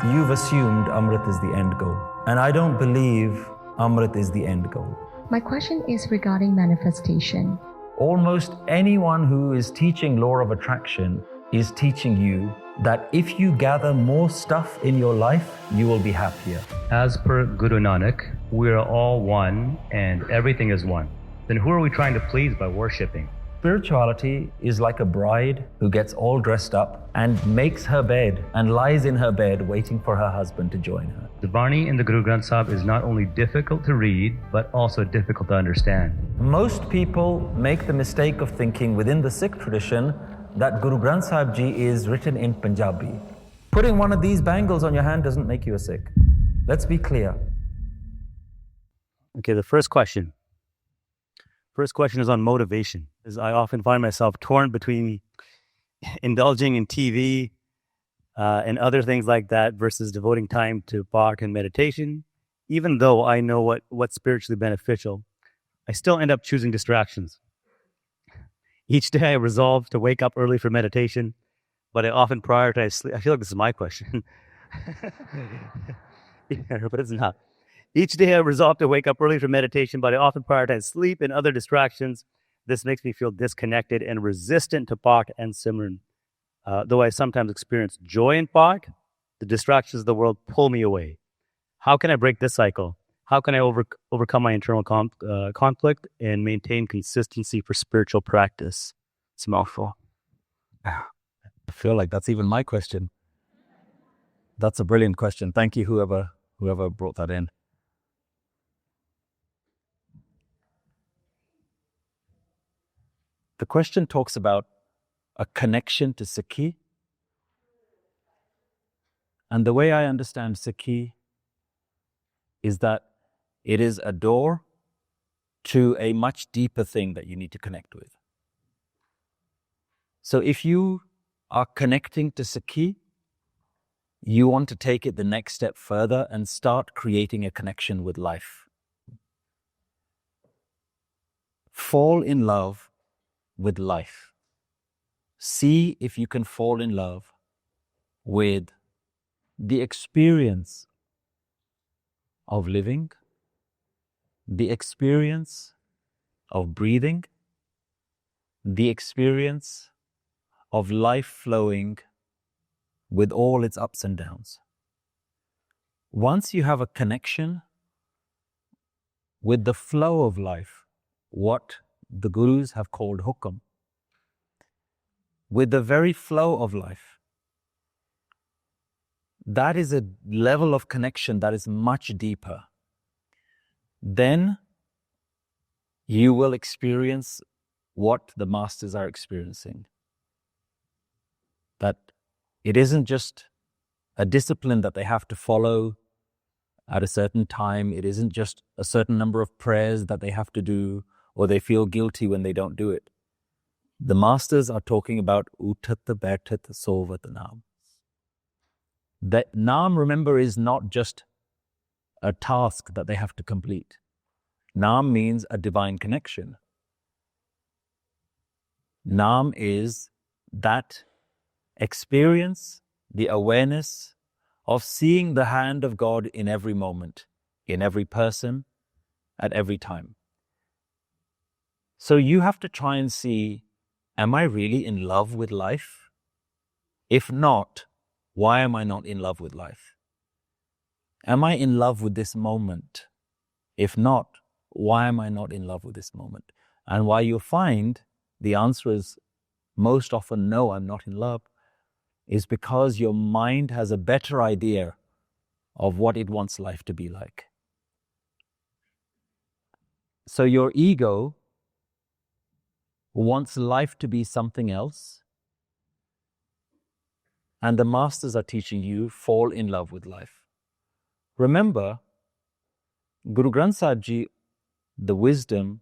You've assumed Amrit is the end goal, and I don't believe Amrit is the end goal. My question is regarding manifestation. Almost anyone who is teaching law of attraction is teaching you that if you gather more stuff in your life, you will be happier. As per Guru Nanak, we are all one and everything is one. Then who are we trying to please by worshipping? Spirituality is like a bride who gets all dressed up and makes her bed and lies in her bed waiting for her husband to join her. The Gurbani in the Guru Granth Sahib is not only difficult to read, but also difficult to understand. Most people make the mistake of thinking within the Sikh tradition that Guru Granth Sahib Ji is written in Punjabi. Putting one of these bangles on your hand doesn't make you a Sikh. Let's be clear. Okay, the first question. First question is on motivation. I often find myself torn between indulging in TV and other things like that versus devoting time to Bach and meditation. Even though I know what's spiritually beneficial, I still end up choosing distractions. Each day I resolve to wake up early for meditation, but I often prioritize sleep. I feel like this is my question. Yeah, but it's not. Each day I resolve to wake up early for meditation, but I often prioritize sleep and other distractions. This makes me feel disconnected and resistant to Bach and Simran. Though I sometimes experience joy in Bach, the distractions of the world pull me away. How can I break this cycle? How can I overcome my internal conflict and maintain consistency for spiritual practice? It's a mouthful. I feel like that's even my question. That's a brilliant question. Thank you, whoever brought that in. The question talks about a connection to Sikhi. And the way I understand Sikhi is that it is a door to a much deeper thing that you need to connect with. So if you are connecting to Sikhi, you want to take it the next step further and start creating a connection with life. Fall in love with life. See if you can fall in love with the experience of living, the experience of breathing, the experience of life flowing with all its ups and downs. Once you have a connection with the flow of life, what the Gurus have called hukam, with the very flow of life, that is a level of connection that is much deeper. Then you will experience what the masters are experiencing. That it isn't just a discipline that they have to follow at a certain time. It isn't just a certain number of prayers that they have to do, or they feel guilty when they don't do it. The masters are talking about uthat baitat sovat naam. That naam, remember, is not just a task that they have to complete. Naam means a divine connection. Naam is that experience, the awareness of seeing the hand of God in every moment, in every person, at every time. So you have to try and see, am I really in love with life? If not, why am I not in love with life? Am I in love with this moment? If not, why am I not in love with this moment? And why you'll find the answer is most often, no, I'm not in love, is because your mind has a better idea of what it wants life to be like. So your ego wants life to be something else, and the masters are teaching you, fall in love with life. Remember, Guru Granth Sahib Ji, the wisdom,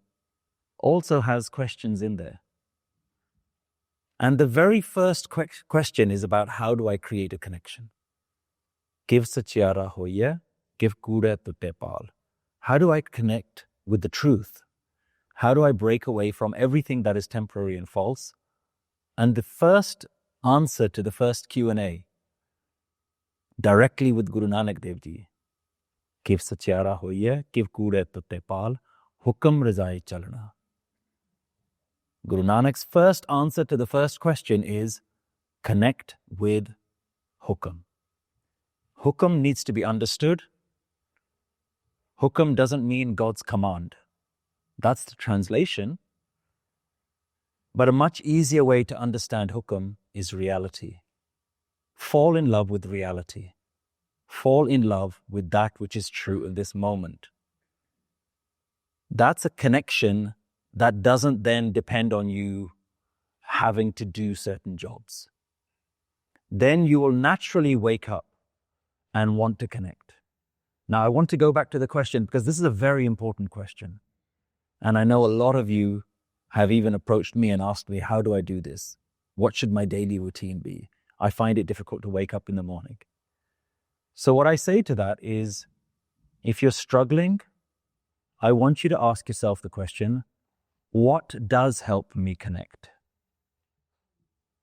also has questions in there. And the very first question is about, how do I create a connection? Give sachiara hoye, give kure tutte pal. How do I connect with the truth? How do I break away from everything that is temporary and false? And the first answer to the first Q&A directly with Guru Nanak Dev Ji. Kiv sachiara hoiye, kiv kure tutte pal, hukam rizai chalna. Guru Nanak's first answer to the first question is connect with hukam. Hukam needs to be understood. Hukam doesn't mean God's command. That's the translation. But a much easier way to understand hukam is reality. Fall in love with reality. Fall in love with that which is true in this moment. That's a connection that doesn't then depend on you having to do certain jobs. Then you will naturally wake up and want to connect. Now, I want to go back to the question because this is a very important question. And I know a lot of you have even approached me and asked me, how do I do this? What should my daily routine be? I find it difficult to wake up in the morning. So what I say to that is, if you're struggling, I want you to ask yourself the question, what does help me connect?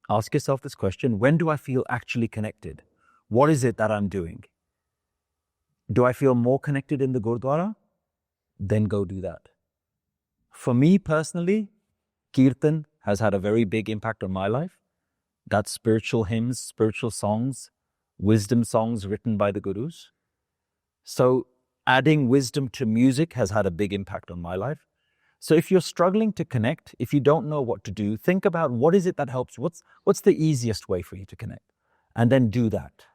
Ask yourself this question, when do I feel actually connected? What is it that I'm doing? Do I feel more connected in the Gurdwara? Then go do that. For me personally, Kirtan has had a very big impact on my life. That's spiritual hymns, spiritual songs, wisdom songs written by the Gurus. So adding wisdom to music has had a big impact on my life. So if you're struggling to connect, if you don't know what to do, think about what is it that helps, what's the easiest way for you to connect? And then do that.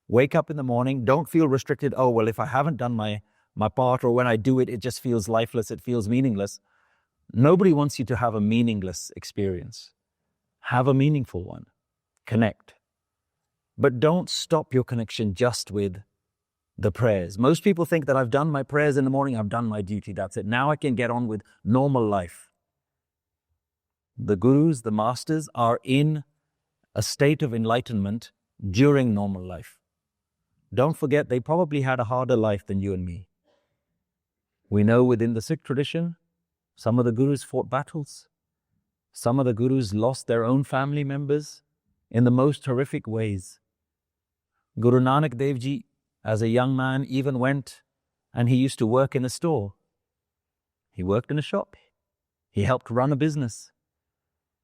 Wake up in the morning, don't feel restricted, oh, well, if I haven't done my part, or when I do it, it just feels lifeless, it feels meaningless. Nobody wants you to have a meaningless experience. Have a meaningful one. Connect. But don't stop your connection just with the prayers. Most people think that I've done my prayers in the morning, I've done my duty, that's it. Now I can get on with normal life. The Gurus, the Masters, are in a state of enlightenment during normal life. Don't forget, they probably had a harder life than you and me. We know within the Sikh tradition, some of the Gurus fought battles. Some of the Gurus lost their own family members in the most horrific ways. Guru Nanak Dev Ji, as a young man, even went and he used to work in a store. He worked in a shop. He helped run a business.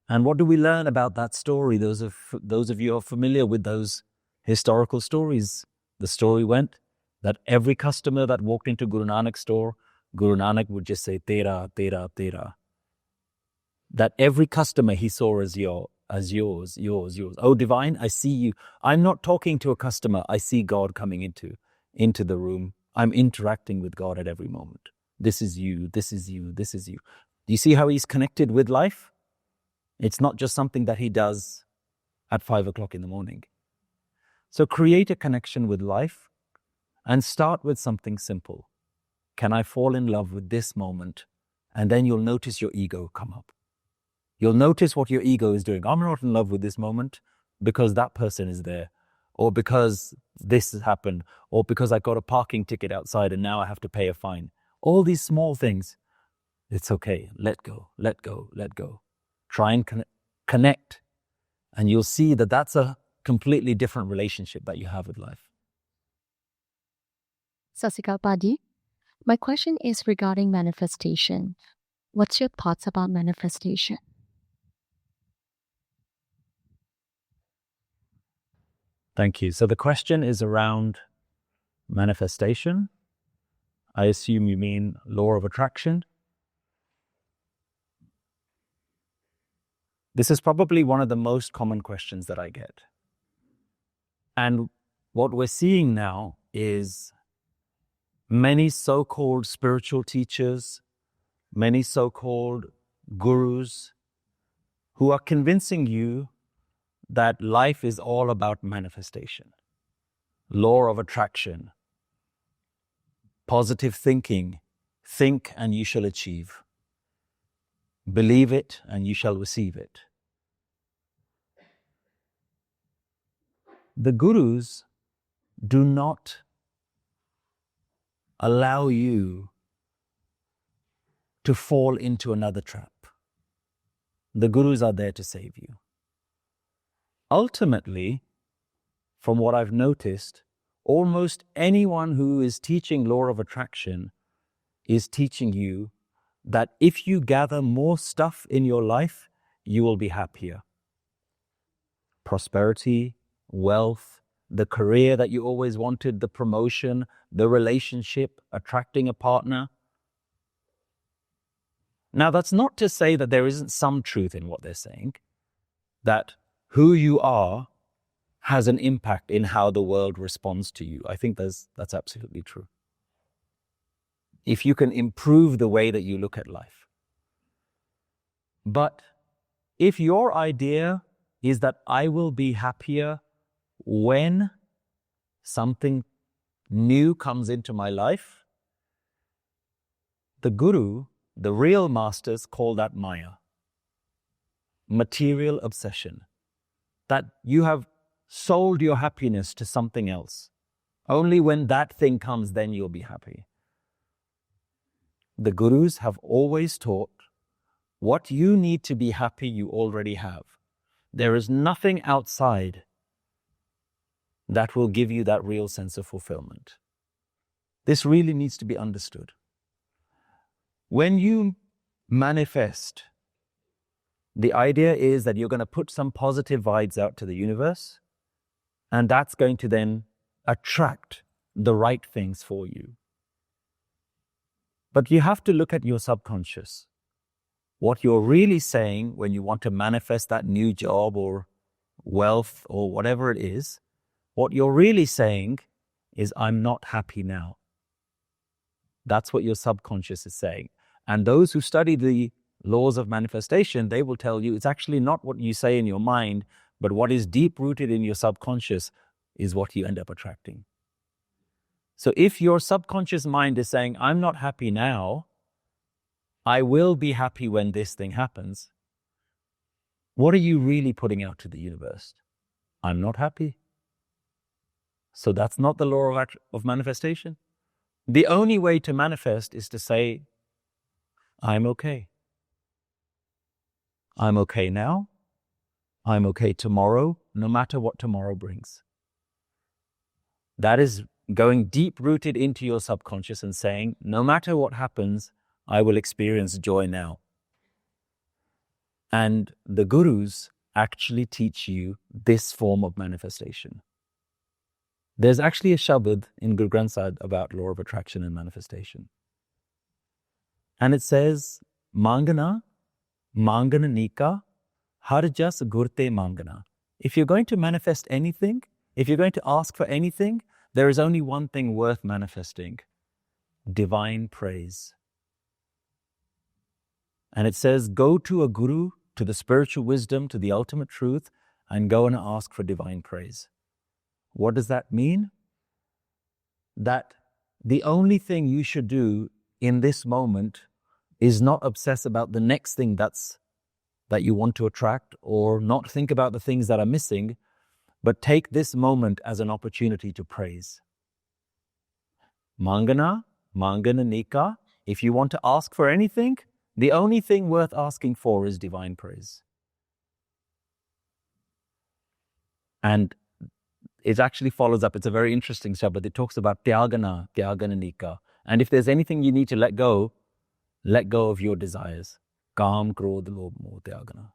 And what do we learn about that story? Those of you who are familiar with those historical stories. The story went that every customer that walked into Guru Nanak's store, Guru Nanak would just say, Tera, Tera, Tera. That every customer he saw as yours. Oh, divine, I see you. I'm not talking to a customer. I see God coming into the room. I'm interacting with God at every moment. This is you, this is you, this is you. Do you see how he's connected with life? It's not just something that he does at 5 o'clock in the morning. So create a connection with life and start with something simple. Can I fall in love with this moment? And then you'll notice your ego come up. You'll notice what your ego is doing. I'm not in love with this moment because that person is there, or because this has happened, or because I got a parking ticket outside and now I have to pay a fine. All these small things. It's okay. Let go, let go, let go. Try and connect. And you'll see that that's a completely different relationship that you have with life. Sasikal Padi, my question is regarding manifestation. What's your thoughts about manifestation? Thank you. So the question is around manifestation. I assume you mean law of attraction. This is probably one of the most common questions that I get. And what we're seeing now is many so-called spiritual teachers, many so-called gurus who are convincing you that life is all about manifestation, law of attraction, positive thinking, think and you shall achieve, believe it and you shall receive it. The gurus do not allow you to fall into another trap. The gurus are there to save you. Ultimately, from what I've noticed, almost anyone who is teaching law of attraction is teaching you that if you gather more stuff in your life, you will be happier. Prosperity, wealth, the career that you always wanted, the promotion, the relationship, attracting a partner. Now, that's not to say that there isn't some truth in what they're saying, that who you are has an impact in how the world responds to you. I think that's absolutely true. If you can improve the way that you look at life. But if your idea is that I will be happier when something new comes into my life, the Guru, the real masters, call that Maya, material obsession, that you have sold your happiness to something else. Only when that thing comes, then you'll be happy. The Gurus have always taught what you need to be happy you already have. There is nothing outside that will give you that real sense of fulfillment. This really needs to be understood. When you manifest, the idea is that you're going to put some positive vibes out to the universe, and that's going to then attract the right things for you. But you have to look at your subconscious. What you're really saying when you want to manifest that new job or wealth or whatever it is, what you're really saying is, I'm not happy now. That's what your subconscious is saying. And those who study the laws of manifestation, they will tell you it's actually not what you say in your mind, but what is deep-rooted in your subconscious is what you end up attracting. So if your subconscious mind is saying, I'm not happy now, I will be happy when this thing happens, what are you really putting out to the universe? I'm not happy. So that's not the law of manifestation. The only way to manifest is to say, I'm okay. I'm okay now. I'm okay tomorrow, no matter what tomorrow brings. That is going deep-rooted into your subconscious and saying, no matter what happens, I will experience joy now. And the Gurus actually teach you this form of manifestation. There's actually a shabad in Guru Granth Sahib about law of attraction and manifestation. And it says, Mangana, Mangana Nika, Harjas Gurte Mangana. If you're going to manifest anything, if you're going to ask for anything, there is only one thing worth manifesting: divine praise. And it says, go to a guru, to the spiritual wisdom, to the ultimate truth, and go and ask for divine praise. What does that mean? That the only thing you should do in this moment is not obsess about the next thing that you want to attract, or not think about the things that are missing, but take this moment as an opportunity to praise. Mangana, Mangana Nika. If you want to ask for anything, the only thing worth asking for is divine praise. And it actually follows up. It's a very interesting shabad. It talks about Tyagana, Tyagana Nika. And if there's anything you need to let go of your desires. Kam, Krodh, Lobh, Moh, Tyagana.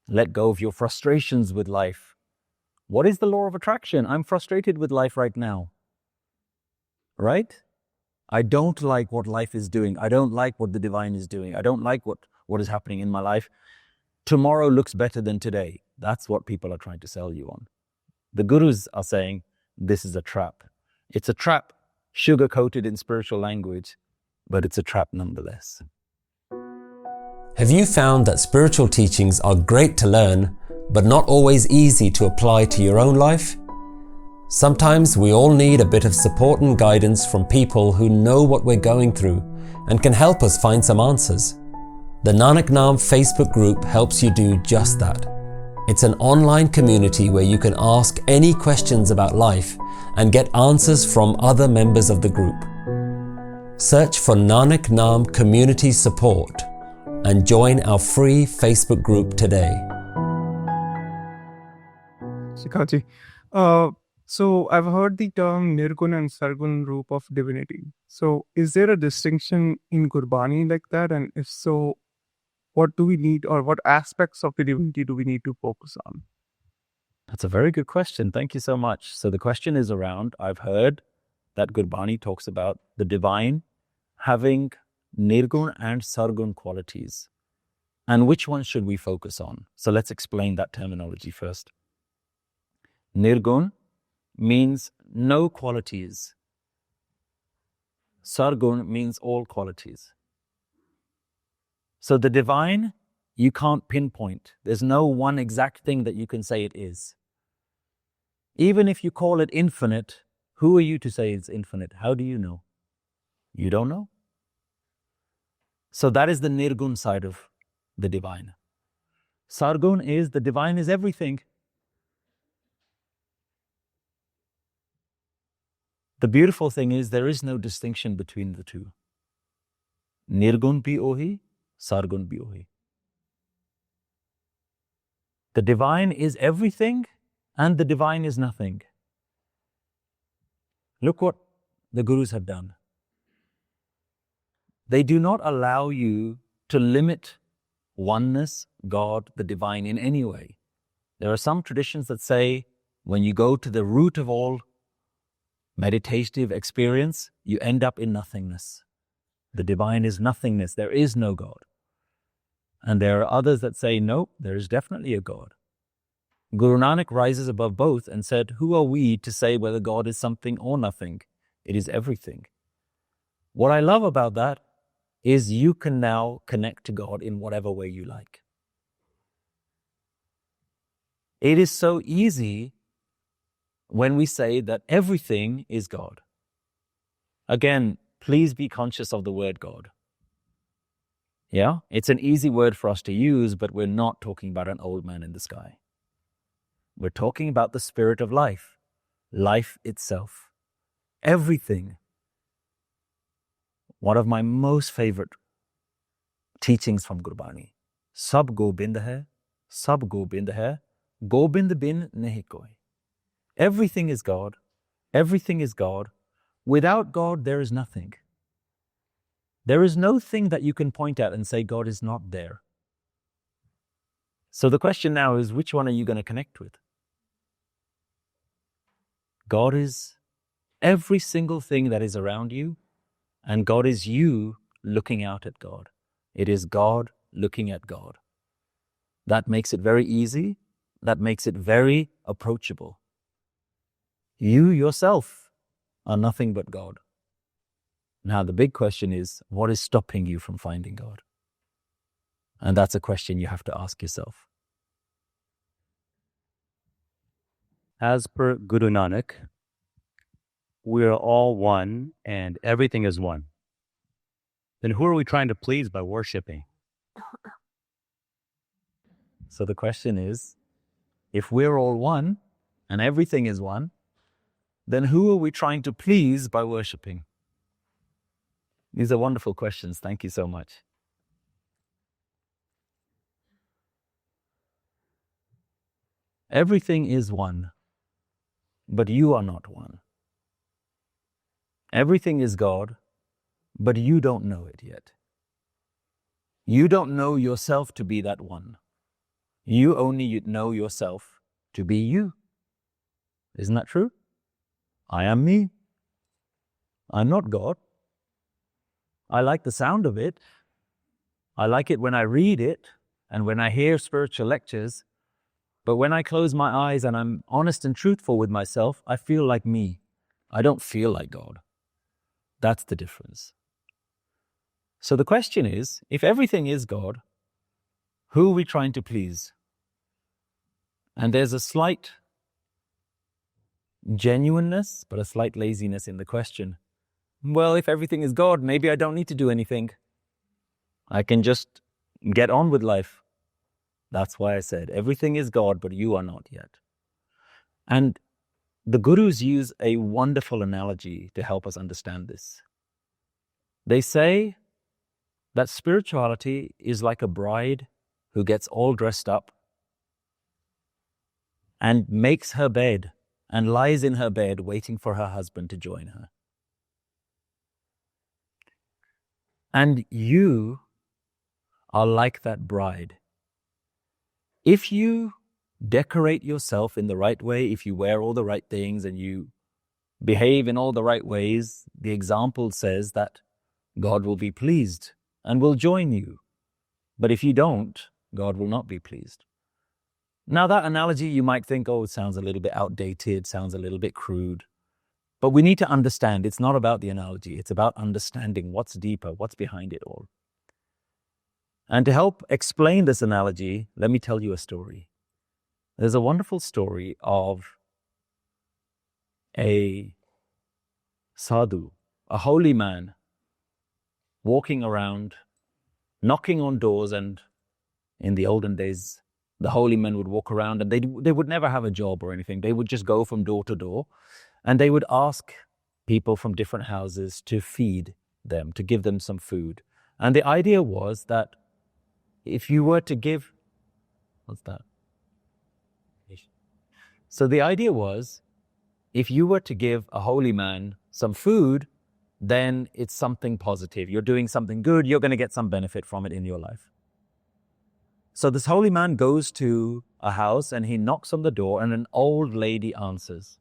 Let go of your frustrations with life. What is the law of attraction? I'm frustrated with life right now. Right? I don't like what life is doing. I don't like what the divine is doing. I don't like what is happening in my life. Tomorrow looks better than today. That's what people are trying to sell you on. The Gurus are saying, this is a trap. It's a trap, sugar-coated in spiritual language, but it's a trap nonetheless. Have you found that spiritual teachings are great to learn, but not always easy to apply to your own life? Sometimes we all need a bit of support and guidance from people who know what we're going through and can help us find some answers. The Nanak Naam Facebook group helps you do just that. It's an online community where you can ask any questions about life and get answers from other members of the group. Search for Nanak Naam Community Support and join our free Facebook group today. Sikhaji, So I've heard the term Nirgun and Sargun Roop of divinity. So is there a distinction in Gurbani like that? And if so, what do we need, or what aspects of the divinity do we need to focus on? That's a very good question. Thank you so much. So the question is around, I've heard that Gurbani talks about the divine having Nirgun and Sargun qualities. And which one should we focus on? So let's explain that terminology first. Nirgun means no qualities. Sargun means all qualities. So the divine, you can't pinpoint. There's no one exact thing that you can say it is. Even if you call it infinite, who are you to say it's infinite? How do you know? You don't know. So that is the Nirgun side of the divine. Sargun is the divine is everything. The beautiful thing is there is no distinction between the two. Nirgun bhi ohi, Sargun bhi ohi. The divine is everything and the divine is nothing. Look what the Gurus have done. They do not allow you to limit oneness, God, the divine in any way. There are some traditions that say when you go to the root of all meditative experience, you end up in nothingness. The divine is nothingness. There is no God. And there are others that say, no, there is definitely a God. Guru Nanak rises above both and said, who are we to say whether God is something or nothing? It is everything. What I love about that is you can now connect to God in whatever way you like. It is so easy when we say that everything is God. Again, please be conscious of the word God. Yeah, it's an easy word for us to use, but we're not talking about an old man in the sky. We're talking about the spirit of life, life itself, everything. One of my most favorite teachings from Gurbani. Sab Gobind hai, Sab Gobind hai, Gobind bin nahi koi. Everything is God. Everything is God. Without God, there is nothing. There is no thing that you can point at and say God is not there. So the question now is, which one are you going to connect with? God is every single thing that is around you, and God is you looking out at God. It is God looking at God. That makes it very easy. That makes it very approachable. You yourself are nothing but God. Now, the big question is, what is stopping you from finding God? And that's a question you have to ask yourself. As per Guru Nanak, we are all one and everything is one. Then who are we trying to please by worshiping? So the question is, if we're all one and everything is one, then who are we trying to please by worshiping? These are wonderful questions. Thank you so much. Everything is one, but you are not one. Everything is God, but you don't know it yet. You don't know yourself to be that one. You only know yourself to be you. Isn't that true? I am me. I'm not God. I like the sound of it. I like it when I read it and when I hear spiritual lectures. But when I close my eyes and I'm honest and truthful with myself, I feel like me. I don't feel like God. That's the difference. So the question is, if everything is God, who are we trying to please? And there's a slight genuineness, but a slight laziness in the question. Well, if everything is God, maybe I don't need to do anything. I can just get on with life. That's why I said everything is God, but you are not yet. And the Gurus use a wonderful analogy to help us understand this. They say that spirituality is like a bride who gets all dressed up and makes her bed and lies in her bed waiting for her husband to join her. And you are like that bride. If you decorate yourself in the right way, if you wear all the right things and you behave in all the right ways, the example says that God will be pleased and will join you. But if you don't, God will not be pleased. Now, that analogy, you might think, oh, it sounds a little bit outdated, sounds a little bit crude. But we need to understand it's not about the analogy. It's about understanding what's deeper, what's behind it all. And to help explain this analogy, let me tell you a story. There's a wonderful story of a sadhu, a holy man, walking around, knocking on doors. And in the olden days, the holy men would walk around and they would never have a job or anything. They would just go from door to door and they would ask people from different houses to feed them, to give them some food. And the idea was that if you were to give, what's that? So the idea was, if you were to give a holy man some food, then it's something positive. You're doing something good. You're going to get some benefit from it in your life. So this holy man goes to a house and he knocks on the door and an old lady answers.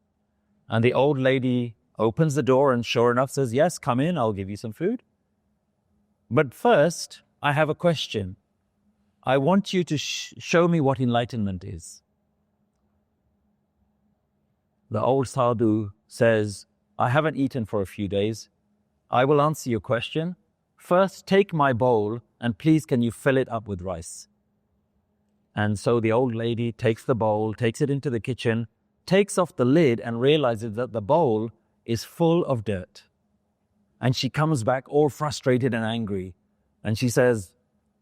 And the old lady opens the door and sure enough says, yes, come in, I'll give you some food. But first, I have a question. I want you to show me what enlightenment is. The old sadhu says, I haven't eaten for a few days. I will answer your question. First, take my bowl and please can you fill it up with rice? And so the old lady takes the bowl, takes it into the kitchen, takes off the lid and realizes that the bowl is full of dirt. And she comes back all frustrated and angry. And she says,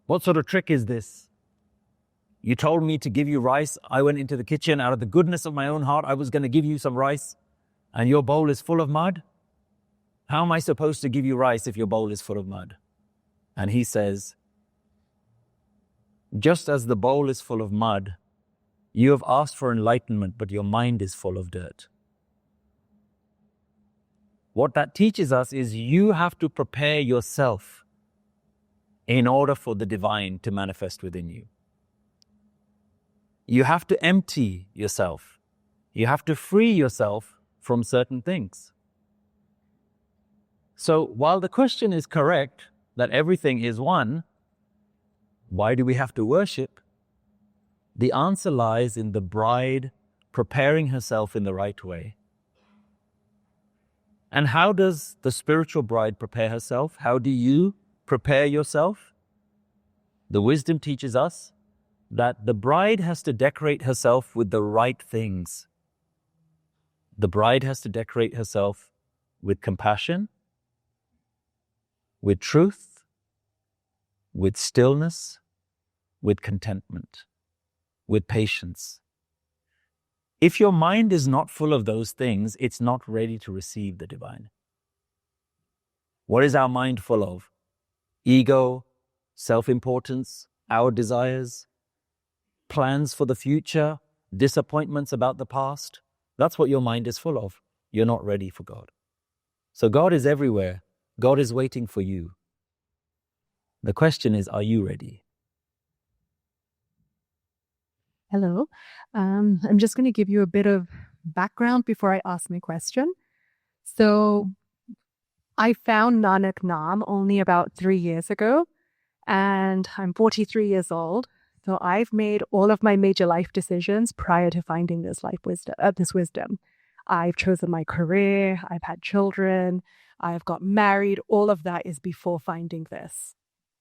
what sort of trick is this? You told me to give you rice. I went into the kitchen out of the goodness of my own heart. I was going to give you some rice. And your bowl is full of mud? How am I supposed to give you rice if your bowl is full of mud? And he says, just as the bowl is full of mud, you have asked for enlightenment, but your mind is full of dirt. What that teaches us is you have to prepare yourself in order for the divine to manifest within you. You have to empty yourself. You have to free yourself from certain things. So while the question is correct that everything is one, why do we have to worship? The answer lies in the bride preparing herself in the right way. And how does the spiritual bride prepare herself? How do you prepare yourself? The wisdom teaches us that the bride has to decorate herself with the right things. The bride has to decorate herself with compassion, with truth, with stillness, with contentment, with patience. If your mind is not full of those things, it's not ready to receive the divine. What is our mind full of? Ego, self-importance, our desires, plans for the future, disappointments about the past. That's what your mind is full of. You're not ready for God. So God is everywhere. God is waiting for you. The question is, are you ready? Hello. I'm just going to give you a bit of background before I ask my question. So I found Nanak Naam only about 3 years ago, and I'm 43 years old. So I've made all of my major life decisions prior to finding this wisdom. I've chosen my career, I've had children, I've got married. All of that is before finding this.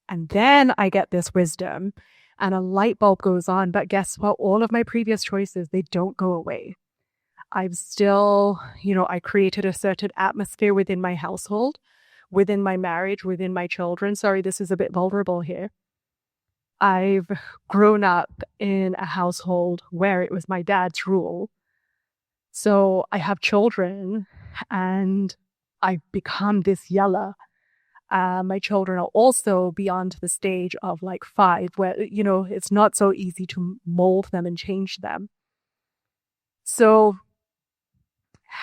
And then I get this wisdom and a light bulb goes on. But guess what? All of my previous choices, they don't go away. I've still, I created a certain atmosphere within my household, within my marriage, within my children. Sorry, this is a bit vulnerable here. I've grown up in a household where it was my dad's rule. So I have children and I've become this yella. My children are also beyond the stage of like 5 where, it's not so easy to mold them and change them. So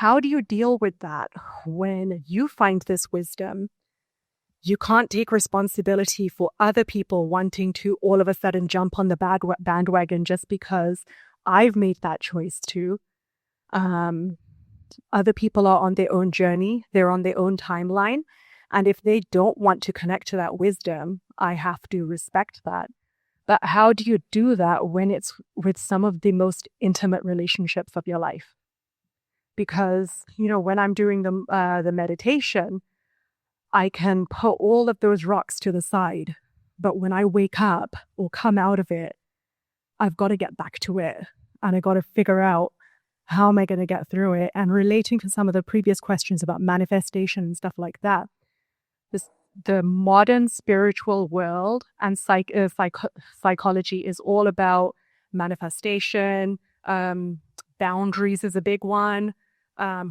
how do you deal with that when you find this wisdom? You can't take responsibility for other people wanting to all of a sudden jump on the bandwagon just because I've made that choice too. Other people are on their own journey. They're on their own timeline. And if they don't want to connect to that wisdom, I have to respect that. But how do you do that when it's with some of the most intimate relationships of your life? Because, when I'm doing the meditation, I can put all of those rocks to the side. But when I wake up or come out of it, I've got to get back to it. And I got to figure out, how am I going to get through it? And relating to some of the previous questions about manifestation and stuff like that, the modern spiritual world and psychology is all about manifestation. Boundaries is a big one.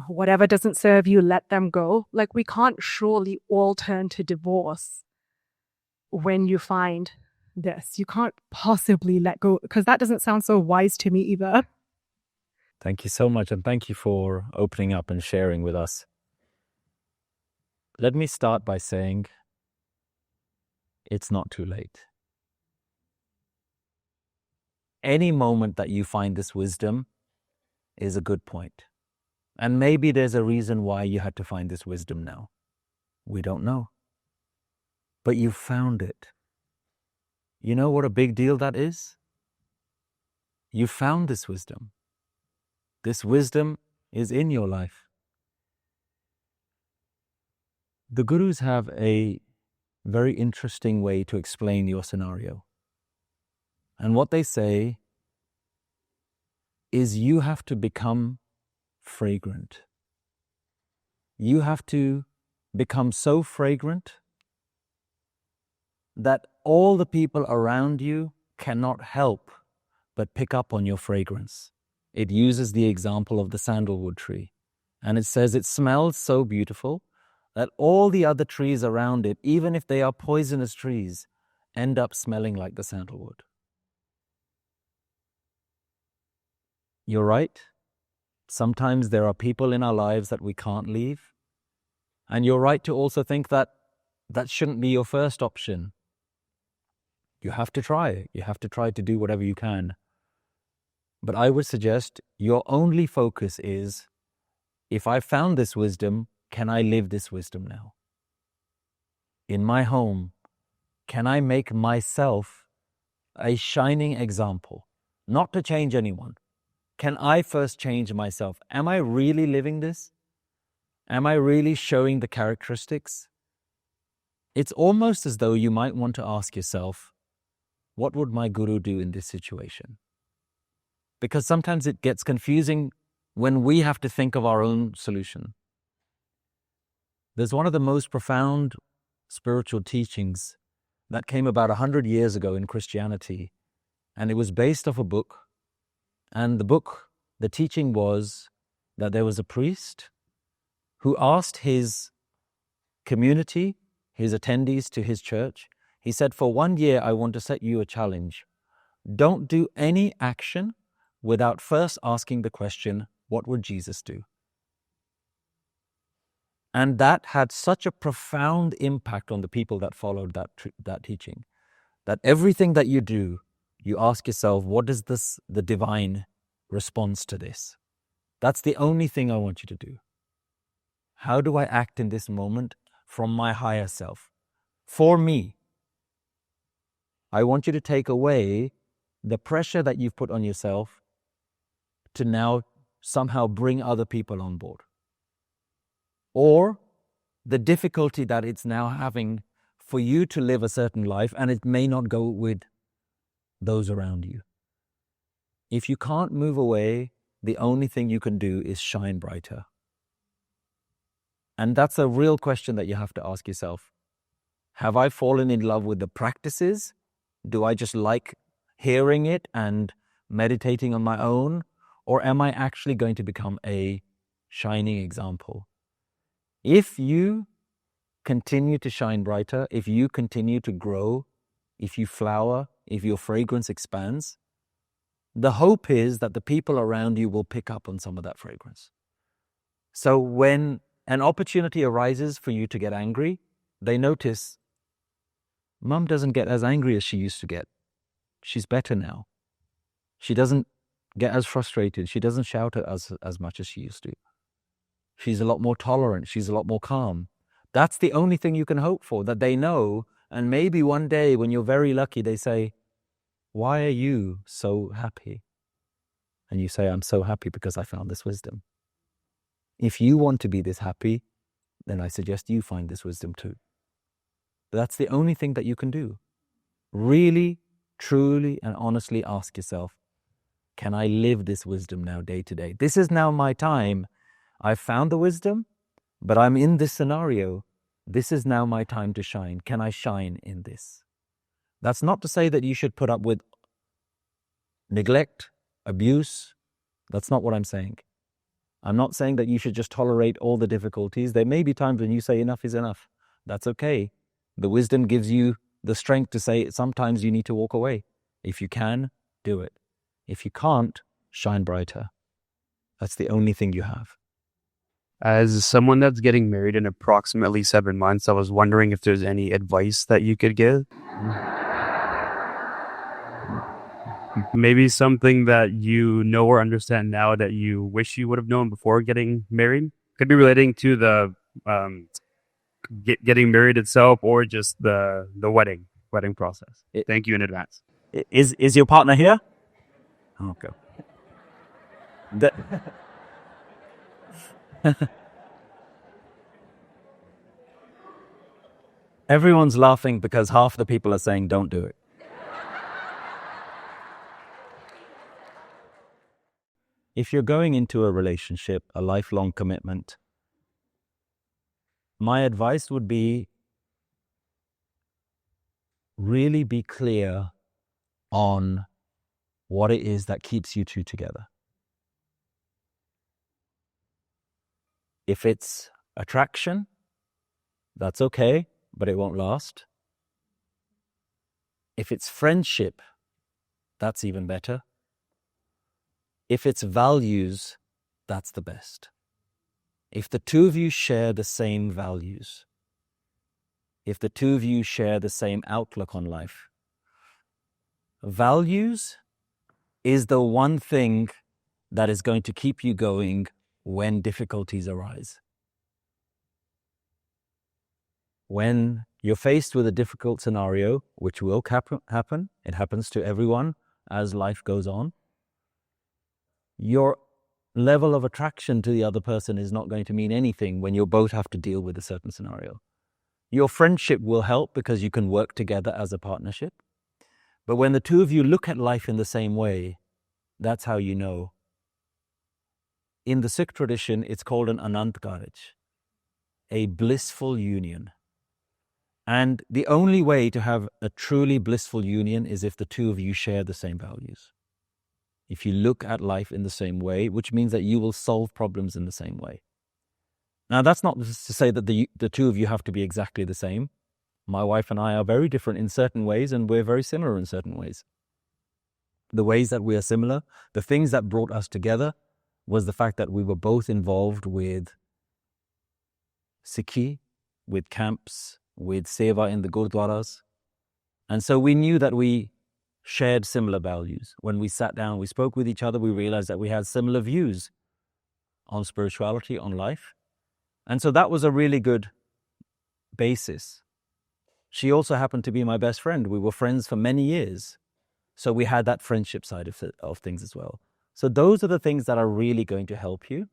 Whatever doesn't serve you, let them go. Like, we can't surely all turn to divorce when you find this. You can't possibly let go, because that doesn't sound so wise to me either. Thank you so much, and thank you for opening up and sharing with us. Let me start by saying it's not too late. Any moment that you find this wisdom is a good point. And maybe there's a reason why you had to find this wisdom now. We don't know. But you found it. You know what a big deal that is? You found this wisdom. This wisdom is in your life. The Gurus have a very interesting way to explain your scenario. And what they say is you have to become fragrant. You have to become so fragrant that all the people around you cannot help but pick up on your fragrance. It uses the example of the sandalwood tree. And it says it smells so beautiful that all the other trees around it, even if they are poisonous trees, end up smelling like the sandalwood. You're right. Sometimes there are people in our lives that we can't leave. And you're right to also think that that shouldn't be your first option. You have to try. You have to try to do whatever you can. But I would suggest your only focus is, if I found this wisdom, can I live this wisdom now? In my home, can I make myself a shining example? Not to change anyone. Can I first change myself? Am I really living this? Am I really showing the characteristics? It's almost as though you might want to ask yourself, what would my guru do in this situation? Because sometimes it gets confusing when we have to think of our own solution. There's one of the most profound spiritual teachings that came about 100 years ago in Christianity, and it was based off a book. And the teaching was that there was a priest who asked his community, his attendees to his church, he said, for 1 year, I want to set you a challenge. Don't do any action without first asking the question, what would Jesus do? And that had such a profound impact on the people that followed that teaching, that everything that you do, you ask yourself, what is the divine response to this? That's the only thing I want you to do. How do I act in this moment from my higher self? For me, I want you to take away the pressure that you've put on yourself to now somehow bring other people on board. Or the difficulty that it's now having for you to live a certain life, and it may not go with those around you. If you can't move away, the only thing you can do is shine brighter. And that's a real question that you have to ask yourself. Have I fallen in love with the practices? Do I just like hearing it and meditating on my own? Or am I actually going to become a shining example? If you continue to shine brighter, if you continue to grow, if you flower, if your fragrance expands, the hope is that the people around you will pick up on some of that fragrance. So when an opportunity arises for you to get angry, they notice, Mum doesn't get as angry as she used to get. She's better now. She doesn't get as frustrated. She doesn't shout at us as much as she used to. She's a lot more tolerant. She's a lot more calm. That's the only thing you can hope for, that they know. And maybe one day when you're very lucky, they say, why are you so happy? And you say, I'm so happy because I found this wisdom. If you want to be this happy, then I suggest you find this wisdom too. That's the only thing that you can do. Really, truly, and honestly ask yourself, can I live this wisdom now day to day? This is now my time. I've found the wisdom, but I'm in this scenario. This is now my time to shine. Can I shine in this? That's not to say that you should put up with neglect, abuse. That's not what I'm saying. I'm not saying that you should just tolerate all the difficulties. There may be times when you say enough is enough. That's okay. The wisdom gives you the strength to say sometimes you need to walk away. If you can, do it. If you can't, shine brighter. That's the only thing you have. As someone that's getting married in approximately 7 months, I was wondering if there's any advice that you could give. Maybe something that you know or understand now that you wish you would have known before getting married. Could be relating to the getting married itself, or just the wedding process. Thank you in advance. Is your partner here? Okay. Everyone's laughing because half the people are saying don't do it. If you're going into a relationship, a lifelong commitment, my advice would be really be clear on what it is that keeps you two together. If it's attraction, that's okay, but it won't last. If it's friendship, that's even better. If it's values, that's the best. If the two of you share the same values, if the two of you share the same outlook on life, values is the one thing that is going to keep you going when difficulties arise. When you're faced with a difficult scenario, which will happen, it happens to everyone as life goes on, your level of attraction to the other person is not going to mean anything when you both have to deal with a certain scenario. Your friendship will help because you can work together as a partnership. But when the two of you look at life in the same way, that's how you know. In the Sikh tradition, it's called an Anand Karaj, a blissful union. And the only way to have a truly blissful union is if the two of you share the same values. If you look at life in the same way, which means that you will solve problems in the same way. Now, that's not to say that the two of you have to be exactly the same. My wife and I are very different in certain ways, and we're very similar in certain ways. The ways that we are similar, the things that brought us together, was the fact that we were both involved with Sikhi, with camps, with seva in the Gurdwaras. And so we knew that we shared similar values. When we sat down, we spoke with each other, we realized that we had similar views on spirituality, on life. And so that was a really good basis. She also happened to be my best friend. We were friends for many years. So we had that friendship side of things as well. So those are the things that are really going to help you.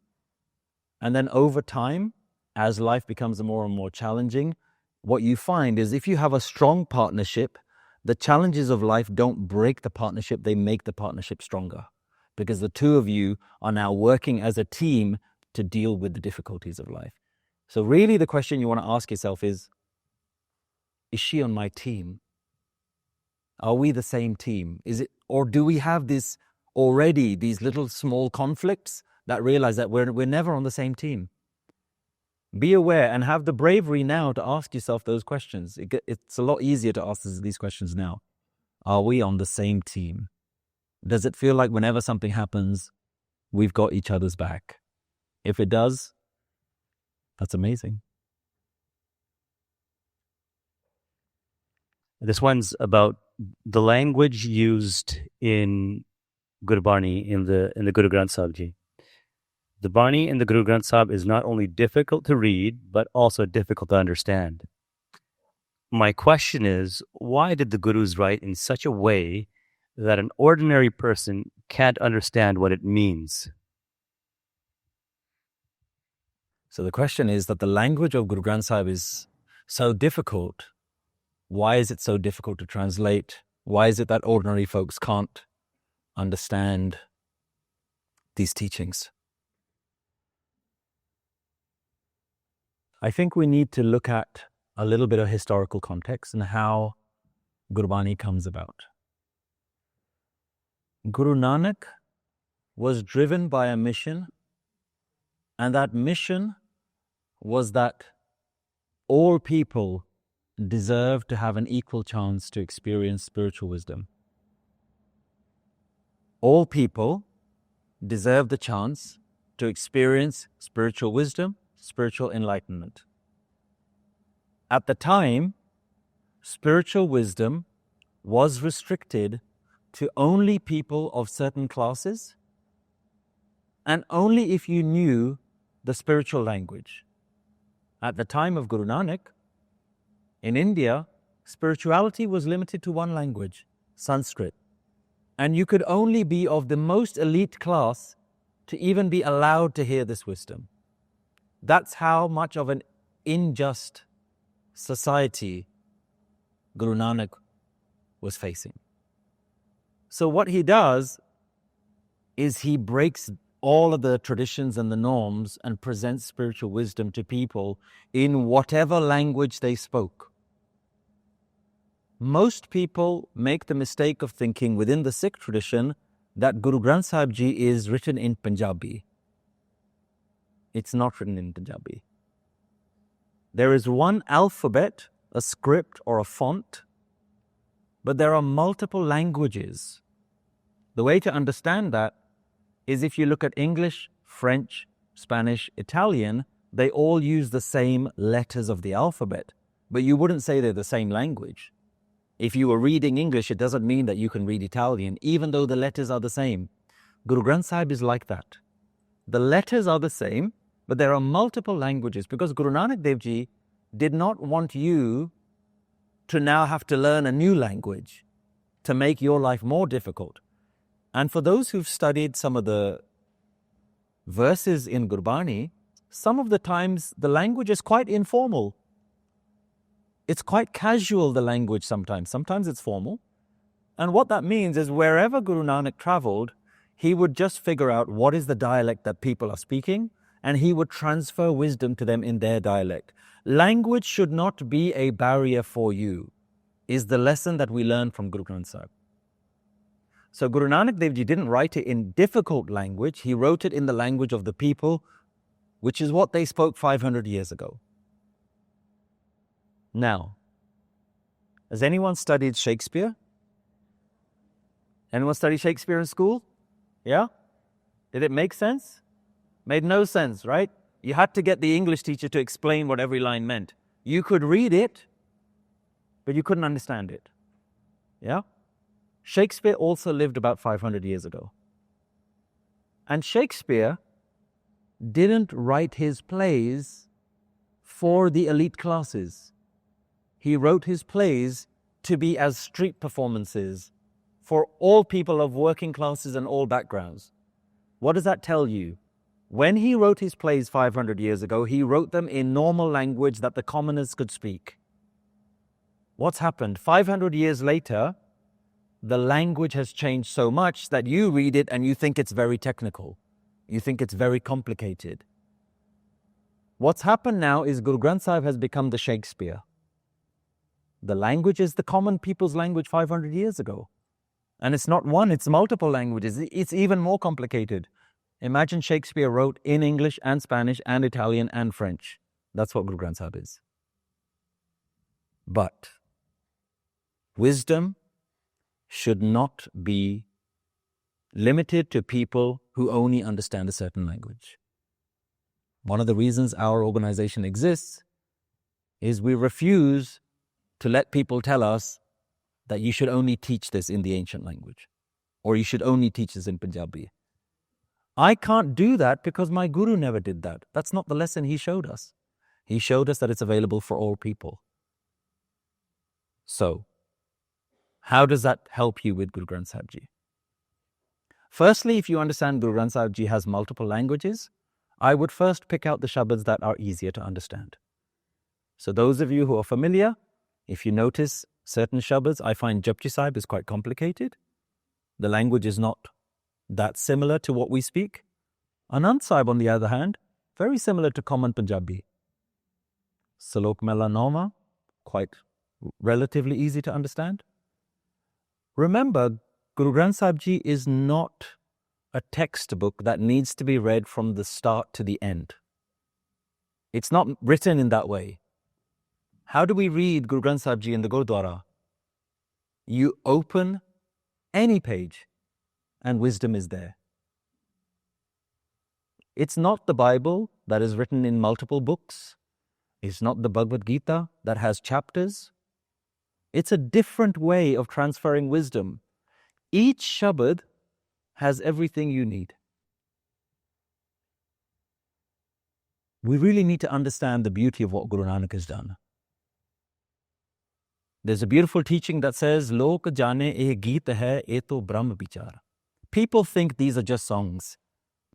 And then over time, as life becomes more and more challenging, what you find is if you have a strong partnership, the challenges of life don't break the partnership, they make the partnership stronger. Because the two of you are now working as a team to deal with the difficulties of life. So really the question you want to ask yourself is she on my team? Are we the same team? Or do we have these little small conflicts that realize that we're never on the same team? Be aware and have the bravery now to ask yourself those questions. It's a lot easier to ask these questions now. Are we on the same team? Does it feel like whenever something happens, we've got each other's back? If it does, That's amazing. This one's about the language used in Gurbani, in the Guru Granth Sahib Ji. The Bani in the Guru Granth Sahib is not only difficult to read, but also difficult to understand. My question is, why did the Gurus write in such a way that an ordinary person can't understand what it means? So the question is that the language of Guru Granth Sahib is so difficult. Why is it so difficult to translate? Why is it that ordinary folks can't understand these teachings? I think we need to look at a little bit of historical context and how Gurbani comes about. Guru Nanak was driven by a mission, and that mission was that all people deserve to have an equal chance to experience spiritual wisdom. All people deserve the chance to experience spiritual wisdom, spiritual enlightenment. At the time, spiritual wisdom was restricted to only people of certain classes and only if you knew the spiritual language. At the time of Guru Nanak, in India, spirituality was limited to one language, Sanskrit. And you could only be of the most elite class to even be allowed to hear this wisdom. That's how much of an unjust society Guru Nanak was facing. So what he does is he breaks all of the traditions and the norms and presents spiritual wisdom to people in whatever language they spoke. Most people make the mistake of thinking within the Sikh tradition that Guru Granth Sahib Ji is written in Punjabi. It's not written in Punjabi. There is one alphabet, a script or a font, but there are multiple languages. The way to understand that is if you look at English, French, Spanish, Italian, they all use the same letters of the alphabet, but you wouldn't say they're the same language. If you were reading English, it doesn't mean that you can read Italian, even though the letters are the same. Guru Granth Sahib is like that. The letters are the same, but there are multiple languages because Guru Nanak Dev Ji did not want you to now have to learn a new language to make your life more difficult. And for those who've studied some of the verses in Gurbani, some of the times the language is quite informal. It's quite casual, the language sometimes. Sometimes it's formal. And what that means is wherever Guru Nanak traveled, he would just figure out what is the dialect that people are speaking, and he would transfer wisdom to them in their dialect. Language should not be a barrier for you, is the lesson that we learn from Guru Granth Sahib. So Guru Nanak Dev Ji didn't write it in difficult language, he wrote it in the language of the people, which is what they spoke 500 years ago. Now, has anyone studied Shakespeare? Anyone studied Shakespeare in school? Yeah? Did it make sense? Made no sense, right? You had to get the English teacher to explain what every line meant. You could read it, but you couldn't understand it. Yeah? Shakespeare also lived about 500 years ago. And Shakespeare didn't write his plays for the elite classes. He wrote his plays to be as street performances for all people of working classes and all backgrounds. What does that tell you? When he wrote his plays 500 years ago, he wrote them in normal language that the commoners could speak. What's happened? 500 years later, the language has changed so much that you read it and you think it's very technical. You think it's very complicated. What's happened now is Guru Granth Sahib has become the Shakespeare. The language is the common people's language 500 years ago. And it's not one, it's multiple languages. It's even more complicated. Imagine Shakespeare wrote in English and Spanish and Italian and French. That's what Guru Granth Sahib is. But wisdom should not be limited to people who only understand a certain language. One of the reasons our organization exists is we refuse to let people tell us that you should only teach this in the ancient language, or you should only teach this in Punjabi. I can't do that because my Guru never did that. That's not the lesson he showed us. He showed us that it's available for all people. So, how does that help you with Guru Granth Sahib Ji? Firstly, if you understand Guru Granth Sahib Ji has multiple languages, I would first pick out the shabads that are easier to understand. So those of you who are familiar, if you notice certain shabads, I find Japji Sahib is quite complicated. The language is not that similar to what we speak. Anand Sahib, on the other hand, very similar to common Punjabi. Salok Mela Noma, quite relatively easy to understand. Remember, Guru Granth Sahib Ji is not a textbook that needs to be read from the start to the end. It's not written in that way. How do we read Guru Granth Sahib Ji in the Gurdwara? You open any page and wisdom is there. It's not the Bible that is written in multiple books. It's not the Bhagavad Gita that has chapters. It's a different way of transferring wisdom. Each shabad has everything you need. We really need to understand the beauty of what Guru Nanak has done. There's a beautiful teaching that says, Lok jane eh geet hai, eh to Brahm vichar. People think these are just songs.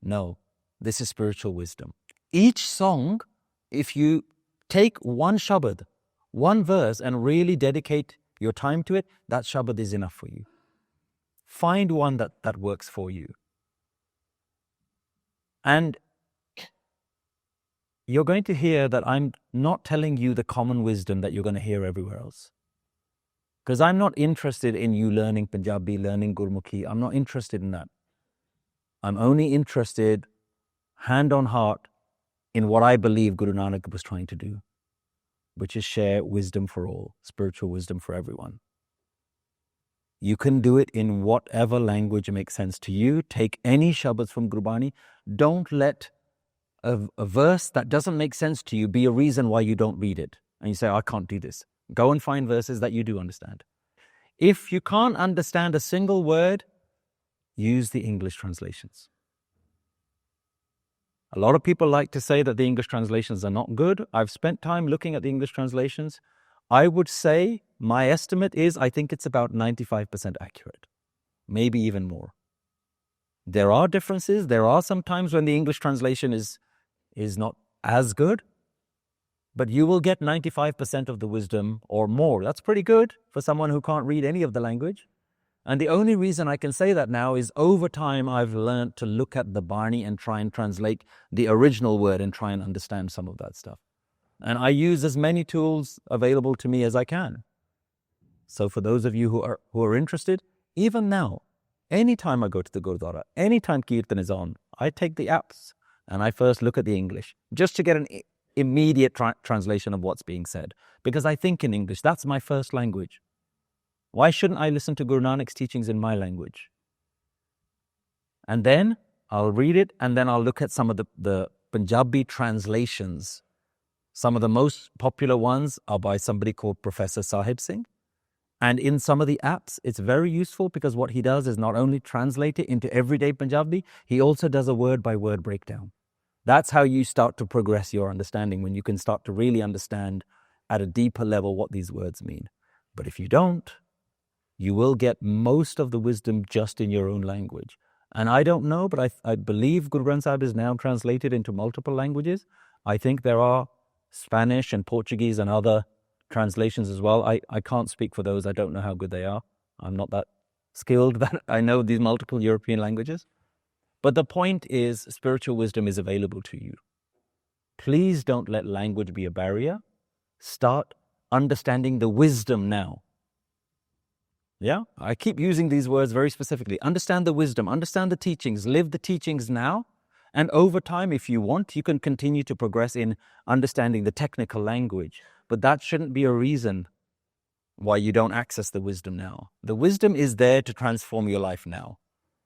No, this is spiritual wisdom. Each song, if you take one shabad, one verse, and really dedicate your time to it, that shabad is enough for you. Find one that works for you. And you're going to hear that I'm not telling you the common wisdom that you're going to hear everywhere else. Because I'm not interested in you learning Punjabi, learning Gurmukhi. I'm not interested in that. I'm only interested, hand on heart, in what I believe Guru Nanak was trying to do, which is share wisdom for all, spiritual wisdom for everyone. You can do it in whatever language makes sense to you. Take any shabads from Gurbani. Don't let a verse that doesn't make sense to you be a reason why you don't read it. And you say, I can't do this. Go and find verses that you do understand. If you can't understand a single word, use the English translations. A lot of people like to say that the English translations are not good. I've spent time looking at the English translations. I would say my estimate is I think it's about 95% accurate, maybe even more. There are differences. There are some times when the English translation is not as good, but you will get 95% of the wisdom or more. That's pretty good for someone who can't read any of the language. And the only reason I can say that now is over time I've learned to look at the Bani and try and translate the original word and try and understand some of that stuff. And I use as many tools available to me as I can. So for those of you who are interested, even now, anytime I go to the Gurdwara, anytime Kirtan is on, I take the apps and I first look at the English just to get an immediate translation of what's being said. Because I think in English, that's my first language. Why shouldn't I listen to Guru Nanak's teachings in my language? And then I'll read it and then I'll look at some of the Punjabi translations. Some of the most popular ones are by somebody called Professor Satpal Singh. And in some of the apps, it's very useful because what he does is not only translate it into everyday Punjabi, he also does a word-by-word breakdown. That's how you start to progress your understanding, when you can start to really understand at a deeper level what these words mean. But if you don't, you will get most of the wisdom just in your own language. And I don't know, but I believe Guru Granth Sahib is now translated into multiple languages. I think there are Spanish and Portuguese and other translations as well. I can't speak for those. I don't know how good they are. I'm not that skilled that I know these multiple European languages. But the point is, spiritual wisdom is available to you. Please don't let language be a barrier. Start understanding the wisdom now. Yeah, I keep using these words very specifically. Understand the wisdom, understand the teachings, live the teachings now. And over time, if you want, you can continue to progress in understanding the technical language. But that shouldn't be a reason why you don't access the wisdom now. The wisdom is there to transform your life now.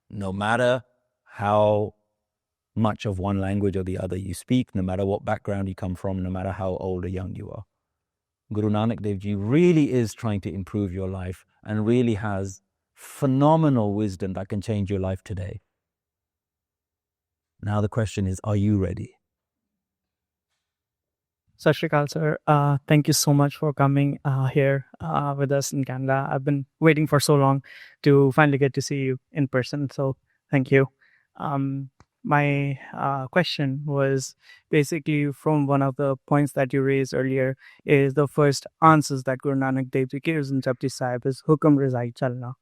No matter how much of one language or the other you speak, no matter what background you come from, no matter how old or young you are. Guru Nanak Dev Ji really is trying to improve your life and really has phenomenal wisdom that can change your life today. Now the question is, are you ready? Sat Shri Akal, sir. Thank you so much for coming here with us in Canada. I've been waiting for so long to finally get to see you in person. So thank you. My question was basically from one of the points that you raised earlier is the first answers that Guru Nanak Dev Ji gives in Japji Sahib is Hukam Rizai Chalna,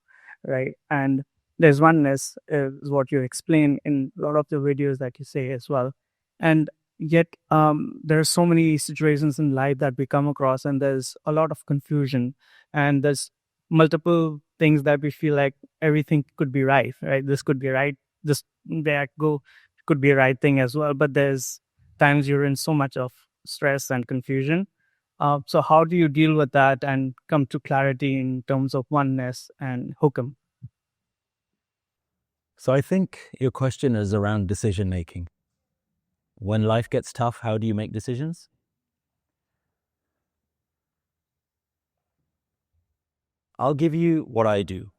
right? And there's oneness is what you explain in a lot of the videos that you say as well. And yet there are so many situations in life that we come across and there's a lot of confusion and there's multiple things that we feel like everything could be right? This could be right. This that could be a right thing as well. But there's times you're in so much of stress and confusion. So how do you deal with that and come to clarity in terms of oneness and hukam? So I think your question is around decision making. When life gets tough, how do you make decisions? I'll give you what I do.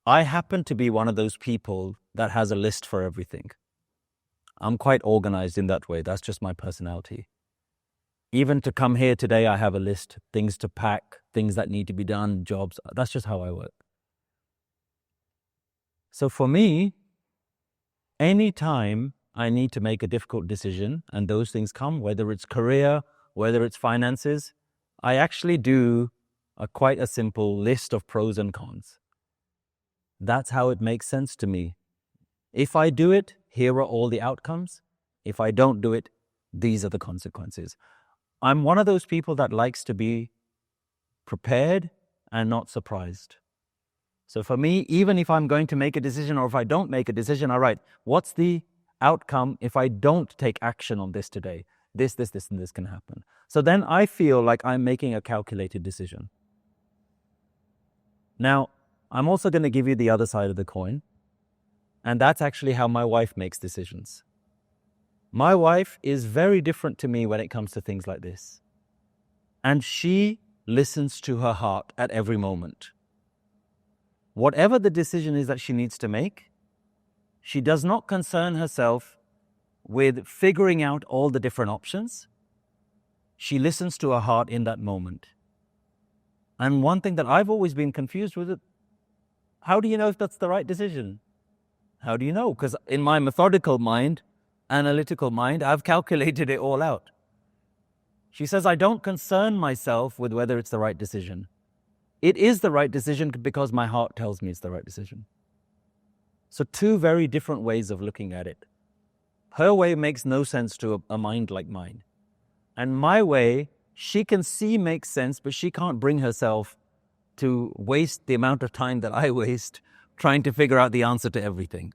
I happen to be one of those people that has a list for everything. I'm quite organized in that way. That's just my personality. Even to come here today, I have a list, things to pack, things that need to be done, jobs. That's just how I work. So for me, anytime I need to make a difficult decision and those things come, whether it's career, whether it's finances, I actually do quite a simple list of pros and cons. That's how it makes sense to me. If I do it, here are all the outcomes. If I don't do it, these are the consequences. I'm one of those people that likes to be prepared and not surprised. So for me, even if I'm going to make a decision or if I don't make a decision, all right, what's the outcome if I don't take action on this today? This, and this can happen. So then I feel like I'm making a calculated decision. Now, I'm also going to give you the other side of the coin. And that's actually how my wife makes decisions. My wife is very different to me when it comes to things like this. And she listens to her heart at every moment. Whatever the decision is that she needs to make, she does not concern herself with figuring out all the different options. She listens to her heart in that moment. And one thing that I've always been confused with it, how do you know if that's the right decision? How do you know? Because in my methodical mind, analytical mind, I've calculated it all out. She says, I don't concern myself with whether it's the right decision. It is the right decision because my heart tells me it's the right decision. So two very different ways of looking at it. Her way makes no sense to a mind like mine. And my way, she can see makes sense, but she can't bring herself to waste the amount of time that I waste trying to figure out the answer to everything.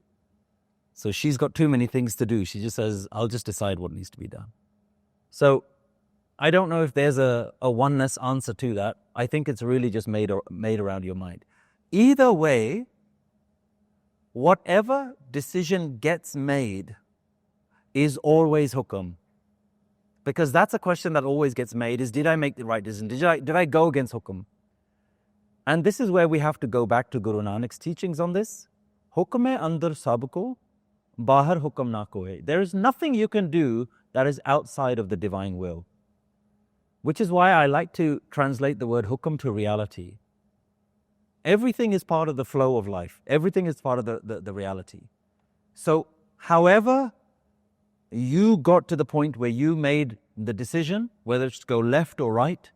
So she's got too many things to do. She just says, I'll just decide what needs to be done. So I don't know if there's a oneness answer to that. I think it's really just made around your mind. Either way, whatever decision gets made is always hukam. Because that's a question that always gets made is, did I make the right decision? Did I go against hukam? And this is where we have to go back to Guru Nanak's teachings on this. Hukam hai andar sabko, bahar hukam na koe. There is nothing you can do that is outside of the divine will. Which is why I like to translate the word hukam to reality. Everything is part of the flow of life. Everything is part of the reality. So, however you got to the point where you made the decision, whether it's to go left or right,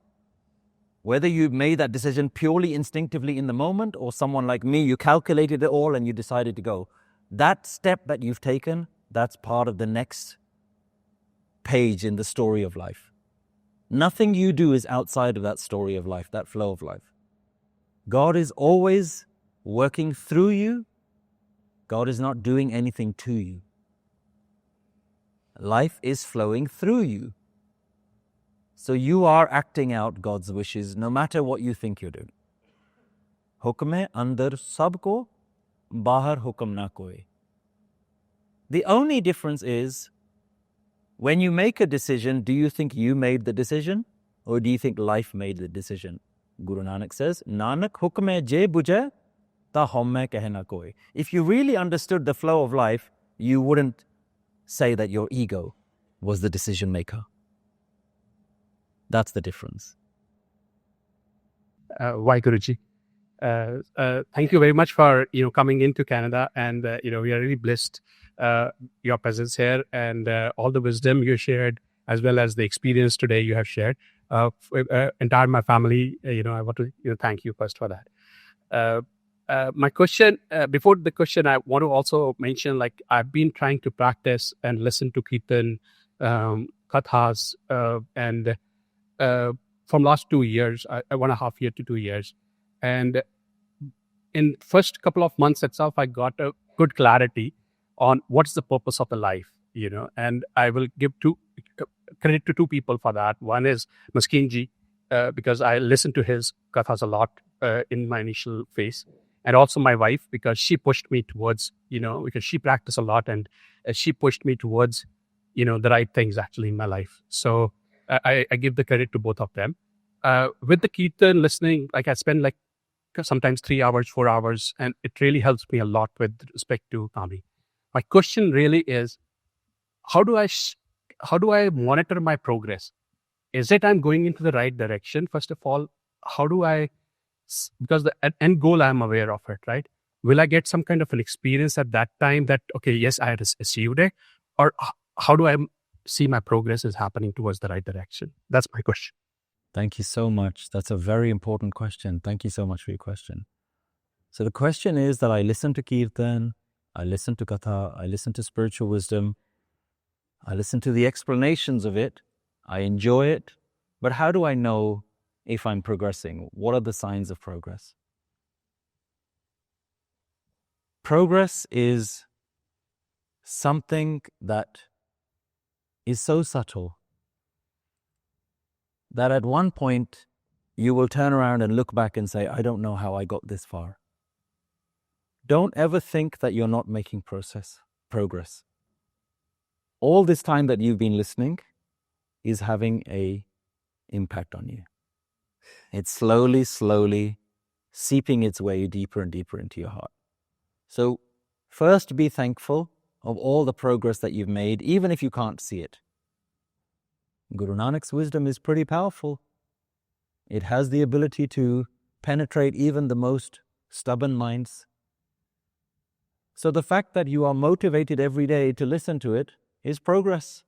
whether you made that decision purely instinctively in the moment, or someone like me, you calculated it all and you decided to go. That step that you've taken, that's part of the next page in the story of life. Nothing you do is outside of that story of life, that flow of life. God is always working through you. God is not doing anything to you. Life is flowing through you. So you are acting out God's wishes no matter what you think you're doing. Hukam hai andar sabko, bahar hukam na koi. The only difference is, when you make a decision, do you think you made the decision, or do you think life made the decision? Guru Nanak says, Nanak hukme je bujhe, ta homme kehna koi. If you really understood the flow of life, you wouldn't say that your ego was the decision maker. That's the difference. Why, Guruji? Thank you very much for coming into Canada, and we are really blessed your presence here and all the wisdom you shared, as well as the experience today you have shared. Entire my family, I want to thank you first for that. My question, before the question, I want to also mention, like, I've been trying to practice and listen to Kirtan, Kathas, and from last 2 years, 1.5 years to 2 years. And in first couple of months itself, I got a good clarity on what's the purpose of the life, and I will give credit to two people for that. One is Maskinji, because I listened to his kathas a lot in my initial phase. And also my wife, because she pushed me towards, because she practiced a lot, and she pushed me towards, the right things actually in my life. So I give the credit to both of them. With the Kirtan listening, like I spend like sometimes 3 hours, 4 hours, and it really helps me a lot with respect to Kami. My question really is, how do I monitor my progress? Is it I'm going into the right direction? First of all, how do I, because the end goal I'm aware of it, right? Will I get some kind of an experience at that time that, okay, yes, I achieved it? Or how do I see my progress is happening towards the right direction? That's my question. Thank you so much. That's a very important question. Thank you so much for your question. So the question is that I listen to Kirtan, I listen to Katha, I listen to spiritual wisdom, I listen to the explanations of it, I enjoy it, but how do I know if I'm progressing? What are the signs of progress? Progress is something that is so subtle that at one point you will turn around and look back and say, I don't know how I got this far. Don't ever think that you're not making progress. All this time that you've been listening is having an impact on you. It's slowly seeping its way deeper and deeper into your heart. So first, be thankful of all the progress that you've made, even if you can't see it. Guru Nanak's wisdom is pretty powerful. It has the ability to penetrate even the most stubborn minds. So the fact that you are motivated every day to listen to it is progress.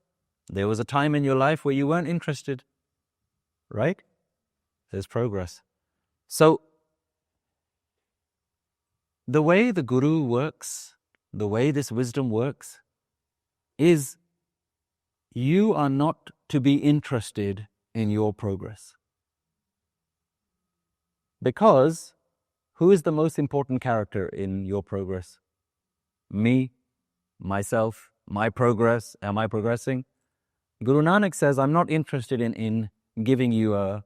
There was a time in your life where you weren't interested, right? There's progress. So the way the Guru works, the way this wisdom works, is you are not to be interested in your progress. Because who is the most important character in your progress? Me, myself, my progress. Am I progressing? Guru Nanak says, I'm not interested in giving you a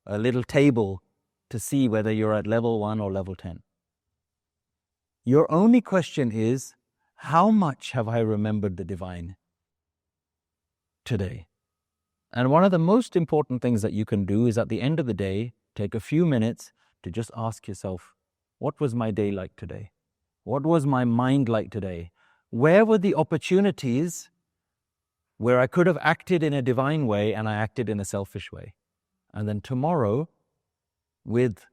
little table to see whether you're at level 1 or level 10. Your only question is, how much have I remembered the divine today? And one of the most important things that you can do is at the end of the day, take a few minutes to just ask yourself, what was my day like today? What was my mind like today? Where were the opportunities where I could have acted in a divine way and I acted in a selfish way? And then tomorrow, with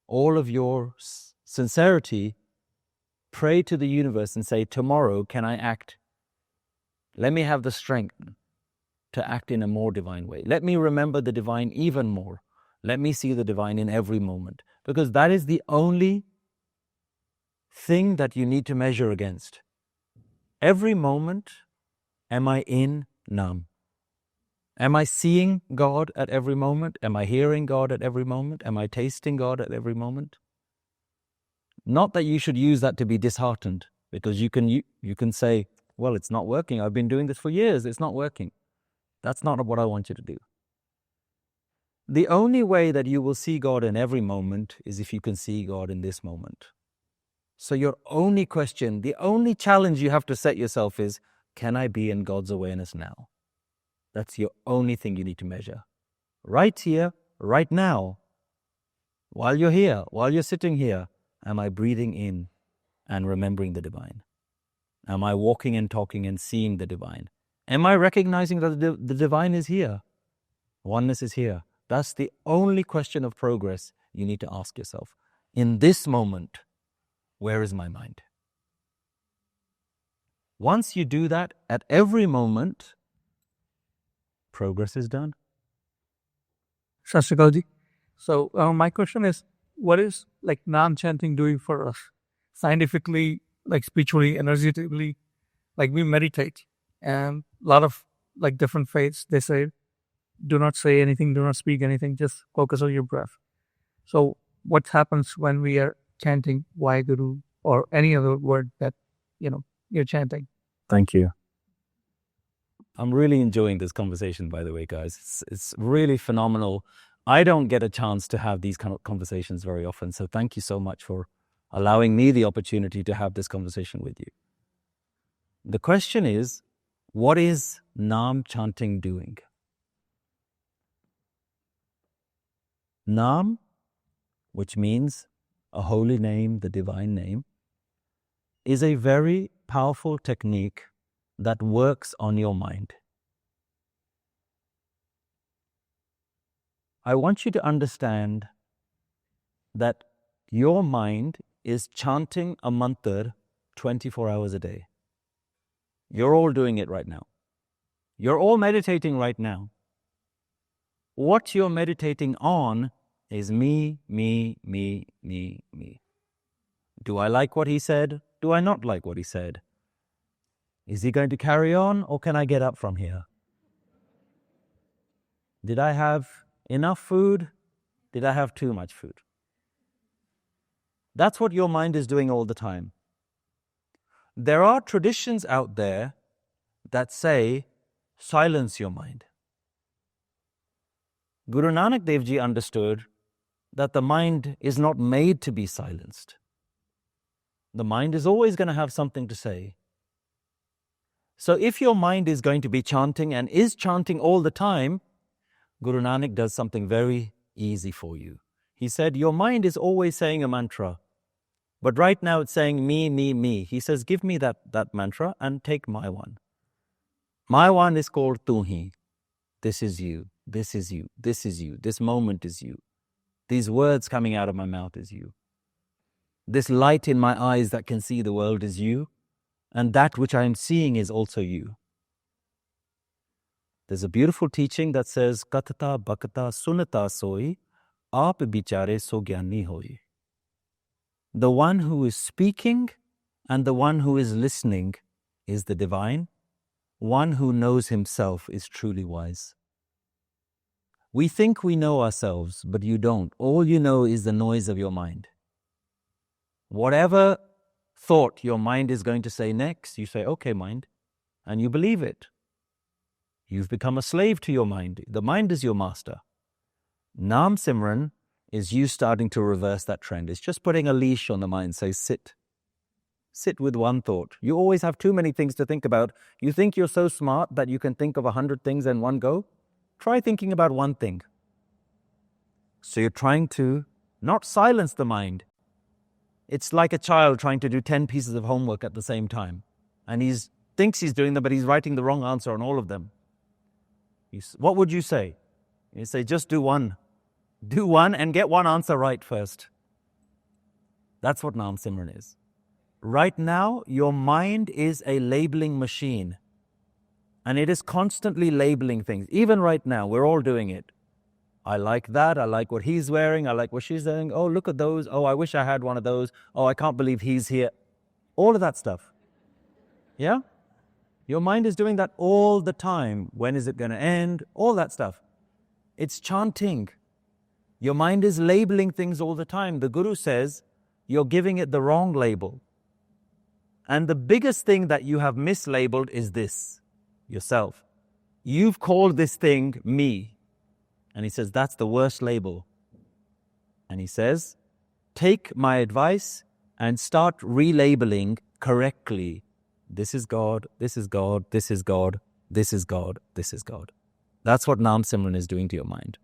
all of your sincerity, pray to the universe and say, tomorrow, can I act? Let me have the strength to act in a more divine way. Let me remember the divine even more. Let me see the divine in every moment. Because that is the only thing that you need to measure against. Every moment, am I in Nam? Am I seeing God at every moment? Am I hearing God at every moment? Am I tasting God at every moment? Not that you should use that to be disheartened, because you can say, well, it's not working. I've been doing this for years. It's not working. That's not what I want you to do. The only way that you will see God in every moment is if you can see God in this moment. So your only question, the only challenge you have to set yourself is, can I be in God's awareness now? That's your only thing you need to measure. Right here, right now, while you're here, while you're sitting here, am I breathing in and remembering the divine? Am I walking and talking and seeing the divine? Am I recognizing that the divine is here? Oneness is here. That's the only question of progress you need to ask yourself. In this moment, where is my mind? Once you do that at every moment, progress is done. Sat Sri Akal ji. So my question is, what is like Naam chanting doing for us? Scientifically, like spiritually, energetically, like we meditate, and a lot of like different faiths, they say, do not say anything, do not speak anything, just focus on your breath. So what happens when we are chanting Waheguru or any other word that, you're chanting? Thank you. I'm really enjoying this conversation, by the way, guys. It's really phenomenal. I don't get a chance to have these kind of conversations very often. So thank you so much for allowing me the opportunity to have this conversation with you. The question is, what is Naam chanting doing? Naam, which means a holy name, the divine name, is a very powerful technique that works on your mind. I want you to understand that your mind is chanting a mantra 24 hours a day. You're all doing it right now. You're all meditating right now. What you're meditating on is me, me, me, me, me. Do I like what he said? Do I not like what he said? Is he going to carry on, or can I get up from here? Did I have enough food? Did I have too much food? That's what your mind is doing all the time. There are traditions out there that say, silence your mind. Guru Nanak Dev Ji understood that the mind is not made to be silenced. The mind is always going to have something to say. So if your mind is going to be chanting and is chanting all the time, Guru Nanak does something very easy for you. He said, your mind is always saying a mantra, but right now it's saying me, me, me. He says, give me that mantra and take my one. My one is called Tu Hi. This is you, this is you, this is you, this moment is you. These words coming out of my mouth is you. This light in my eyes that can see the world is you, and that which I am seeing is also you. There's a beautiful teaching that says, Katata Bhakata Sunata Soi, Aap Bichare So Gyani Hoi. The one who is speaking and the one who is listening is the divine. One who knows himself is truly wise. We think we know ourselves, but you don't. All you know is the noise of your mind. Whatever thought your mind is going to say next, you say, okay, mind, and you believe it. You've become a slave to your mind. The mind is your master. Naam Simran is you starting to reverse that trend. It's just putting a leash on the mind. Say, sit. Sit with one thought. You always have too many things to think about. You think you're so smart that you can think of 100 things in one go? Try thinking about one thing. So you're trying to not silence the mind. It's like a child trying to do 10 pieces of homework at the same time. And he thinks he's doing them, but he's writing the wrong answer on all of them. What would you say? You say, just do one. Do one and get one answer right first. That's what Naam Simran is. Right now, your mind is a labeling machine. And it is constantly labeling things. Even right now, we're all doing it. I like that. I like what he's wearing. I like what she's wearing. Oh, look at those. Oh, I wish I had one of those. Oh, I can't believe he's here. All of that stuff. Yeah? Your mind is doing that all the time. When is it going to end? All that stuff. It's chanting. Your mind is labeling things all the time. The Guru says you're giving it the wrong label. And the biggest thing that you have mislabeled is this, yourself. You've called this thing me. And he says, that's the worst label. And he says, take my advice and start relabeling correctly. This is God, this is God, this is God, this is God, this is God. That's what Naam Simran is doing to your mind.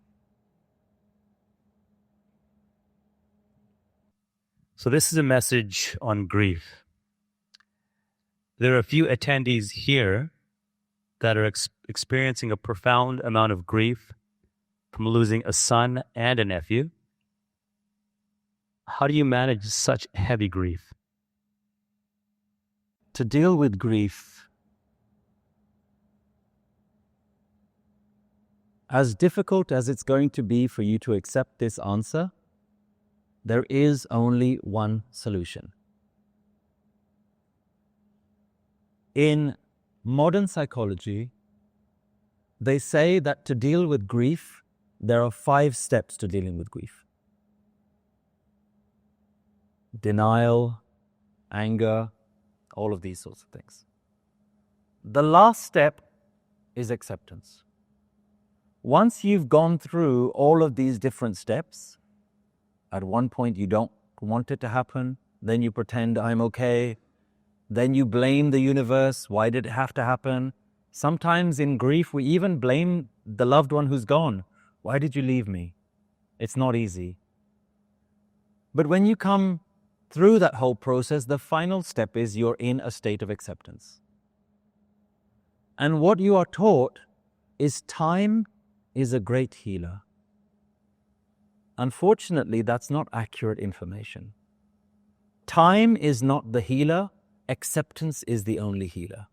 So this is a message on grief. There are a few attendees here that are experiencing a profound amount of grief from losing a son and a nephew. How do you manage such heavy grief? To deal with grief, as difficult as it's going to be for you to accept this answer, there is only one solution. In modern psychology, they say that to deal with grief, there are 5 steps to dealing with grief. Denial, anger, all of these sorts of things. The last step is acceptance. Once you've gone through all of these different steps, at one point you don't want it to happen, then you pretend I'm okay, then you blame the universe, why did it have to happen? Sometimes in grief we even blame the loved one who's gone. Why did you leave me? It's not easy. But when you come through that whole process, the final step is you're in a state of acceptance. And what you are taught is time is a great healer. Unfortunately, that's not accurate information. Time is not the healer, acceptance is the only healer.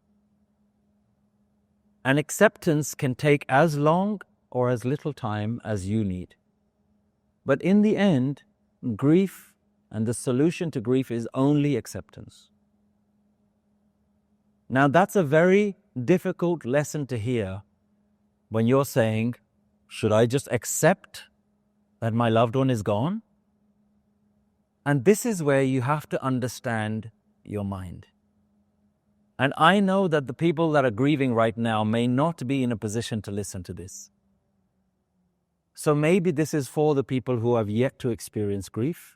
And acceptance can take as long or as little time as you need. But in the end, grief and the solution to grief is only acceptance. Now that's a very difficult lesson to hear when you're saying, should I just accept that my loved one is gone? And this is where you have to understand your mind. And I know that the people that are grieving right now may not be in a position to listen to this. So maybe this is for the people who have yet to experience grief,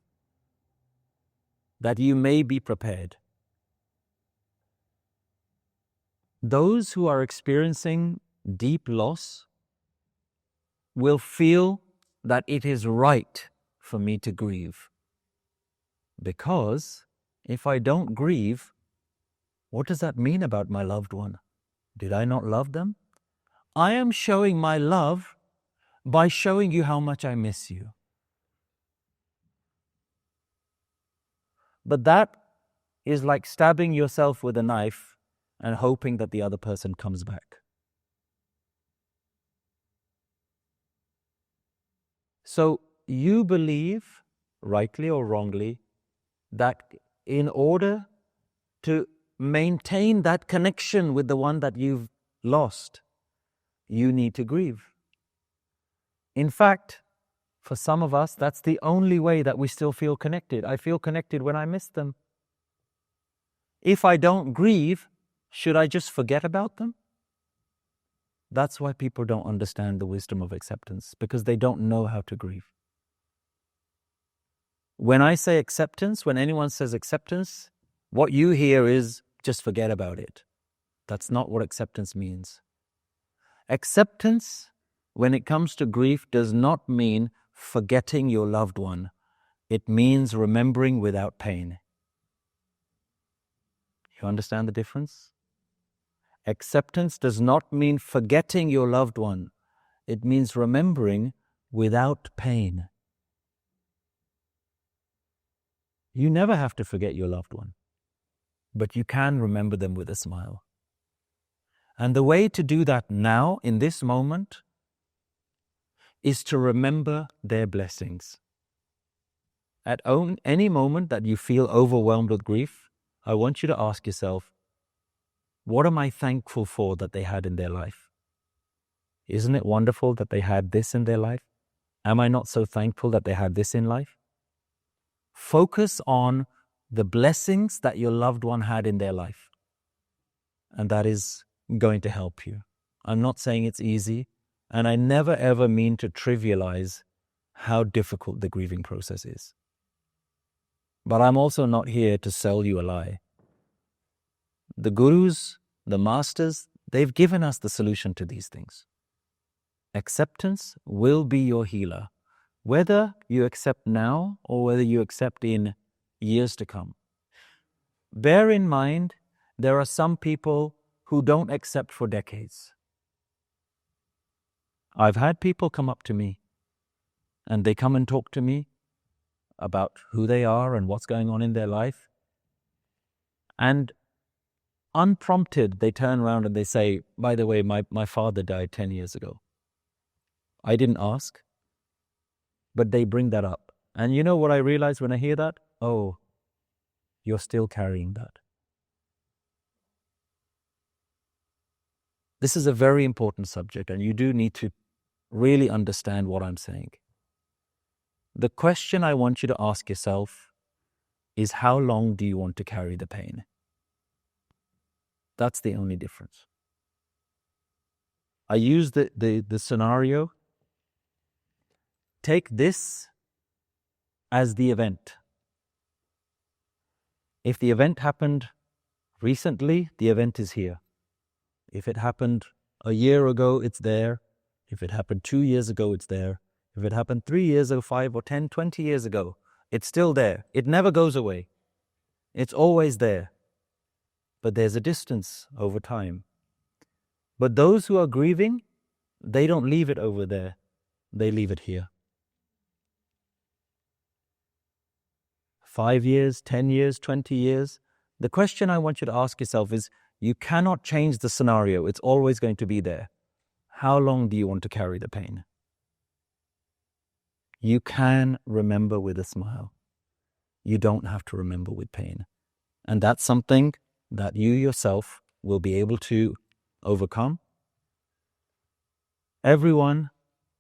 that you may be prepared. Those who are experiencing deep loss will feel that it is right for me to grieve. Because if I don't grieve, what does that mean about my loved one? Did I not love them? I am showing my love by showing you how much I miss you. But that is like stabbing yourself with a knife and hoping that the other person comes back. So you believe, rightly or wrongly, that in order to maintain that connection with the one that you've lost, you need to grieve. In fact, for some of us, that's the only way that we still feel connected. I feel connected when I miss them. If I don't grieve, should I just forget about them? That's why people don't understand the wisdom of acceptance, because they don't know how to grieve. When I say acceptance, when anyone says acceptance, what you hear is just forget about it. That's not what acceptance means. Acceptance, when it comes to grief, does not mean forgetting your loved one. It means remembering without pain. You understand the difference? Acceptance does not mean forgetting your loved one. It means remembering without pain. You never have to forget your loved one, but you can remember them with a smile. And the way to do that now, in this moment, is to remember their blessings. At any moment that you feel overwhelmed with grief, I want you to ask yourself, what am I thankful for that they had in their life? Isn't it wonderful that they had this in their life? Am I not so thankful that they had this in life? Focus on the blessings that your loved one had in their life. And that is going to help you. I'm not saying it's easy, and I never ever mean to trivialize how difficult the grieving process is. But I'm also not here to sell you a lie. The gurus, the masters, they've given us the solution to these things. Acceptance will be your healer, whether you accept now or whether you accept in years to come. Bear in mind, there are some people who don't accept for decades. I've had people come up to me and they come and talk to me about who they are and what's going on in their life. And unprompted, they turn around and they say, by the way, my father died 10 years ago. I didn't ask, but they bring that up. And you know what I realize when I hear that? Oh, you're still carrying that. This is a very important subject, and you do need to really understand what I'm saying. The question I want you to ask yourself is, how long do you want to carry the pain? That's the only difference. I use the scenario. Take this as the event. If the event happened recently, the event is here. If it happened a year ago, it's there. If it happened 2 years ago, it's there. If it happened 3 years ago, 5 or 10, 20 years ago, it's still there. It never goes away. It's always there. But there's a distance over time. But those who are grieving, they don't leave it over there. They leave it here. 5 years, 10 years, 20 years. The question I want you to ask yourself is, you cannot change the scenario. It's always going to be there. How long do you want to carry the pain? You can remember with a smile. You don't have to remember with pain. And that's something that you yourself will be able to overcome. Everyone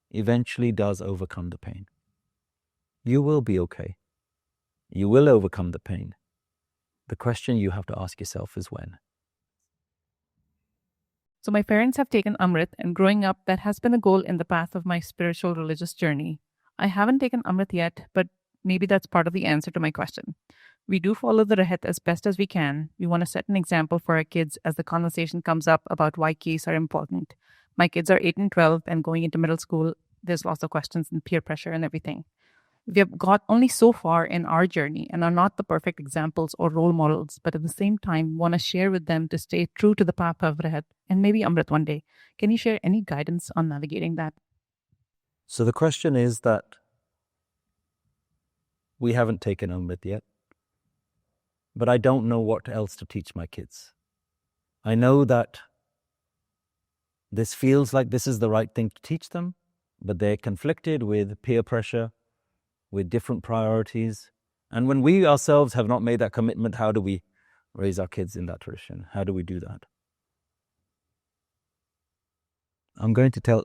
eventually does overcome the pain. You will be okay. You will overcome the pain. The question you have to ask yourself is when. So my parents have taken Amrit, and growing up, that has been a goal in the path of my spiritual religious journey. I haven't taken Amrit yet, but maybe that's part of the answer to my question. We do follow the Rahat as best as we can. We want to set an example for our kids as the conversation comes up about why keys are important. My kids are 8 and 12 and going into middle school. There's lots of questions and peer pressure and everything. We have got only so far in our journey and are not the perfect examples or role models, but at the same time want to share with them to stay true to the path of Rahat and maybe Amrit one day. Can you share any guidance on navigating that? So the question is that we haven't taken Amrit yet, but I don't know what else to teach my kids. I know that this feels like this is the right thing to teach them, but they're conflicted with peer pressure, with different priorities. And when we ourselves have not made that commitment, how do we raise our kids in that tradition? How do we do that? I'm going to tell...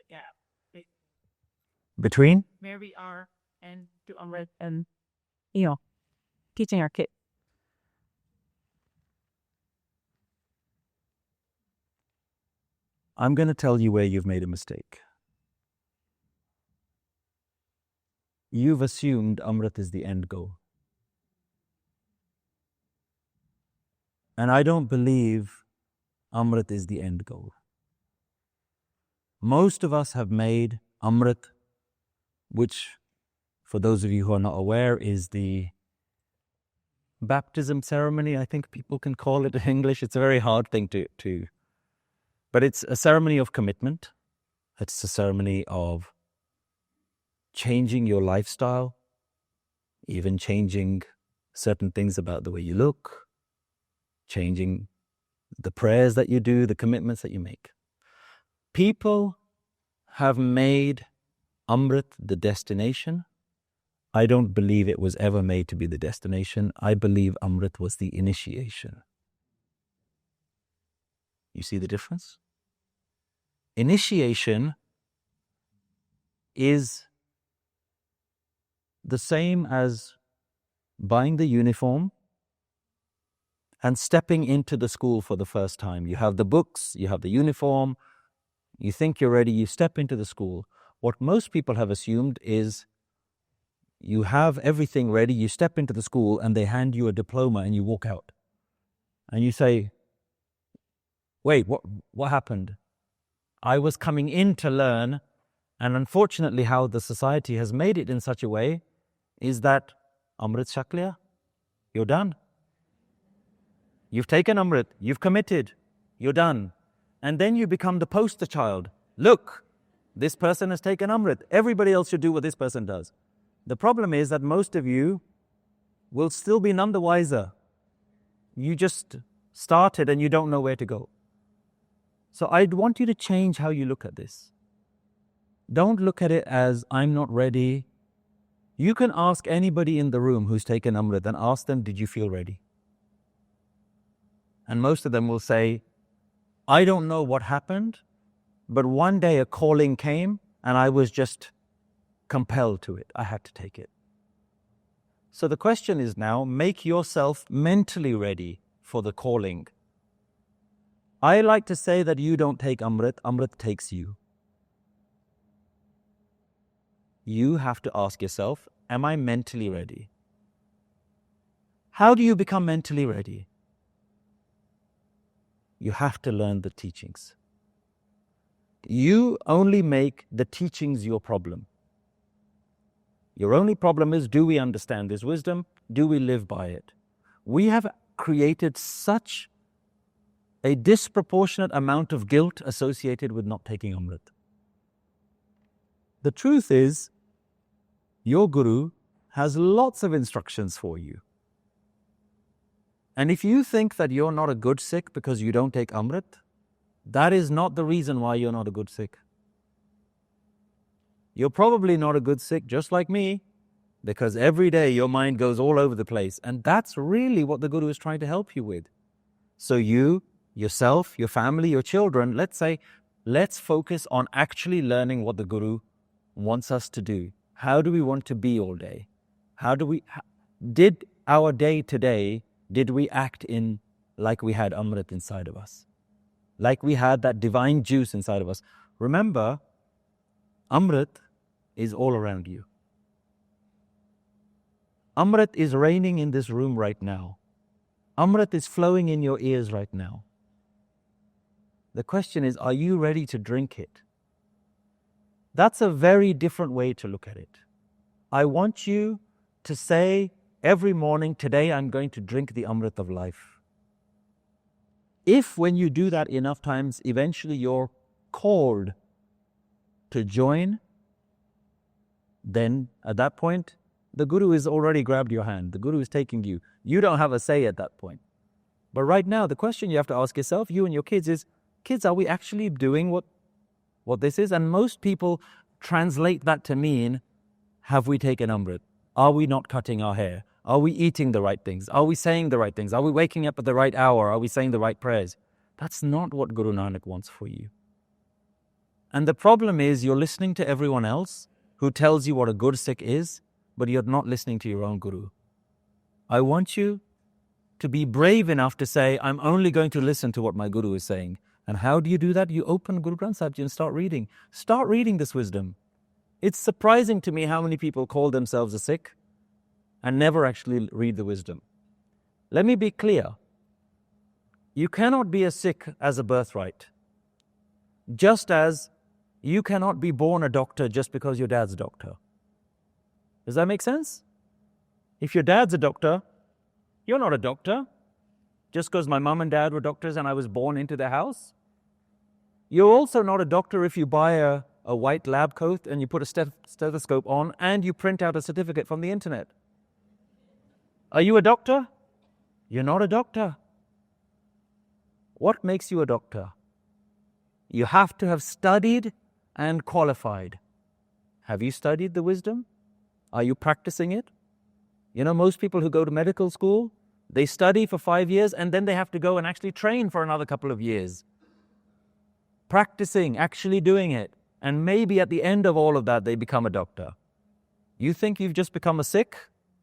Yeah. Between? Where we are and to Amrit And, teaching our kids. I'm going to tell you where you've made a mistake. You've assumed Amrit is the end goal. And I don't believe Amrit is the end goal. Most of us have made Amrit, which, for those of you who are not aware, is the baptism ceremony, I think people can call it in English. It's a very hard thing to but it's a ceremony of commitment. It's a ceremony of changing your lifestyle, even changing certain things about the way you look, changing the prayers that you do, the commitments that you make. People have made Amrit the destination. I don't believe it was ever made to be the destination. I believe Amrit was the initiation. You see the difference? Initiation is the same as buying the uniform and stepping into the school for the first time. You have the books, you have the uniform, you think you're ready, you step into the school. What most people have assumed is You have everything ready, you step into the school and they hand you a diploma and you walk out. And you say, wait, what happened? I was coming in to learn, and unfortunately how the society has made it in such a way is that Amrit Shak liya, you're done. You've taken Amrit, you've committed, you're done. And then you become the poster child. Look, this person has taken Amrit. Everybody else should do what this person does. The problem is that most of you will still be none the wiser. You just started and you don't know where to go. So I'd want you to change how you look at this. Don't look at it as, I'm not ready. You can ask anybody in the room who's taken Amrit and ask them, did you feel ready? And most of them will say, I don't know what happened, but one day a calling came and I was just compelled to it. I had to take it. So the question is now, make yourself mentally ready for the calling. I like to say that you don't take Amrit, Amrit takes you. You have to ask yourself, am I mentally ready? How do you become mentally ready? You have to learn the teachings. You only make the teachings your problem. Your only problem is, do we understand this wisdom? Do we live by it? We have created such a disproportionate amount of guilt associated with not taking Amrit. The truth is, your Guru has lots of instructions for you. And if you think that you're not a good Sikh because you don't take Amrit, that is not the reason why you're not a good Sikh. You're probably not a good Sikh, just like me, because every day your mind goes all over the place. And that's really what the Guru is trying to help you with. So you, yourself, your family, your children, let's focus on actually learning what the Guru wants us to do. How do we want to be all day? Did our day today, did we act in like we had Amrit inside of us? Like we had that divine juice inside of us? Remember, Amrit is all around you. Amrit is raining in this room right now. Amrit is flowing in your ears right now. The question is, are you ready to drink it? That's a very different way to look at it. I want you to say every morning, today I'm going to drink the Amrit of life. If when you do that enough times, eventually you're called to join, then at that point, the Guru has already grabbed your hand. The Guru is taking you. You don't have a say at that point. But right now, the question you have to ask yourself, you and your kids, is, kids, are we actually doing what this is? And most people translate that to mean, have we taken Amrit? Are we not cutting our hair? Are we eating the right things? Are we saying the right things? Are we waking up at the right hour? Are we saying the right prayers? That's not what Guru Nanak wants for you. And the problem is, you're listening to everyone else who tells you what a good Sikh is, but you're not listening to your own Guru. I want you to be brave enough to say, I'm only going to listen to what my Guru is saying. And how do you do that? You open Guru Granth Sahib Ji and start reading. Start reading this wisdom. It's surprising to me how many people call themselves a Sikh and never actually read the wisdom. Let me be clear. You cannot be a Sikh as a birthright. Just as you cannot be born a doctor just because your dad's a doctor. Does that make sense? If your dad's a doctor, you're not a doctor. Just because my mom and dad were doctors and I was born into their house. You're also not a doctor if you buy a white lab coat and you put a stethoscope on and you print out a certificate from the internet. Are you a doctor? You're not a doctor. What makes you a doctor? You have to have studied and qualified. Have you studied the wisdom? Are you practicing it? You know, most people who go to medical school, they study for 5 years and then they have to go and actually train for another couple of years. Practicing, actually doing it. And maybe at the end of all of that, they become a doctor. You think you've just become a Sikh?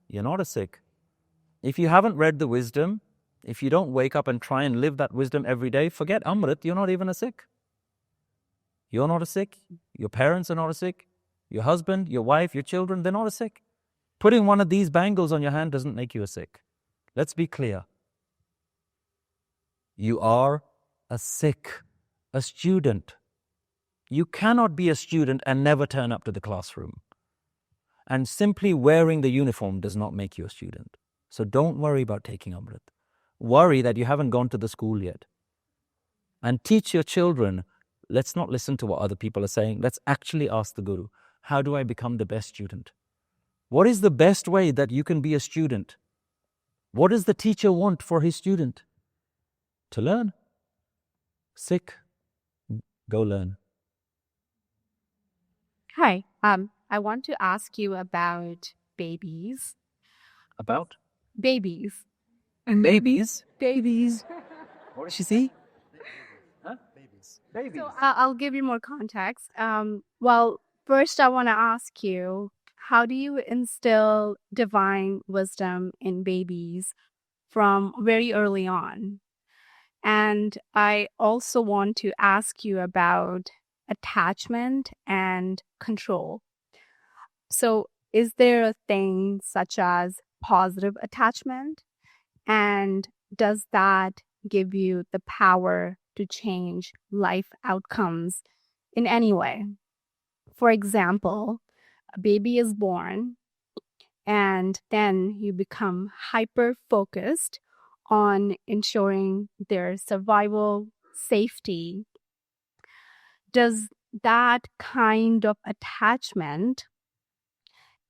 You're not a Sikh. If you haven't read the wisdom, if you don't wake up and try and live that wisdom every day, forget Amrit, you're not even a Sikh. You're not a Sikh. Your parents are not a Sikh. Your husband, your wife, your children, they're not a Sikh. Putting one of these bangles on your hand doesn't make you a Sikh. Let's be clear. You are a Sikh, a student. You cannot be a student and never turn up to the classroom. And simply wearing the uniform does not make you a student. So don't worry about taking Amrit. Worry that you haven't gone to the school yet. And teach your children, let's not listen to what other people are saying. Let's actually ask the Guru, how do I become the best student? What is the best way that you can be a student? What does the teacher want for his student? To learn. Sikh, go learn. Hi, I want to ask you about babies. About? Babies. Babies? Babies. What does she see? Huh? Babies. Babies. So I'll give you more context. Well, first I want to ask you, how do you instill divine wisdom in babies from very early on? And I also want to ask you about attachment and control. So is there a thing such as positive attachment? And does that give you the power to change life outcomes in any way? For example, a baby is born and then you become hyper-focused on ensuring their survival, safety. Does that kind of attachment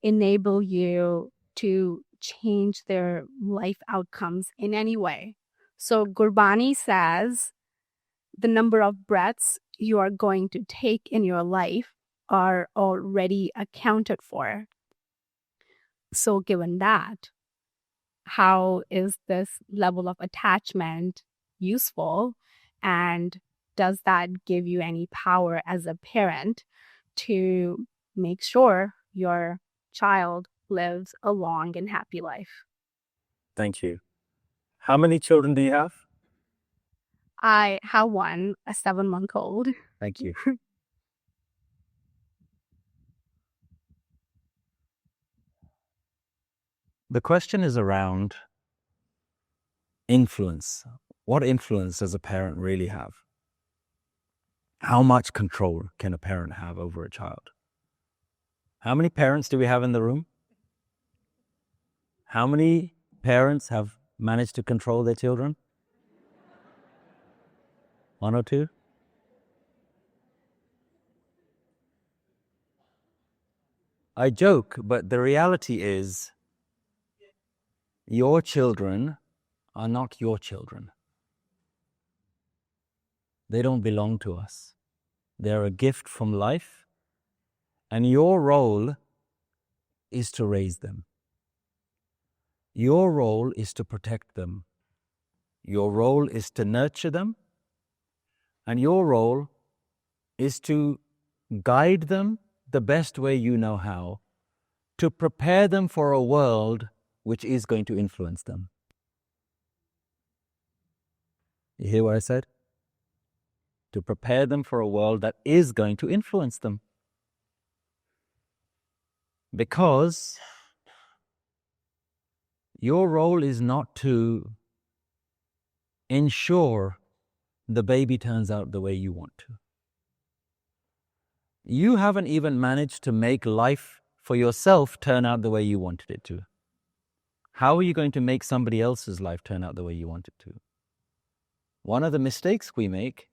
enable you to change their life outcomes in any way? So Gurbani says the number of breaths you are going to take in your life are already accounted for. So given that, how is this level of attachment useful? And does that give you any power as a parent to make sure your child lives a long and happy life? Thank you. How many children do you have? I have one, a 7-month-old. Thank you. The question is around influence. What influence does a parent really have? How much control can a parent have over a child? How many parents do we have in the room? How many parents have managed to control their children? 1 or 2? I joke, but the reality is your children are not your children. They don't belong to us. They're a gift from life, and your role is to raise them. Your role is to protect them. Your role is to nurture them, and your role is to guide them the best way you know how, to prepare them for a world which is going to influence them. You hear what I said? To prepare them for a world that is going to influence them. Because your role is not to ensure the baby turns out the way you want to. You haven't even managed to make life for yourself turn out the way you wanted it to. How are you going to make somebody else's life turn out the way you want it to? One of the mistakes we make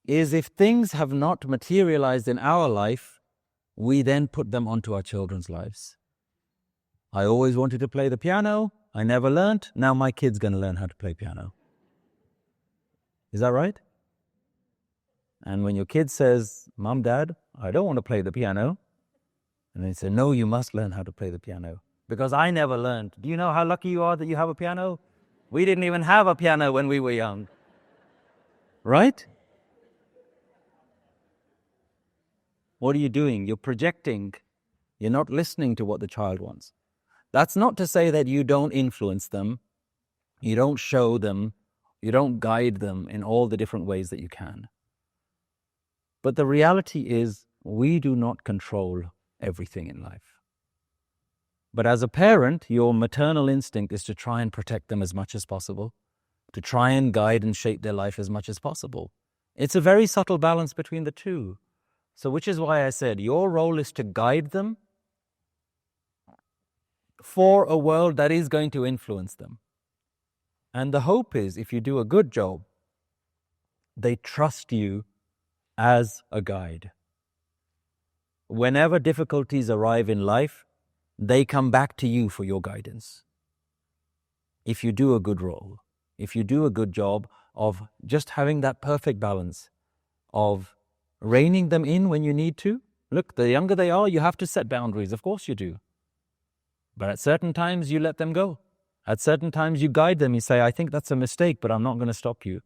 is if things have not materialized in our life, we then put them onto our children's lives. I always wanted to play the piano. I never learned. Now my kid's going to learn how to play piano. Is that right? And when your kid says, Mom, Dad, I don't want to play the piano. And they say, no, you must learn how to play the piano. Because I never learned. Do you know how lucky you are that you have a piano? We didn't even have a piano when we were young. Right? What are you doing? You're projecting. You're not listening to what the child wants. That's not to say that you don't influence them, you don't show them, you don't guide them in all the different ways that you can. But the reality is, we do not control everything in life. But as a parent, your maternal instinct is to try and protect them as much as possible, to try and guide and shape their life as much as possible. It's a very subtle balance between the two. So which is why I said your role is to guide them for a world that is going to influence them. And the hope is, if you do a good job, they trust you as a guide. Whenever difficulties arrive in life, they come back to you for your guidance. If you do a good role, if you do a good job of just having that perfect balance of reining them in when you need to. Look, the younger they are, you have to set boundaries. Of course you do. But at certain times, you let them go. At certain times, you guide them. You say, I think that's a mistake, but I'm not going to stop you.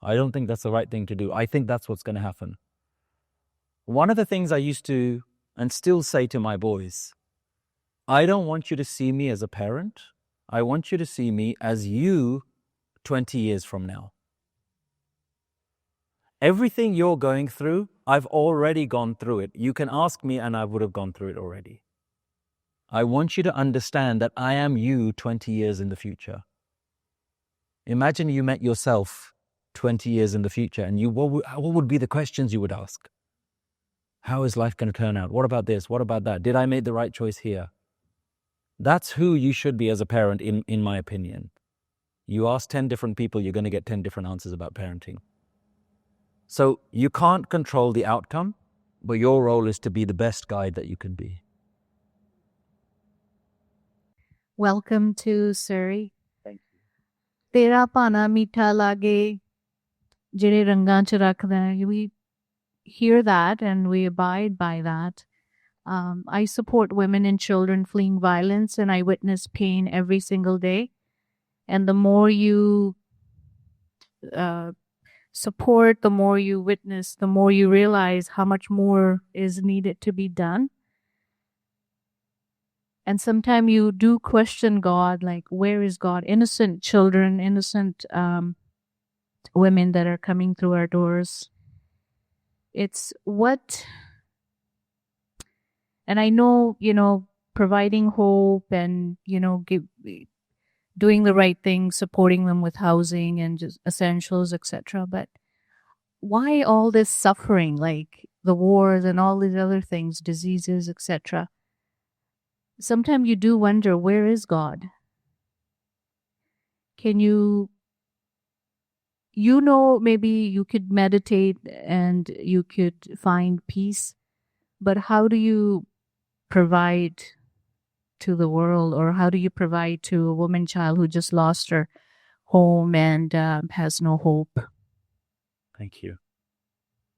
I don't think that's the right thing to do. I think that's what's going to happen. One of the things I used to and still say to my boys, I don't want you to see me as a parent. I want you to see me as you 20 years from now. Everything you're going through, I've already gone through it. You can ask me and I would have gone through it already. I want you to understand that I am you 20 years in the future. Imagine you met yourself 20 years in the future and what would be the questions you would ask? How is life going to turn out? What about this? What about that? Did I make the right choice here? That's who you should be as a parent, in my opinion. You ask 10 different people, you're going to get 10 different answers about parenting. So you can't control the outcome, but your role is to be the best guide that you can be. Welcome to Surrey. Thank you. Tera pana meetha lage, jire rangan ch rakhda. We hear that and we abide by that. I support women and children fleeing violence, and I witness pain every single day. And the more you support, the more you witness, the more you realize how much more is needed to be done. And sometimes you do question God, like, where is God? Innocent children, innocent women that are coming through our doors. It's what... And I know, providing hope and, doing the right thing, supporting them with housing and just essentials, etc. But why all this suffering, like the wars and all these other things, diseases, etc.? Sometimes you do wonder, where is God? Can maybe you could meditate and you could find peace, but how do you provide to the world, or how do you provide to a woman child who just lost her home and has no hope? Thank you.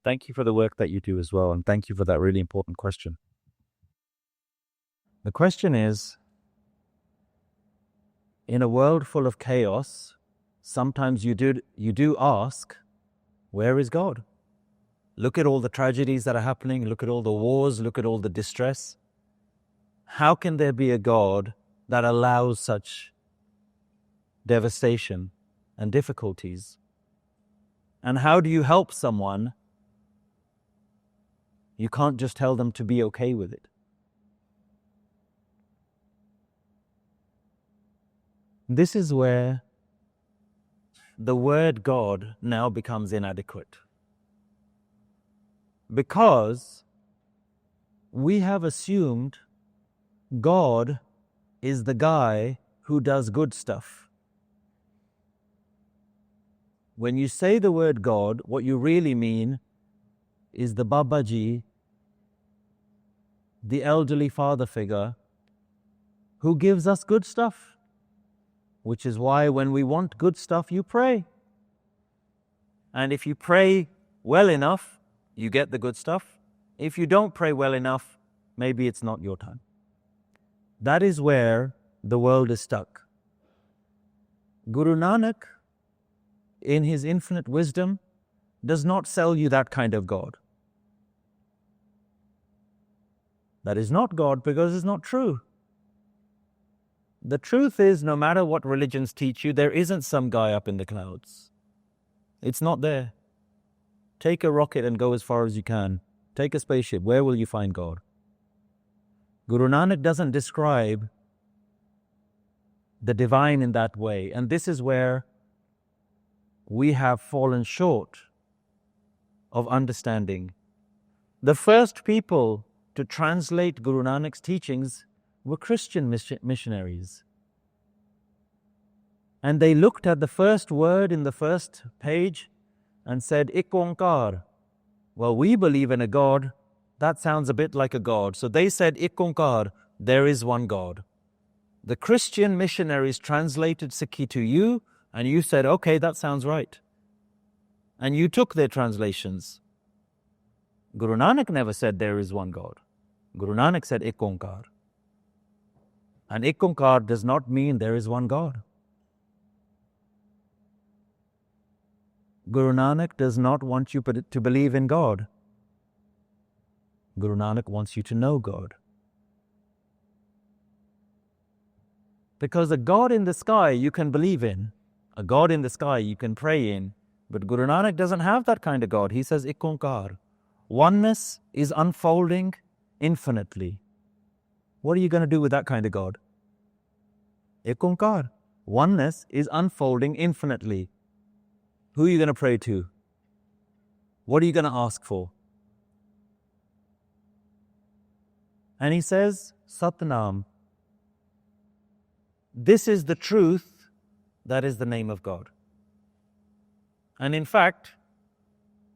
Thank you for the work that you do as well, and thank you for that really important question. The question is, in a world full of chaos, sometimes you do ask, where is God? Look at all the tragedies that are happening, look at all the wars, look at all the distress. How can there be a God that allows such devastation and difficulties? And how do you help someone? You can't just tell them to be okay with it. This is where the word God now becomes inadequate. Because we have assumed God is the guy who does good stuff. When you say the word God, what you really mean is the Babaji, the elderly father figure, who gives us good stuff. Which is why when we want good stuff, you pray. And if you pray well enough, you get the good stuff. If you don't pray well enough, maybe it's not your time. That is where the world is stuck. Guru Nanak, in his infinite wisdom, does not sell you that kind of God. That is not God because it's not true. The truth is, no matter what religions teach you, there isn't some guy up in the clouds. It's not there. Take a rocket and go as far as you can. Take a spaceship. Where will you find God? Guru Nanak doesn't describe the divine in that way. And this is where we have fallen short of understanding. The first people to translate Guru Nanak's teachings were Christian missionaries. And they looked at the first word in the first page and said, Ik Onkar. Well, we believe in a God. That sounds a bit like a God. So they said, Ik Onkar, there is one God. The Christian missionaries translated Sikhi to you, and you said, okay, that sounds right. And you took their translations. Guru Nanak never said there is one God. Guru Nanak said Ik Onkar. And Ik Onkar does not mean there is one God. Guru Nanak does not want you to believe in God. Guru Nanak wants you to know God. Because a God in the sky you can believe in, a God in the sky you can pray in, but Guru Nanak doesn't have that kind of God. He says Ik Onkar. Oneness is unfolding infinitely. What are you going to do with that kind of God? Ik Onkar. Oneness is unfolding infinitely. Who are you going to pray to? What are you going to ask for? And he says, Satnam. This is the truth, that is the name of God. And in fact,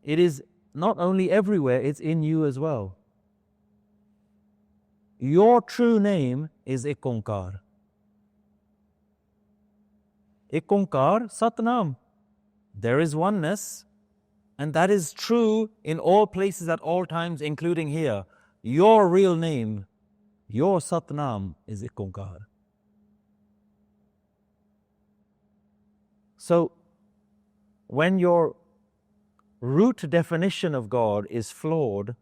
it is not only everywhere, it's in you as well. Your true name is Ik Onkar. Ik Onkar Satnam. There is oneness, and that is true in all places at all times, including here. Your real name, your Satnam is Ik Onkar. So, when your root definition of God is flawed,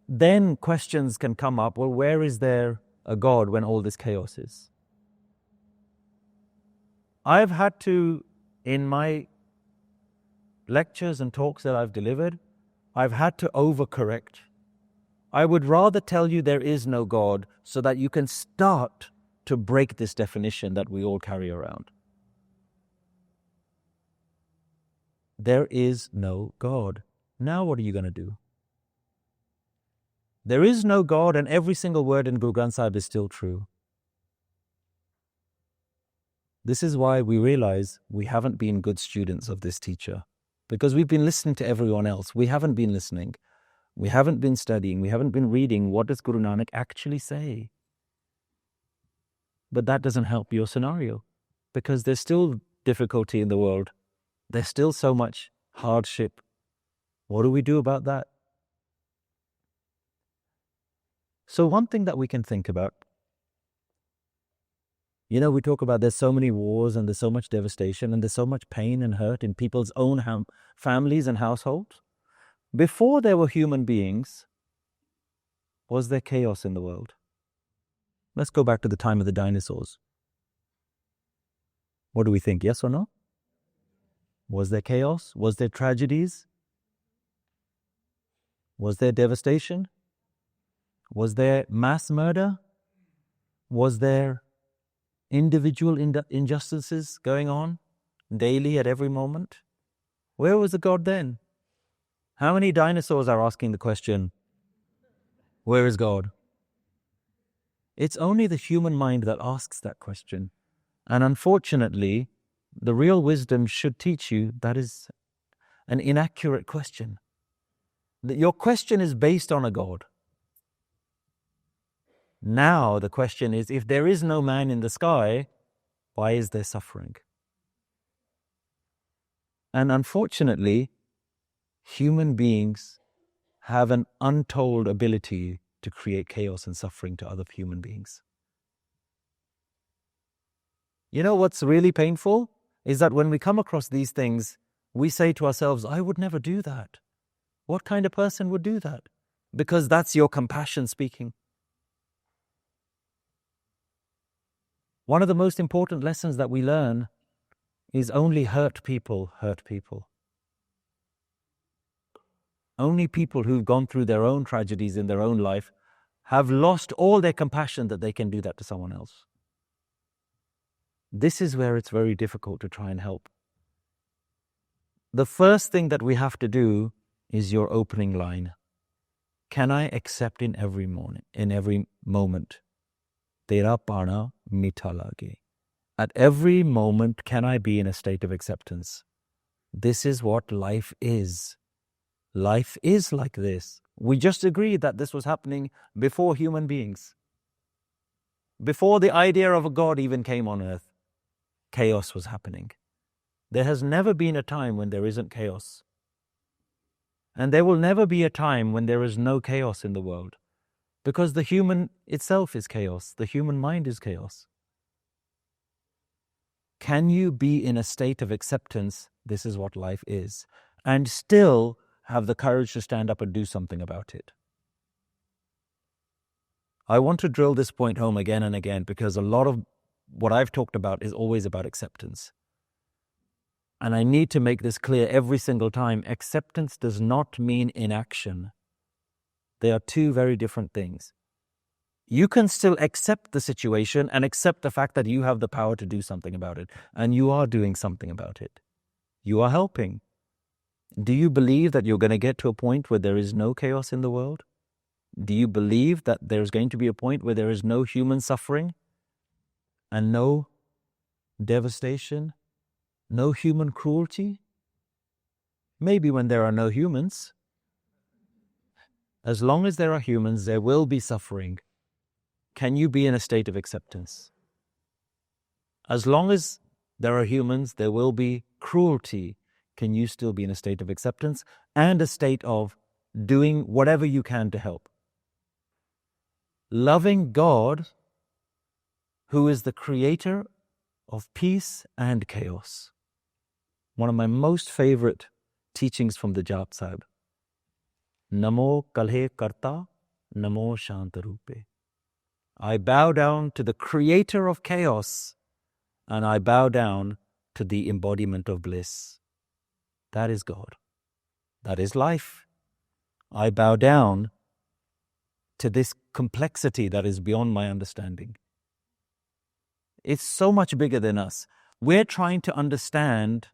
then questions can come up. Well, where is there a God when all this chaos is? I've had to, in my lectures and talks that I've delivered, I've had to overcorrect. I would rather tell you there is no God so that you can start to break this definition that we all carry around. There is no God. Now what are you going to do? There is no God, and every single word in Guru Granth Sahib is still true. This is why we realize we haven't been good students of this teacher. Because we've been listening to everyone else. We haven't been listening. We haven't been studying. We haven't been reading. What does Guru Nanak actually say? But that doesn't help your scenario. Because there's still difficulty in the world. There's still so much hardship. What do we do about that? So one thing that we can think about, we talk about there's so many wars and there's so much devastation and there's so much pain and hurt in people's own families and households. Before there were human beings, was there chaos in the world? Let's go back to the time of the dinosaurs. What do we think, yes or no? Was there chaos? Was there tragedies? Was there devastation? Was there mass murder? Was there individual injustices going on daily at every moment? Where was the God then? How many dinosaurs are asking the question, where is God? It's only the human mind that asks that question. And unfortunately, the real wisdom should teach you that is an inaccurate question. That your question is based on a God. Now the question is, if there is no man in the sky, why is there suffering? And unfortunately, human beings have an untold ability to create chaos and suffering to other human beings. You know what's really painful? Is that when we come across these things, we say to ourselves, I would never do that. What kind of person would do that? Because that's your compassion speaking. One of the most important lessons that we learn is only hurt people hurt people. Only people who've gone through their own tragedies in their own life have lost all their compassion that they can do that to someone else. This is where it's very difficult to try and help. The first thing that we have to do is your opening line. Can I accept in every moment? Tera pana meetha lage. At every moment, can I be in a state of acceptance? This is what life is. Life is like this. We just agreed that this was happening before human beings. Before the idea of a God even came on earth, chaos was happening. There has never been a time when there isn't chaos. And there will never be a time when there is no chaos in the world. Because the human itself is chaos. The human mind is chaos. Can you be in a state of acceptance, this is what life is, and still have the courage to stand up and do something about it? I want to drill this point home again and again because a lot of what I've talked about is always about acceptance. And I need to make this clear every single time. Acceptance does not mean inaction. They are two very different things. You can still accept the situation and accept the fact that you have the power to do something about it. And you are doing something about it. You are helping. Do you believe that you're going to get to a point where there is no chaos in the world? Do you believe that there's going to be a point where there is no human suffering and no devastation? No human cruelty? Maybe when there are no humans. As long as there are humans, there will be suffering. Can you be in a state of acceptance? As long as there are humans, there will be cruelty. Can you still be in a state of acceptance and a state of doing whatever you can to help? Loving God, who is the creator of peace and chaos. One of my most favorite teachings from the Jap Sahib. Namo kalhe karta, namo shantarupe. I bow down to the creator of chaos and I bow down to the embodiment of bliss. That is God. That is life. I bow down to this complexity that is beyond my understanding. It's so much bigger than us. We're trying to understand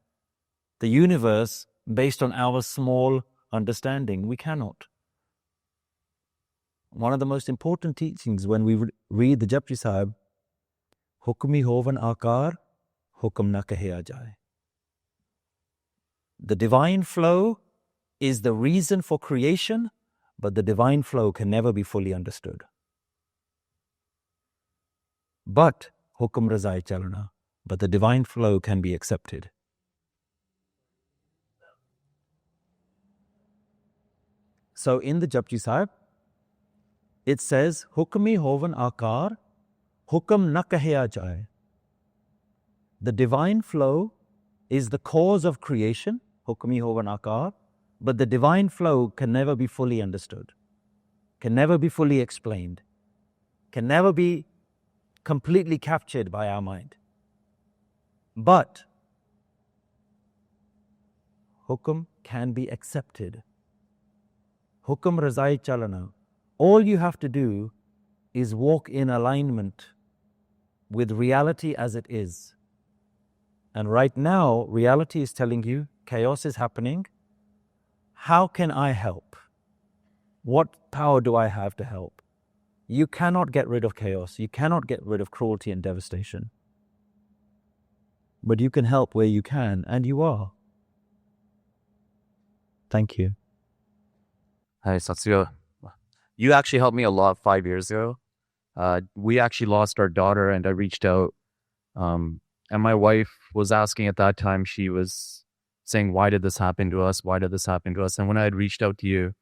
the universe based on our small understanding. We cannot. One of the most important teachings when we read the Japji Sahib, Hukmi hovan akar, hukum na kahiya jaye. The divine flow is the reason for creation, but the divine flow can never be fully understood. But hukum razai chalana, but the divine flow can be accepted. So in the Japji Sahib, it says, Hukmi hovan akar, hukum na kahiya jaye. The divine flow is the cause of creation, Hukmi hovan akar, but the divine flow can never be fully understood, can never be fully explained, can never be completely captured by our mind. But hukum can be accepted. Hukum razai chalana. All you have to do is walk in alignment with reality as it is. And right now, reality is telling you chaos is happening. How can I help? What power do I have to help? You cannot get rid of chaos. You cannot get rid of cruelty and devastation. But you can help where you can, and you are. Thank you. Hi, Satsuya. You actually helped me a lot 5 years ago. We actually lost our daughter, and I reached out. And my wife was asking at that time, she was saying, why did this happen to us? Why did this happen to us? And when I had reached out to you,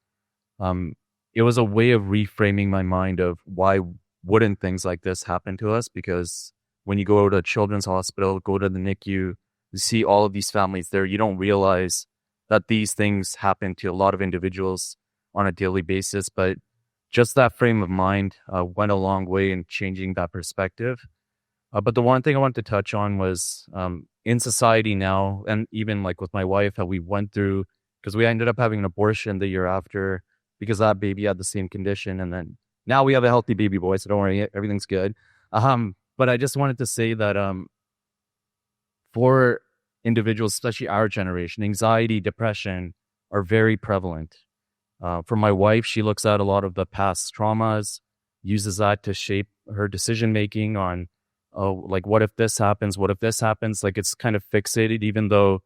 it was a way of reframing my mind of why wouldn't things like this happen to us? Because when you go to a children's hospital, go to the NICU, you see all of these families there, you don't realize that these things happen to a lot of individuals on a daily basis. But just that frame of mind went a long way in changing that perspective. But the one thing I wanted to touch on was in society now, and even like with my wife, how we went through, because we ended up having an abortion the year after because that baby had the same condition. And then now we have a healthy baby boy, so don't worry, everything's good. But I just wanted to say that for individuals, especially our generation, anxiety, depression are very prevalent. For my wife, she looks at a lot of the past traumas, uses that to shape her decision making on, oh, like, what if this happens? What if this happens? Like, it's kind of fixated, even though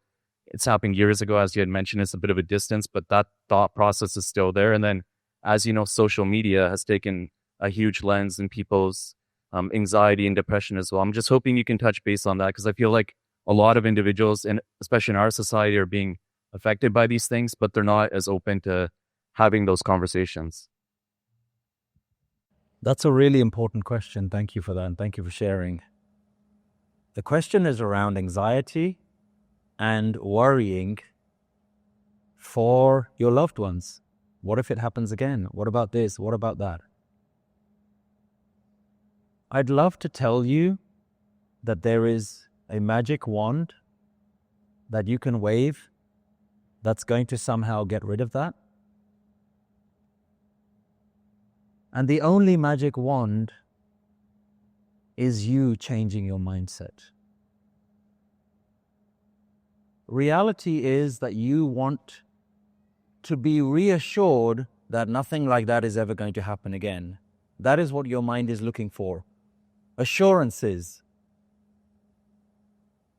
it's happened years ago, as you had mentioned, it's a bit of a distance, but that thought process is still there. And then, as you know, social media has taken a huge lens in people's anxiety and depression as well. I'm just hoping you can touch base on that, because I feel like a lot of individuals, and especially in our society, are being affected by these things, but they're not as open to having those conversations. That's a really important question. Thank you for that, and thank you for sharing. The question is around anxiety and worrying for your loved ones. What if it happens again? What about this? What about that? I'd love to tell you that there is a magic wand that you can wave that's going to somehow get rid of that. And the only magic wand is you changing your mindset. Reality is that you want to be reassured that nothing like that is ever going to happen again. That is what your mind is looking for. Assurances.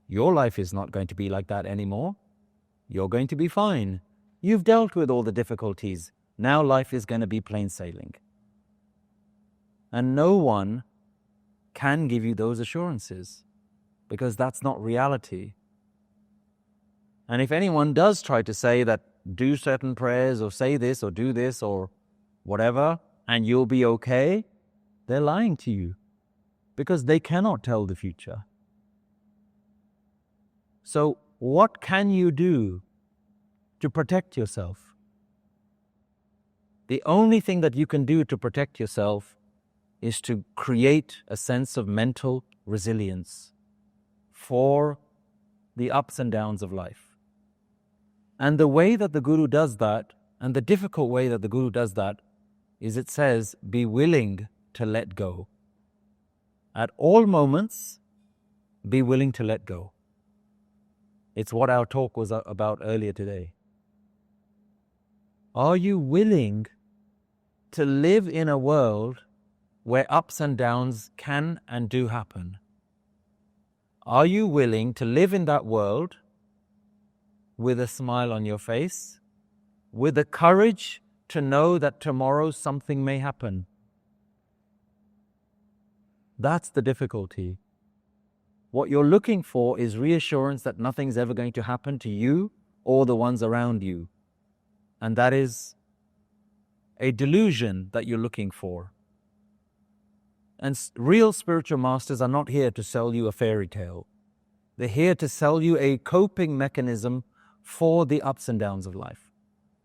Your life is not going to be like that anymore. You're going to be fine. You've dealt with all the difficulties. Now life is going to be plain sailing. And no one can give you those assurances, because that's not reality. And if anyone does try to say that do certain prayers or say this or do this or whatever and you'll be okay, they're lying to you, because they cannot tell the future. So what can you do to protect yourself? The only thing that you can do to protect yourself is to create a sense of mental resilience for the ups and downs of life. And the way that the Guru does that, and the difficult way that the Guru does that, is it says, be willing to let go. At all moments, be willing to let go. It's what our talk was about earlier today. Are you willing to live in a world where ups and downs can and do happen? Are you willing to live in that world with a smile on your face, with the courage to know that tomorrow something may happen? That's the difficulty. What you're looking for is reassurance that nothing's ever going to happen to you or the ones around you. And that is a delusion that you're looking for. And real spiritual masters are not here to sell you a fairy tale. They're here to sell you a coping mechanism for the ups and downs of life.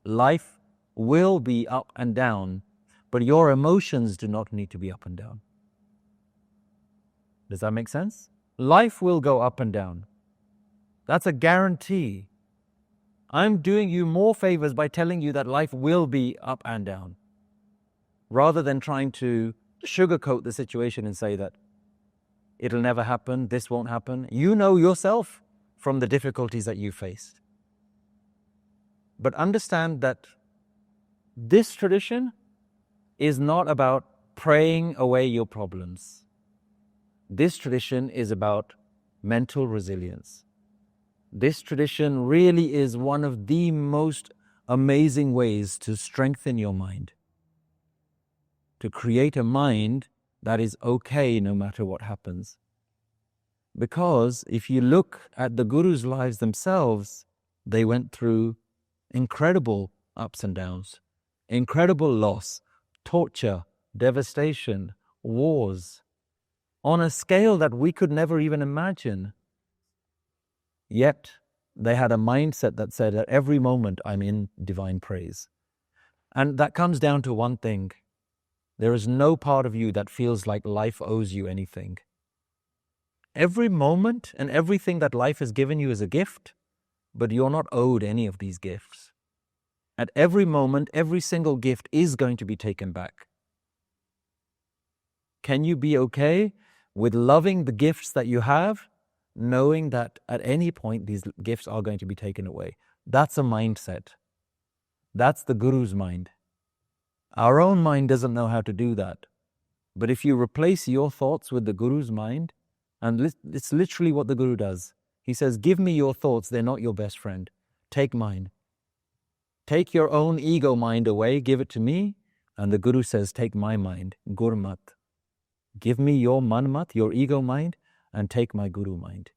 Life will be up and down, but your emotions do not need to be up and down. Does that make sense? Life will go up and down. That's a guarantee. I'm doing you more favors by telling you that life will be up and down, rather than trying to sugarcoat the situation and say that it'll never happen, this won't happen. You know yourself from the difficulties that you faced. But understand that this tradition is not about praying away your problems. This tradition is about mental resilience. This tradition really is one of the most amazing ways to strengthen your mind, to create a mind that is okay no matter what happens. Because if you look at the Gurus' lives themselves, they went through incredible ups and downs, incredible loss, torture, devastation, wars, on a scale that we could never even imagine. Yet, they had a mindset that said, at every moment, I'm in divine praise. And that comes down to one thing. There is no part of you that feels like life owes you anything. Every moment and everything that life has given you is a gift, but you're not owed any of these gifts. At every moment, every single gift is going to be taken back. Can you be okay with loving the gifts that you have, knowing that at any point these gifts are going to be taken away. That's a mindset. That's the Guru's mind. Our own mind doesn't know how to do that. But if you replace your thoughts with the Guru's mind, and it's literally what the Guru does. He says, give me your thoughts, they're not your best friend. Take mine. Take your own ego mind away, give it to me. And the Guru says, take my mind, Gurmat. Give me your manmat, your ego mind, and take my Guru mind.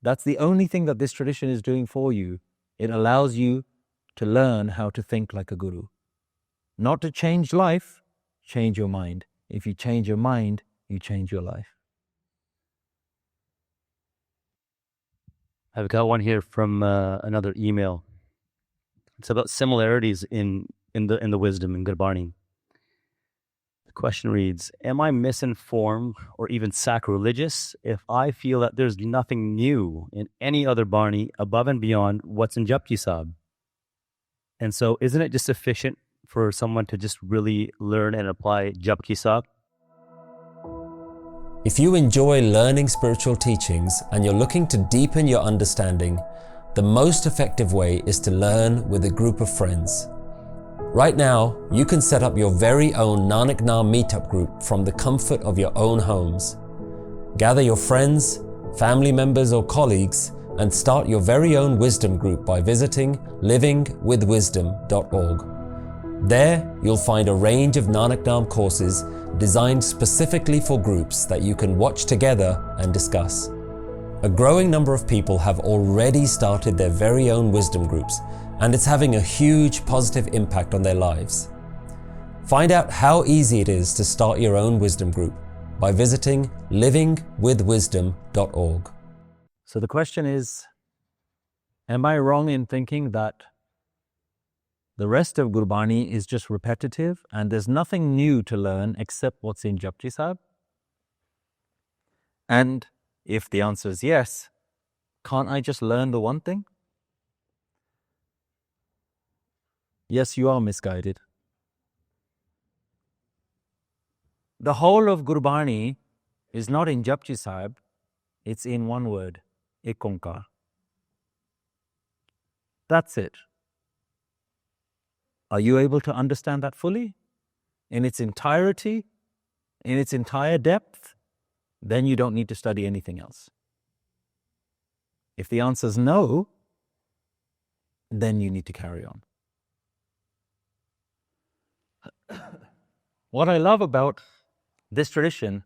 That's the only thing that this tradition is doing for you. It allows you to learn how to think like a Guru. Not to change life, change your mind. If you change your mind, you change your life. I've got one here from another email. It's about similarities in the wisdom in Gurbani. The question reads, am I misinformed or even sacrilegious if I feel that there's nothing new in any other Barni above and beyond what's in Japji Sahib? And so isn't it just sufficient for someone to just really learn and apply Japji Sahib? If you enjoy learning spiritual teachings and you're looking to deepen your understanding, the most effective way is to learn with a group of friends. Right now, you can set up your very own Nanak Naam meetup group from the comfort of your own homes. Gather your friends, family members or colleagues and start your very own wisdom group by visiting livingwithwisdom.org. There, you'll find a range of Nanak Naam courses designed specifically for groups that you can watch together and discuss. A growing number of people have already started their very own wisdom groups, and it's having a huge positive impact on their lives. Find out how easy it is to start your own wisdom group by visiting livingwithwisdom.org. So the question is, am I wrong in thinking that the rest of Gurbani is just repetitive and there's nothing new to learn except what's in Japji Sahib? And if the answer is yes, can't I just learn the one thing? Yes, you are misguided. The whole of Gurbani is not in Japji Sahib, it's in one word, Ek Onkar. That's it. Are you able to understand that fully? In its entirety? In its entire depth? Then you don't need to study anything else. If the answer is no, then you need to carry on. What I love about this tradition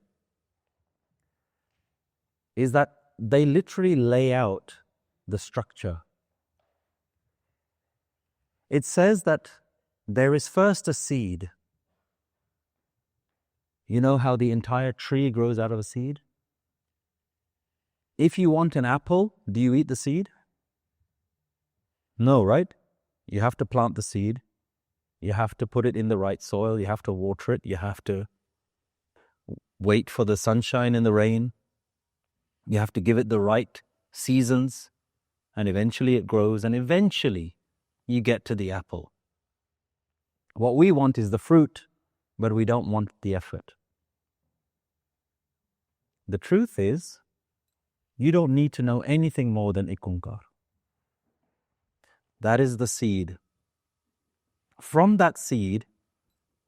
is that they literally lay out the structure. It says that there is first a seed. You know how the entire tree grows out of a seed? If you want an apple, do you eat the seed? No, right? You have to plant the seed. You have to put it in the right soil. You have to water it. You have to wait for the sunshine and the rain. You have to give it the right seasons. And eventually it grows. And eventually you get to the apple. What we want is the fruit, but we don't want the effort. The truth is, you don't need to know anything more than Ek Onkar. That is the seed. From that seed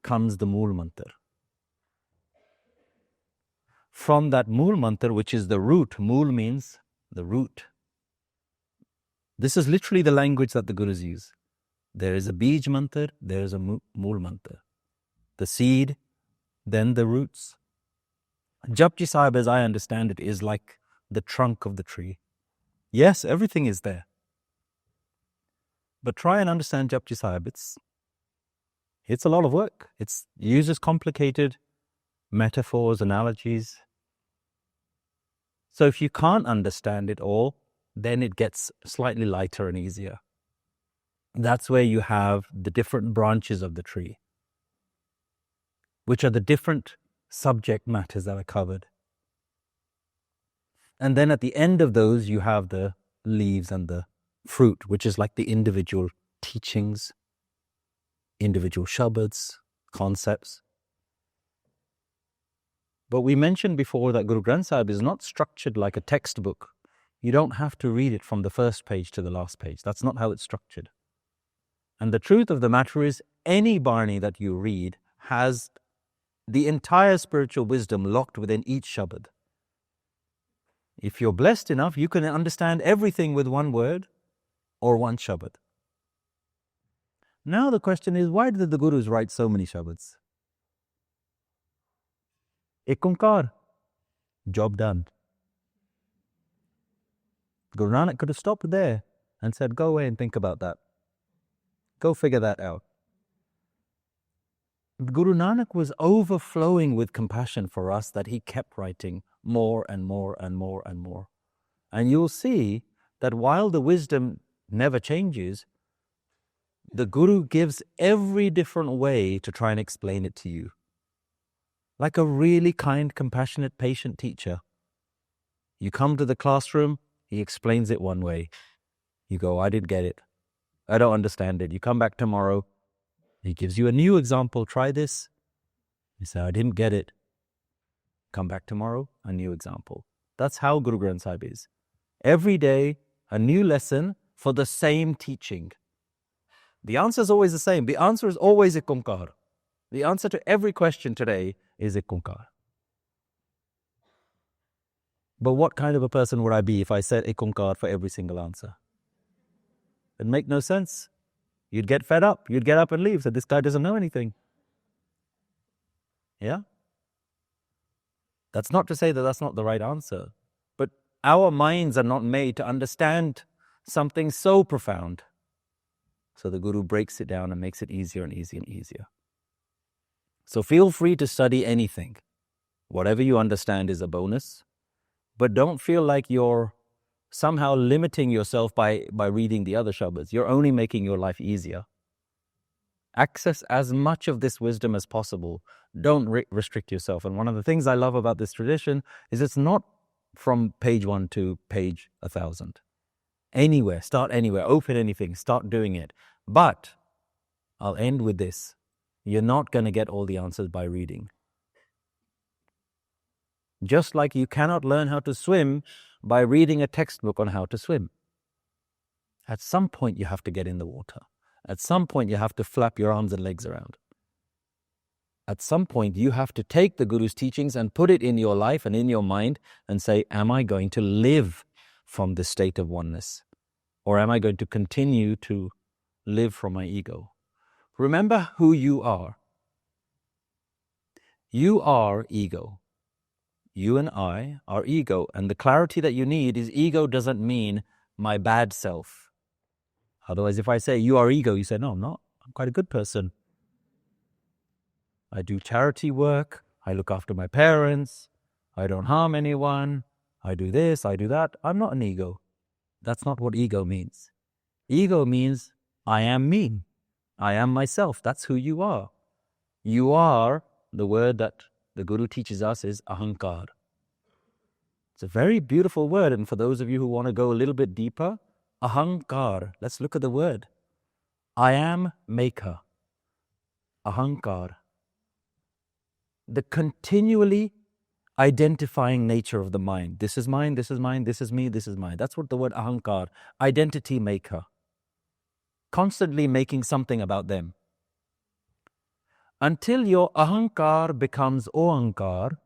comes the Mool Mantar. From that Mool Mantar, which is the root, Mool means the root. This is literally the language that the Gurus use. There is a Bij Mantar, there is a Mool Mantar. The seed, then the roots. Japji Sahib, as I understand it, is like the trunk of the tree. Yes, everything is there. But try and understand Japji Sahib. It's a lot of work. It uses complicated metaphors, analogies. So if you can't understand it all, then it gets slightly lighter and easier. That's where you have the different branches of the tree, which are the different subject matters that are covered. And then at the end of those, you have the leaves and the fruit, which is like the individual teachings, individual shabads, concepts. But we mentioned before that Guru Granth Sahib is not structured like a textbook. You don't have to read it from the first page to the last page. That's not how it's structured. And the truth of the matter is, any Barni that you read has the entire spiritual wisdom locked within each Shabad. If you're blessed enough, you can understand everything with one word or one Shabad. Now the question is, why did the Gurus write so many Shabads? Ek Onkar, job done. Guru Nanak could have stopped there and said, go away and think about that. Go figure that out. Guru Nanak was overflowing with compassion for us that he kept writing more and more and more and more. And you'll see that while the wisdom never changes, the Guru gives every different way to try and explain it to you. Like a really kind, compassionate, patient teacher. You come to the classroom, he explains it one way. You go, I didn't get it. I don't understand it. You come back tomorrow, he gives you a new example. Try this. You say, I didn't get it. Come back tomorrow, a new example. That's how Guru Granth Sahib is. Every day, a new lesson for the same teaching. The answer is always the same. The answer is always Ek Onkar. The answer to every question today is Ek Onkar. But what kind of a person would I be if I said Ek Onkar for every single answer? It'd make no sense. You'd get fed up. You'd get up and leave. So this guy doesn't know anything. Yeah? That's not to say that that's not the right answer. But our minds are not made to understand something so profound. So the Guru breaks it down and makes it easier and easier and easier. So feel free to study anything. Whatever you understand is a bonus. But don't feel like you're somehow limiting yourself by reading the other Shabads. You're only making your life easier. Access as much of this wisdom as possible. Don't restrict yourself. And one of the things I love about this tradition is it's not from page 1 to page 1,000. Anywhere, start anywhere, open anything, start doing it. But I'll end with this. You're not going to get all the answers by reading. Just like you cannot learn how to swim by reading a textbook on how to swim. At some point you have to get in the water. At some point you have to flap your arms and legs around. At some point you have to take the Guru's teachings and put it in your life and in your mind and say, am I going to live from this state of oneness? Or am I going to continue to live from my ego? Remember who you are. You are ego. You and I are ego. And the clarity that you need is ego doesn't mean my bad self. Otherwise, if I say you are ego, you say, no, I'm not. I'm quite a good person. I do charity work. I look after my parents. I don't harm anyone. I do this, I do that. I'm not an ego. That's not what ego means. Ego means I am me. I am myself. That's who you are. You are, the word that the Guru teaches us is ahankar. It's a very beautiful word. And for those of you who want to go a little bit deeper, ahankar. Let's look at the word. I am maker. Ahankar. The continually identifying nature of the mind. This is mine, this is mine, this is me, this is mine. That's what the word ahankar, identity maker. Constantly making something about them. Until your ahankar becomes oankar,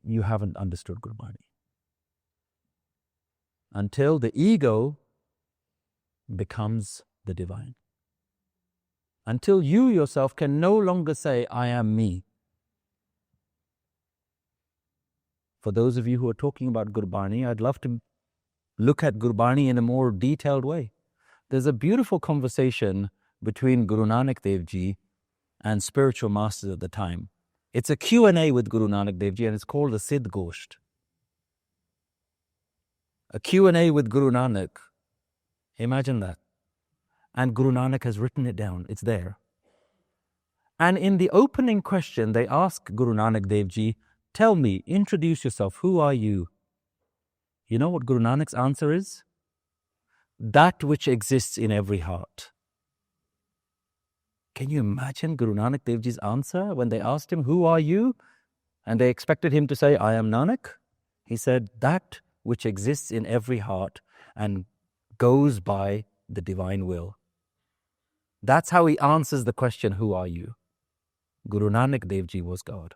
you haven't understood Gurbani. Until the ego becomes the divine. Until you yourself can no longer say, I am me. For those of you who are talking about Gurbani, I'd love to look at Gurbani in a more detailed way. There's a beautiful conversation between Guru Nanak Dev Ji and spiritual masters at the time. It's a Q&A with Guru Nanak Dev Ji and it's called a Siddh Gosht. A Q&A with Guru Nanak. Imagine that. And Guru Nanak has written it down. It's there. And in the opening question, they ask Guru Nanak Dev Ji, tell me, introduce yourself. Who are you? You know what Guru Nanak's answer is? That which exists in every heart. Can you imagine Guru Nanak Dev Ji's answer when they asked him, who are you? And they expected him to say, I am Nanak. He said, that which exists in every heart and goes by the divine will. That's how he answers the question, who are you? Guru Nanak Dev Ji was God.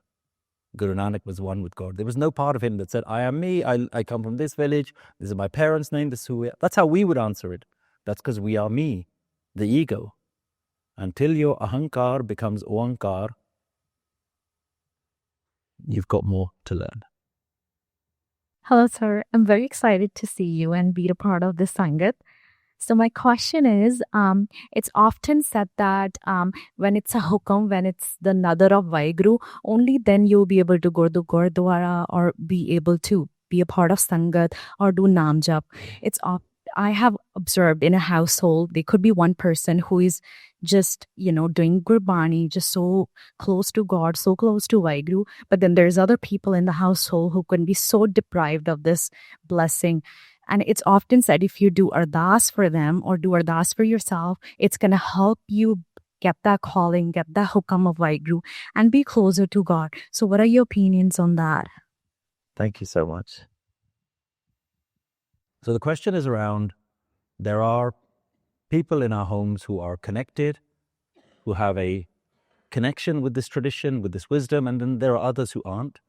Guru Nanak was one with God. There was no part of him that said, I am me, I come from this village, this is my parents' name, this is who we are. That's how we would answer it. That's because we are me, the ego. Until your ahankar becomes oankar, you've got more to learn. Hello, sir. I'm very excited to see you and be a part of this Sangat. So my question is, it's often said that when it's a hukam, when it's the nadar of Vaheguru, only then you'll be able to go to Gurdwara or be able to be a part of Sangat or do Naam Jap. I have observed in a household, there could be one person who is just, doing Gurbani, just so close to God, so close to Vaheguru. But then there's other people in the household who can be so deprived of this blessing. And it's often said if you do ardas for them or do ardas for yourself, it's going to help you get that calling, get that hukam of Vaheguru and be closer to God. So what are your opinions on that? Thank you so much. So the question is around, there are people in our homes who are connected, who have a connection with this tradition, with this wisdom, and then there are others who aren't.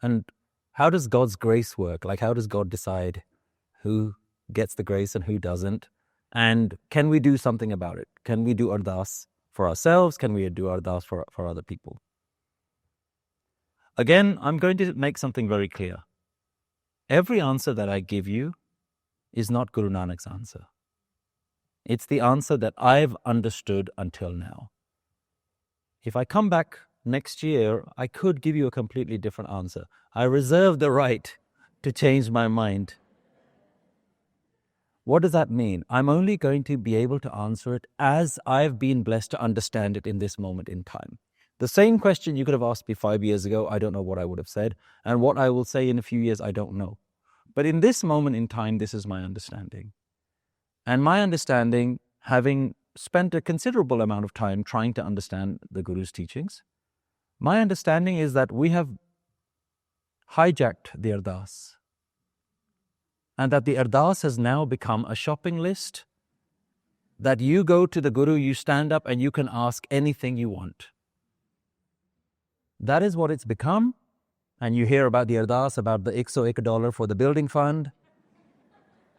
And how does God's grace work? Like, how does God decide who gets the grace and who doesn't? And can we do something about it? Can we do ardas for ourselves? Can we do ardas for other people? Again, I'm going to make something very clear. Every answer that I give you is not Guru Nanak's answer. It's the answer that I've understood until now. If I come back next year, I could give you a completely different answer. I reserve the right to change my mind. What does that mean? I'm only going to be able to answer it as I've been blessed to understand it in this moment in time. The same question you could have asked me 5 years ago, I don't know what I would have said. And what I will say in a few years, I don't know. But in this moment in time, this is my understanding. And my understanding, having spent a considerable amount of time trying to understand the Guru's teachings, my understanding is that we have hijacked the ardas. And that the ardas has now become a shopping list that you go to the Guru, you stand up and you can ask anything you want. That is what it's become. And you hear about the ardas, about the $101 for the building fund,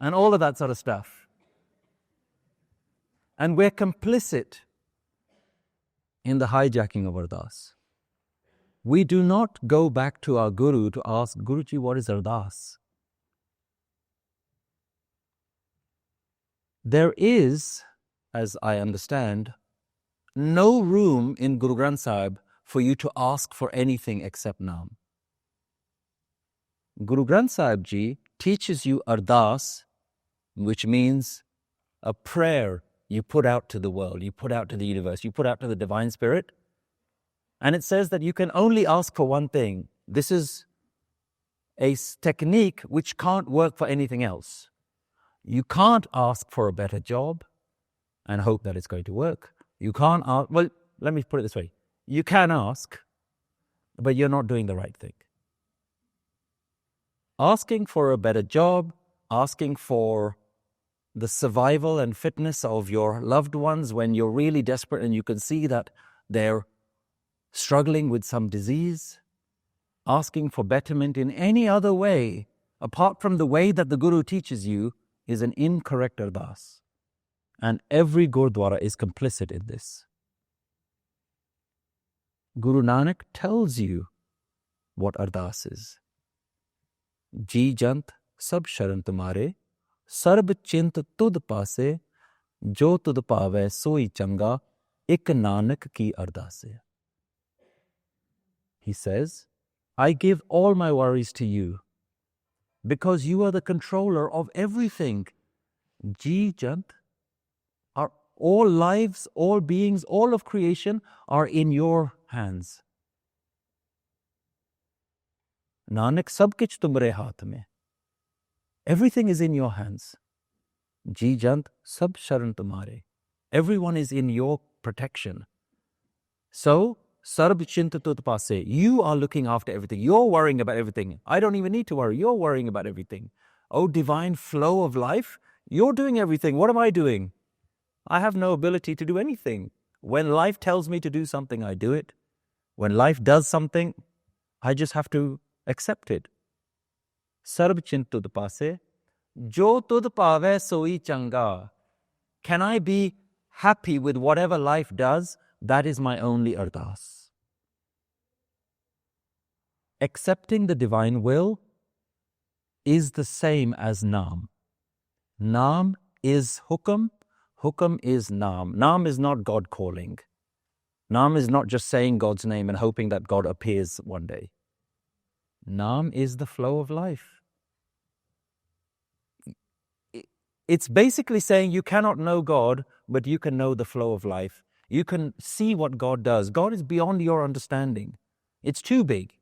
and all of that sort of stuff. And we're complicit in the hijacking of ardas. We do not go back to our Guru to ask, Guruji, what is ardas? There is, as I understand, no room in Guru Granth Sahib for you to ask for anything except Naam. Guru Granth Sahib Ji teaches you ardas, which means a prayer you put out to the world, you put out to the universe, you put out to the Divine Spirit. And it says that you can only ask for one thing. This is a technique which can't work for anything else. You can't ask for a better job and hope that it's going to work. You can't ask, well, let me put it this way. You can ask, but you're not doing the right thing. Asking for a better job, asking for the survival and fitness of your loved ones when you're really desperate and you can see that they're struggling with some disease, asking for betterment in any other way, apart from the way that the Guru teaches you, is an incorrect ardas. And every Gurdwara is complicit in this. Guru Nanak tells you what ardas is. जी जंत सब शरण तुम्हारे SERB चिंत तुद पासे जो तुद पावै सोई चंगा एक नानक की अरदासे. He says, I give all my worries to you because you are the controller of everything. Ji jant, are all lives, all beings, all of creation are in your hands. Nanak, sab kich tumre haath mein. Everything is in your hands. Ji jant sab sharan tumhare. Everyone is in your protection. So, sarb chinta tut paase. You are looking after everything. You're worrying about everything. I don't even need to worry. You're worrying about everything. Oh, divine flow of life, you're doing everything. What am I doing? I have no ability to do anything. When life tells me to do something, I do it. When life does something, I just have to accept it. Sarb chint tud paase, jo tud paave soi changa. Can I be happy with whatever life does? That is my only ardas. Accepting the divine will is the same as Naam. Naam is Hukam. Hukam is Naam. Naam is not God calling. Naam is not just saying God's name and hoping that God appears one day. Naam is the flow of life. It's basically saying you cannot know God, but you can know the flow of life. You can see what God does. God is beyond your understanding. It's too big.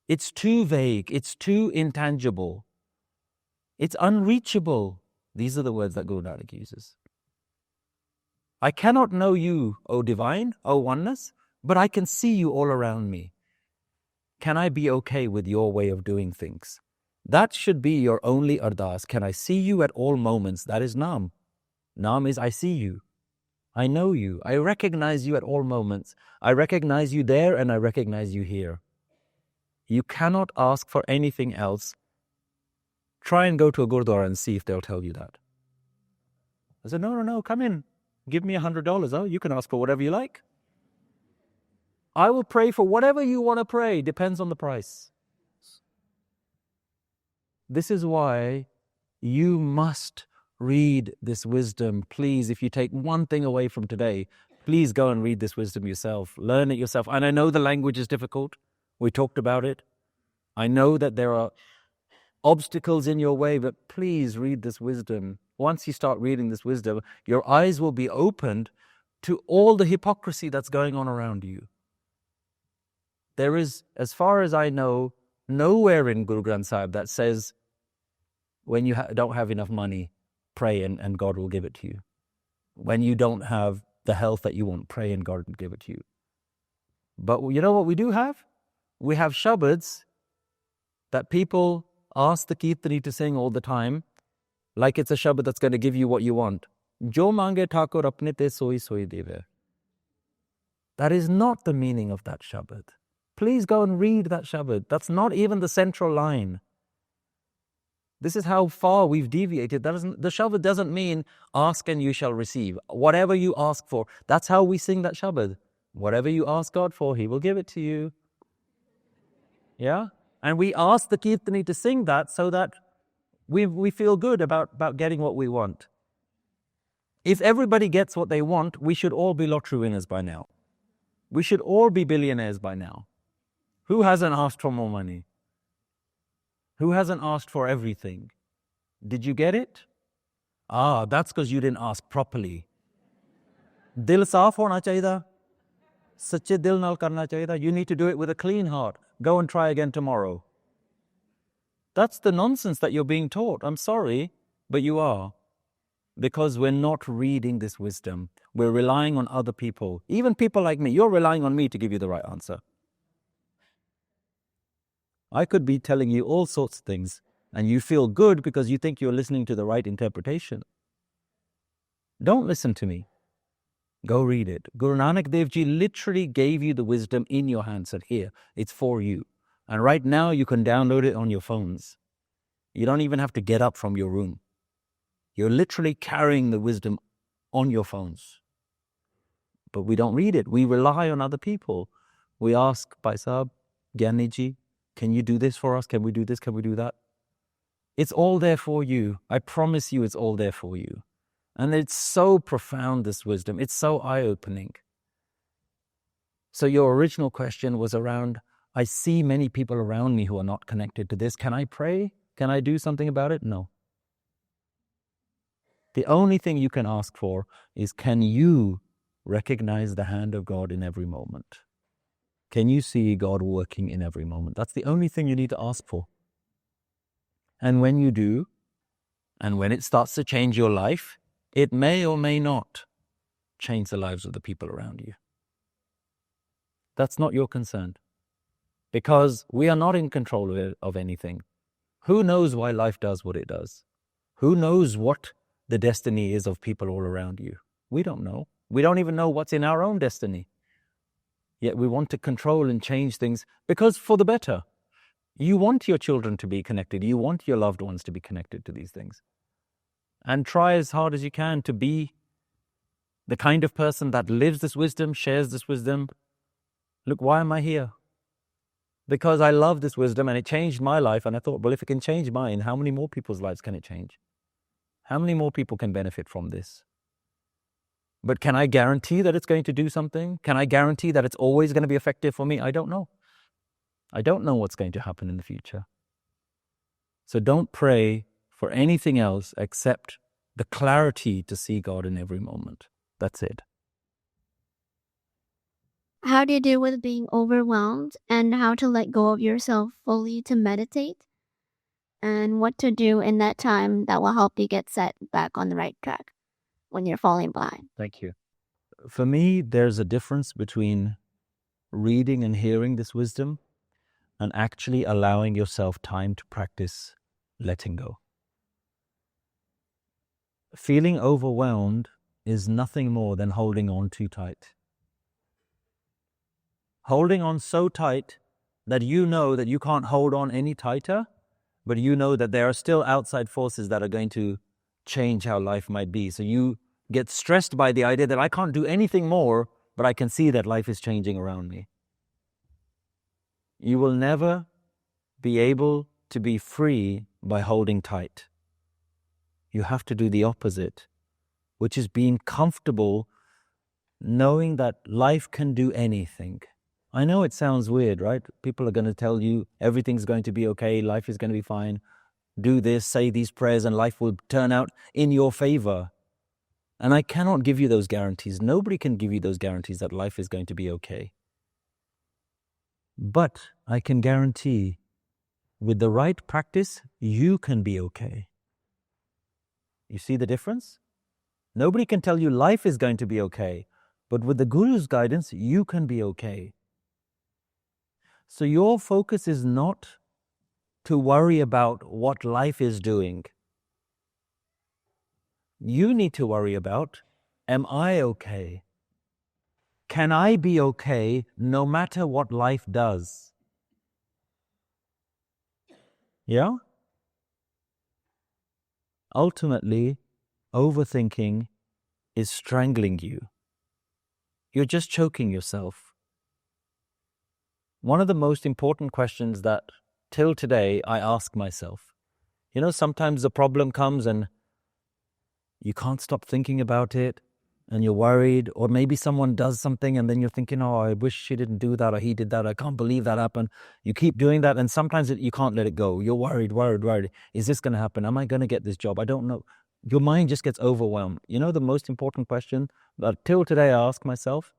It's too vague. It's too intangible. It's unreachable. These are the words that Guru Nanak uses. I cannot know you, O divine, O oneness, but I can see you all around me. Can I be okay with your way of doing things? That should be your only ardas. Can I see you at all moments? That is Naam. Naam is I see you. I know you. I recognize you at all moments. I recognize you there and I recognize you here. You cannot ask for anything else. Try and go to a Gurdwara and see if they'll tell you that. I said, no, come in. Give me $100. Oh, you can ask for whatever you like. I will pray for whatever you want to pray. Depends on the price. This is why you must read this wisdom. Please, if you take one thing away from today, please go and read this wisdom yourself. Learn it yourself. And I know the language is difficult. We talked about it. I know that there are obstacles in your way, but please read this wisdom. Once you start reading this wisdom, your eyes will be opened to all the hypocrisy that's going on around you. There is, as far as I know, nowhere in Guru Granth Sahib that says when you don't have enough money, pray and God will give it to you. When you don't have the health that you want, pray and God will give it to you. But you know what we do have? We have shabads that people ask the Kirtani to sing all the time, like it's a shabad that's going to give you what you want. Jo mange Thakur apne te soi soi deve. That is not the meaning of that shabad. Please go and read that shabad. That's not even the central line. This is how far we've deviated. The shabad doesn't mean ask and you shall receive. Whatever you ask for, that's how we sing that shabad. Whatever you ask God for, He will give it to you. Yeah? And we ask the Kirtani to sing that so that we feel good about getting what we want. If everybody gets what they want, we should all be lottery winners by now. We should all be billionaires by now. Who hasn't asked for more money? Who hasn't asked for everything? Did you get it? That's because you didn't ask properly. Dil saaf hona chahiye. Sache dil nal karna chahiye. You need to do it with a clean heart. Go and try again tomorrow. That's the nonsense that you're being taught. I'm sorry, but you are. Because we're not reading this wisdom. We're relying on other people. Even people like me. You're relying on me to give you the right answer. I could be telling you all sorts of things, and you feel good because you think you're listening to the right interpretation. Don't listen to me. Go read it. Guru Nanak Dev Ji literally gave you the wisdom in your hand, said, here, it's for you. And right now you can download it on your phones. You don't even have to get up from your room. You're literally carrying the wisdom on your phones. But we don't read it. We rely on other people. We ask, Bhai Sahab, Gyani Ji, can you do this for us? Can we do this? Can we do that? It's all there for you. I promise you it's all there for you. And it's so profound, this wisdom. It's so eye-opening. So your original question was around, I see many people around me who are not connected to this. Can I pray? Can I do something about it? No. The only thing you can ask for is, can you recognize the hand of God in every moment? Can you see God working in every moment? That's the only thing you need to ask for. And when you do, and when it starts to change your life, it may or may not change the lives of the people around you. That's not your concern. Because we are not in control of anything. Who knows why life does what it does? Who knows what the destiny is of people all around you? We don't know. We don't even know what's in our own destiny. Yet we want to control and change things because for the better. You want your children to be connected. You want your loved ones to be connected to these things. And try as hard as you can to be the kind of person that lives this wisdom, shares this wisdom. Look, why am I here? Because I love this wisdom and it changed my life. And I thought, well, if it can change mine, how many more people's lives can it change? How many more people can benefit from this? But can I guarantee that it's going to do something? Can I guarantee that it's always going to be effective for me? I don't know. I don't know what's going to happen in the future. So don't pray for anything else except the clarity to see God in every moment. That's it. How do you deal with being overwhelmed and how to let go of yourself fully to meditate? And what to do in that time that will help you get set back on the right track when you're falling behind? Thank you. For me, there's a difference between reading and hearing this wisdom and actually allowing yourself time to practice letting go. Feeling overwhelmed is nothing more than holding on too tight. Holding on so tight that you know that you can't hold on any tighter, but you know that there are still outside forces that are going to change how life might be. So you get stressed by the idea that I can't do anything more, but I can see that life is changing around me. You will never be able to be free by holding tight. You have to do the opposite, which is being comfortable knowing that life can do anything. I know it sounds weird, right? People are going to tell you everything's going to be okay, life is going to be fine. Do this, say these prayers, and life will turn out in your favor. And I cannot give you those guarantees. Nobody can give you those guarantees that life is going to be okay. But I can guarantee with the right practice, you can be okay. You see the difference? Nobody can tell you life is going to be okay, but with the Guru's guidance, you can be okay. So your focus is not to worry about what life is doing. You need to worry about, am I okay? Can I be okay no matter what life does? Yeah? Ultimately, overthinking is strangling you. You're just choking yourself. One of the most important questions that till today I ask myself, sometimes the problem comes and you can't stop thinking about it and you're worried, or maybe someone does something and then you're thinking, oh, I wish she didn't do that or he did that. I can't believe that happened. You keep doing that and sometimes you can't let it go. You're worried. Is this going to happen? Am I going to get this job? I don't know. Your mind just gets overwhelmed. The most important question that till today I ask myself,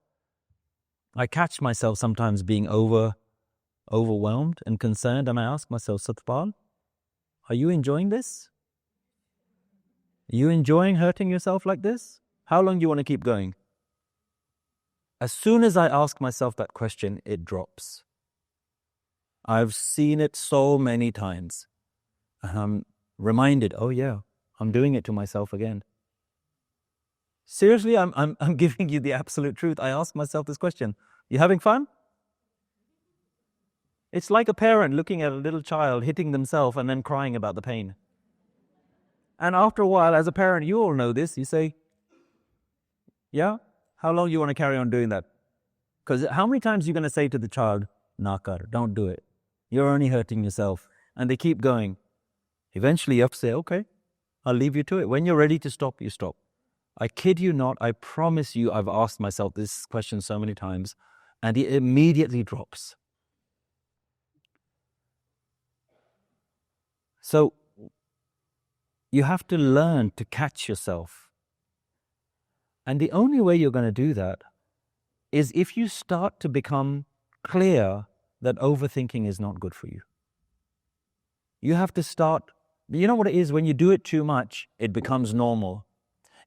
I catch myself sometimes being overwhelmed and concerned, and I ask myself, Satpal, are you enjoying this? Are you enjoying hurting yourself like this? How long do you want to keep going? As soon as I ask myself that question, it drops. I've seen it so many times. And I'm reminded, oh yeah, I'm doing it to myself again. Seriously, I'm giving you the absolute truth. I ask myself this question. You having fun? It's like a parent looking at a little child hitting themselves and then crying about the pain. And after a while, as a parent, you all know this. You say, yeah, how long do you want to carry on doing that? Because how many times are you going to say to the child, Nakar, don't do it. You're only hurting yourself. And they keep going. Eventually you have to say, okay, I'll leave you to it. When you're ready to stop, you stop. I kid you not, I promise you, I've asked myself this question so many times, and it immediately drops. So you have to learn to catch yourself. And the only way you're going to do that is if you start to become clear that overthinking is not good for you. You have to start, you know what it is? When you do it too much, it becomes normal.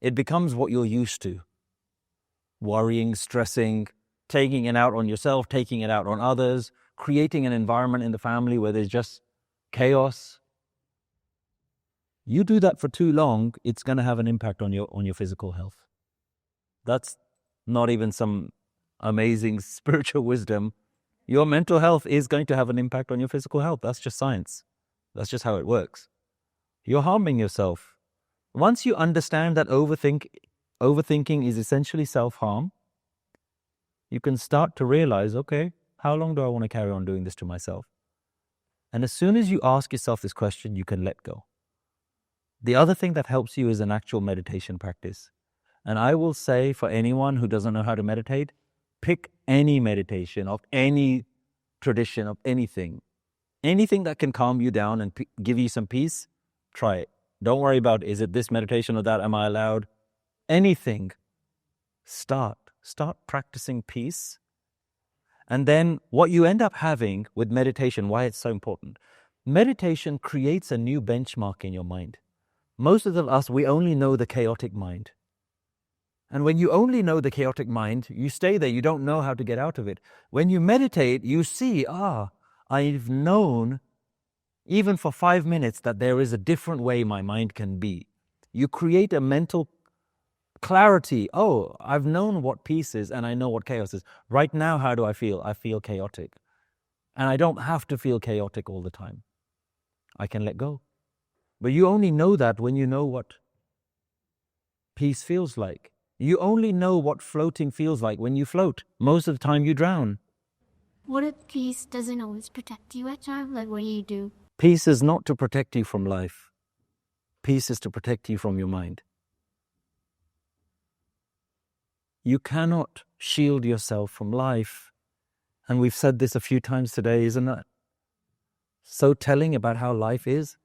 It becomes what you're used to. Worrying, stressing, taking it out on yourself, taking it out on others, creating an environment in the family where there's just chaos. You do that for too long, it's going to have an impact on your physical health. That's not even some amazing spiritual wisdom. Your mental health is going to have an impact on your physical health. That's just science. That's just how it works. You're harming yourself. Once you understand that overthinking is essentially self-harm, you can start to realize, okay, how long do I want to carry on doing this to myself? And as soon as you ask yourself this question, you can let go. The other thing that helps you is an actual meditation practice. And I will say for anyone who doesn't know how to meditate, pick any meditation of any tradition, of anything. Anything that can calm you down and give you some peace, try it. Don't worry about, is it this meditation or that? Am I allowed? Anything. Start practicing peace. And then what you end up having with meditation, why it's so important. Meditation creates a new benchmark in your mind. Most of us, we only know the chaotic mind. And when you only know the chaotic mind, you stay there, you don't know how to get out of it. When you meditate, you see, I've known, even for 5 minutes, that there is a different way my mind can be. You create a mental clarity. Oh, I've known what peace is and I know what chaos is. Right now, how do I feel? I feel chaotic. And I don't have to feel chaotic all the time. I can let go. But you only know that when you know what peace feels like. You only know what floating feels like when you float. Most of the time you drown. What if peace doesn't always protect you at times? Like, what do you do? Peace is not to protect you from life. Peace is to protect you from your mind. You cannot shield yourself from life. And we've said this a few times today, isn't it? So telling about how life is,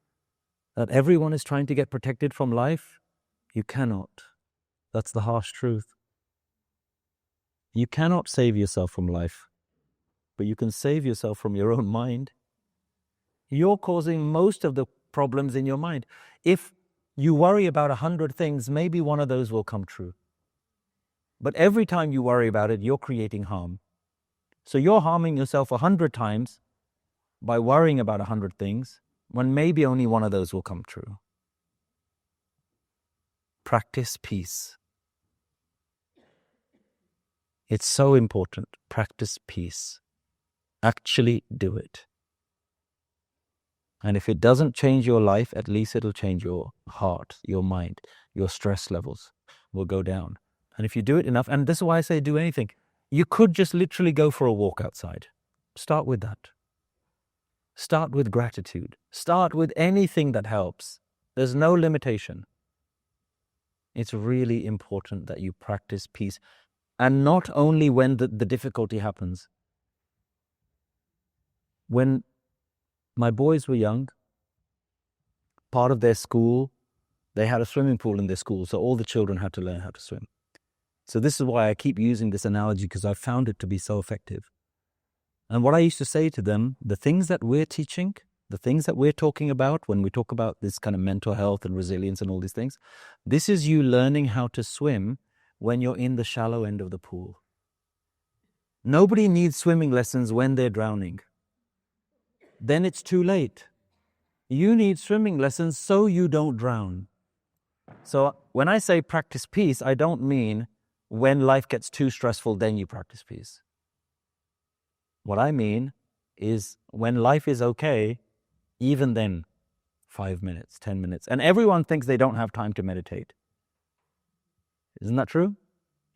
that everyone is trying to get protected from life. You cannot. That's the harsh truth. You cannot save yourself from life, but you can save yourself from your own mind. You're causing most of the problems in your mind. If you worry about 100 things, maybe one of those will come true. But every time you worry about it, you're creating harm. So you're harming yourself 100 times by worrying about 100 things, when maybe only one of those will come true. Practice peace. It's so important. Practice peace. Actually do it. And if it doesn't change your life, at least it'll change your heart, your mind, your stress levels will go down. And if you do it enough, and this is why I say do anything, you could just literally go for a walk outside. Start with that. Start with gratitude. Start with anything that helps. There's no limitation. It's really important that you practice peace. And not only when the difficulty happens. When my boys were young, part of their school, they had a swimming pool in their school, so all the children had to learn how to swim. So this is why I keep using this analogy, because I found it to be so effective. And what I used to say to them, the things that we're teaching, the things that we're talking about when we talk about this kind of mental health and resilience and all these things, this is you learning how to swim when you're in the shallow end of the pool. Nobody needs swimming lessons when they're drowning. Then it's too late. You need swimming lessons so you don't drown. So when I say practice peace, I don't mean when life gets too stressful, then you practice peace. What I mean is when life is okay, even then, 5 minutes, 10 minutes. And everyone thinks they don't have time to meditate. Isn't that true?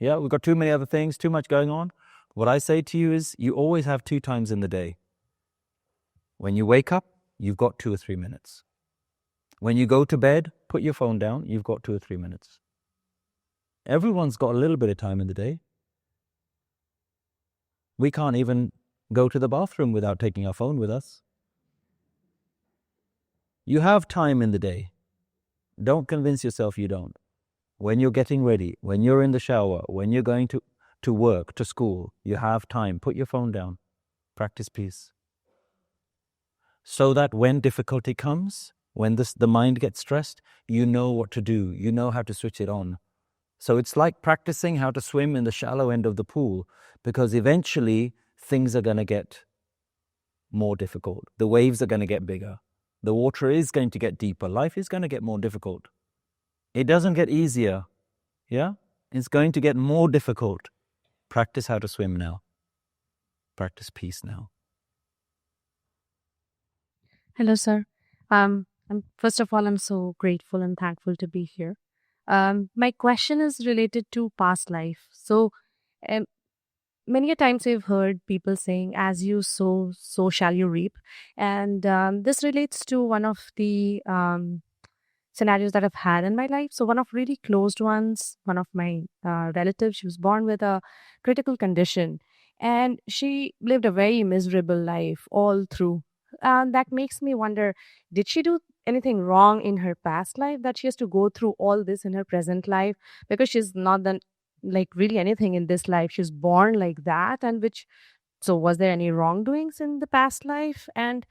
Yeah, we've got too many other things, too much going on. What I say to you is you always have 2 times in the day. When you wake up, you've got 2 or 3 minutes. When you go to bed, put your phone down, you've got 2 or 3 minutes. Everyone's got a little bit of time in the day. We can't even go to the bathroom without taking our phone with us. You have time in the day. Don't convince yourself you don't. When you're getting ready, when you're in the shower, when you're going to work, to school, you have time. Put your phone down. Practice peace. So that when difficulty comes, when the mind gets stressed, you know what to do. You know how to switch it on. So it's like practicing how to swim in the shallow end of the pool, because eventually things are going to get more difficult. The waves are going to get bigger. The water is going to get deeper. Life is going to get more difficult. It doesn't get easier. Yeah? It's going to get more difficult. Practice how to swim now. Practice peace now. Hello, sir. First of all, I'm so grateful and thankful to be here. My question is related to past life. So, many a times I've heard people saying, as you sow, so shall you reap. And this relates to one of the scenarios that I've had in my life. So, one of really closed ones, one of my relatives, she was born with a critical condition. And she lived a very miserable life all through. And that makes me wonder, did she do anything wrong in her past life that she has to go through all this in her present life? Because she's not done like really anything in this life. She's born like that. So was there any wrongdoings in the past life? And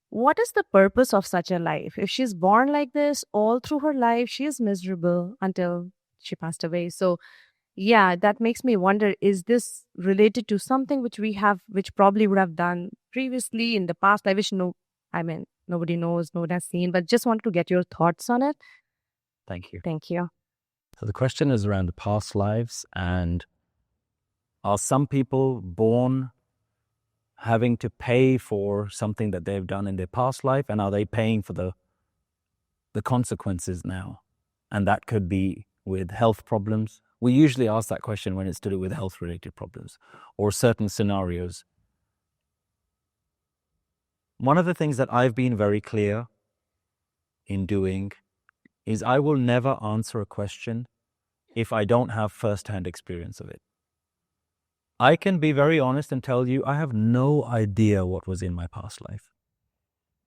what is the purpose of such a life? If she's born like this all through her life, she is miserable until she passed away. So yeah, that makes me wonder, is this related to something which probably would have done previously in the past? Nobody knows, no one has seen, but just wanted to get your thoughts on it. Thank you. Thank you. So the question is around the past lives, and are some people born having to pay for something that they've done in their past life, and are they paying for the consequences now? And that could be with health problems. We usually ask that question when it's to do with health-related problems or certain scenarios. One of the things that I've been very clear in doing is I will never answer a question if I don't have first-hand experience of it. I can be very honest and tell you I have no idea what was in my past life.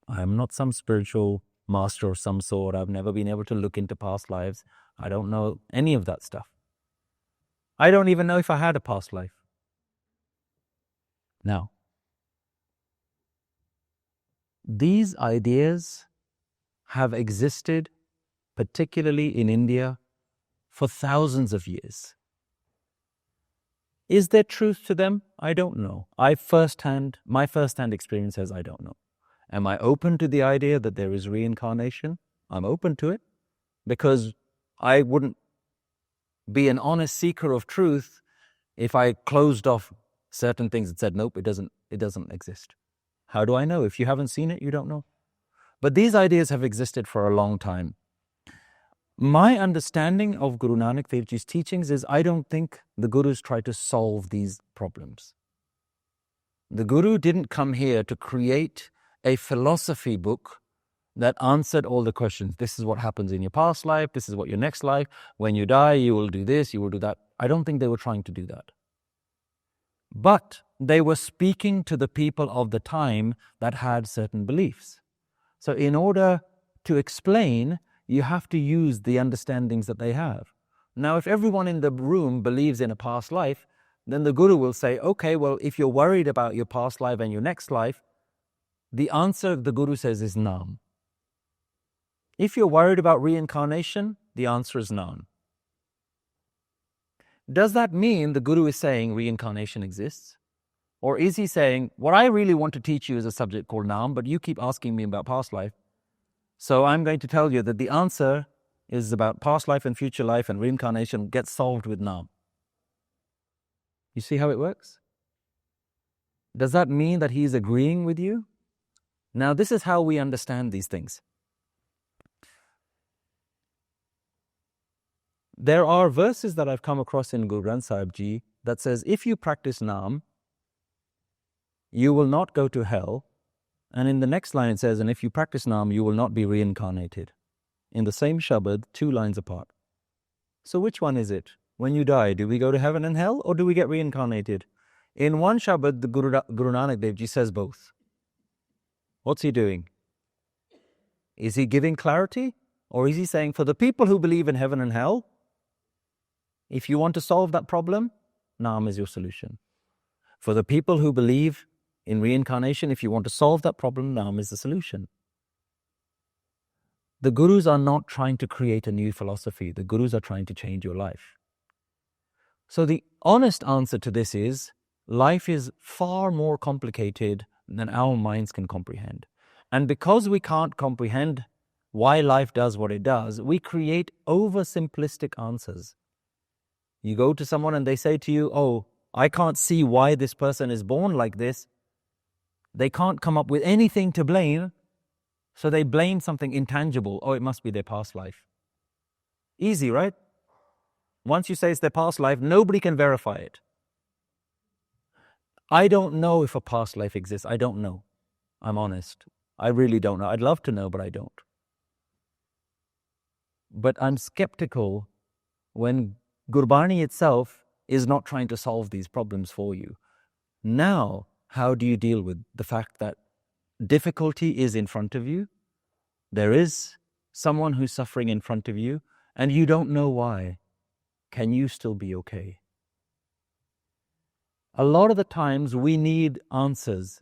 I am not some spiritual master of some sort. I've never been able to look into past lives. I don't know any of that stuff. I don't even know if I had a past life. Now, these ideas have existed, particularly in India, for thousands of years. Is there truth to them? I don't know. My first-hand experience says I don't know. Am I open to the idea that there is reincarnation? I'm open to it, because I wouldn't be an honest seeker of truth if I closed off certain things and said, nope, it doesn't exist. How do I know? If you haven't seen it, you don't know. But these ideas have existed for a long time. My understanding of Guru Nanak Dev Ji's teachings is I don't think the Gurus try to solve these problems. The Guru didn't come here to create a philosophy book that answered all the questions. This is what happens in your past life. This is what your next life. When you die, you will do this, you will do that. I don't think they were trying to do that. But they were speaking to the people of the time that had certain beliefs. So in order to explain, you have to use the understandings that they have. Now, if everyone in the room believes in a past life, then the Guru will say, okay, well, if you're worried about your past life and your next life, the answer, the Guru says, is Naam. If you're worried about reincarnation, the answer is Naam. Does that mean the Guru is saying reincarnation exists? Or is he saying, what I really want to teach you is a subject called Naam, but you keep asking me about past life, so I'm going to tell you that the answer is about past life and future life, and reincarnation gets solved with Naam. You see how it works? Does that mean that he's agreeing with you? Now, this is how we understand these things. There are verses that I've come across in Guru Granth Sahib Ji that says, if you practice Naam, you will not go to hell. And in the next line it says, and if you practice Naam, you will not be reincarnated. In the same Shabad, 2 lines apart. So which one is it? When you die, do we go to heaven and hell, or do we get reincarnated? In one Shabad, the Guru Nanak Dev Ji says both. What's he doing? Is he giving clarity? Or is he saying, for the people who believe in heaven and hell, if you want to solve that problem, Naam is your solution. For the people who believe in reincarnation, if you want to solve that problem, Naam is the solution. The Gurus are not trying to create a new philosophy. The Gurus are trying to change your life. So the honest answer to this is, life is far more complicated than our minds can comprehend. And because we can't comprehend why life does what it does, we create oversimplistic answers. You go to someone and they say to you, oh, I can't see why this person is born like this. They can't come up with anything to blame, so they blame something intangible. Oh, it must be their past life. Easy, right? Once you say it's their past life, nobody can verify it. I don't know if a past life exists. I don't know. I'm honest. I really don't know. I'd love to know, but I don't. But I'm skeptical when Gurbani itself is not trying to solve these problems for you. Now, how do you deal with the fact that difficulty is in front of you? There is someone who's suffering in front of you, and you don't know why. Can you still be okay? A lot of the times we need answers,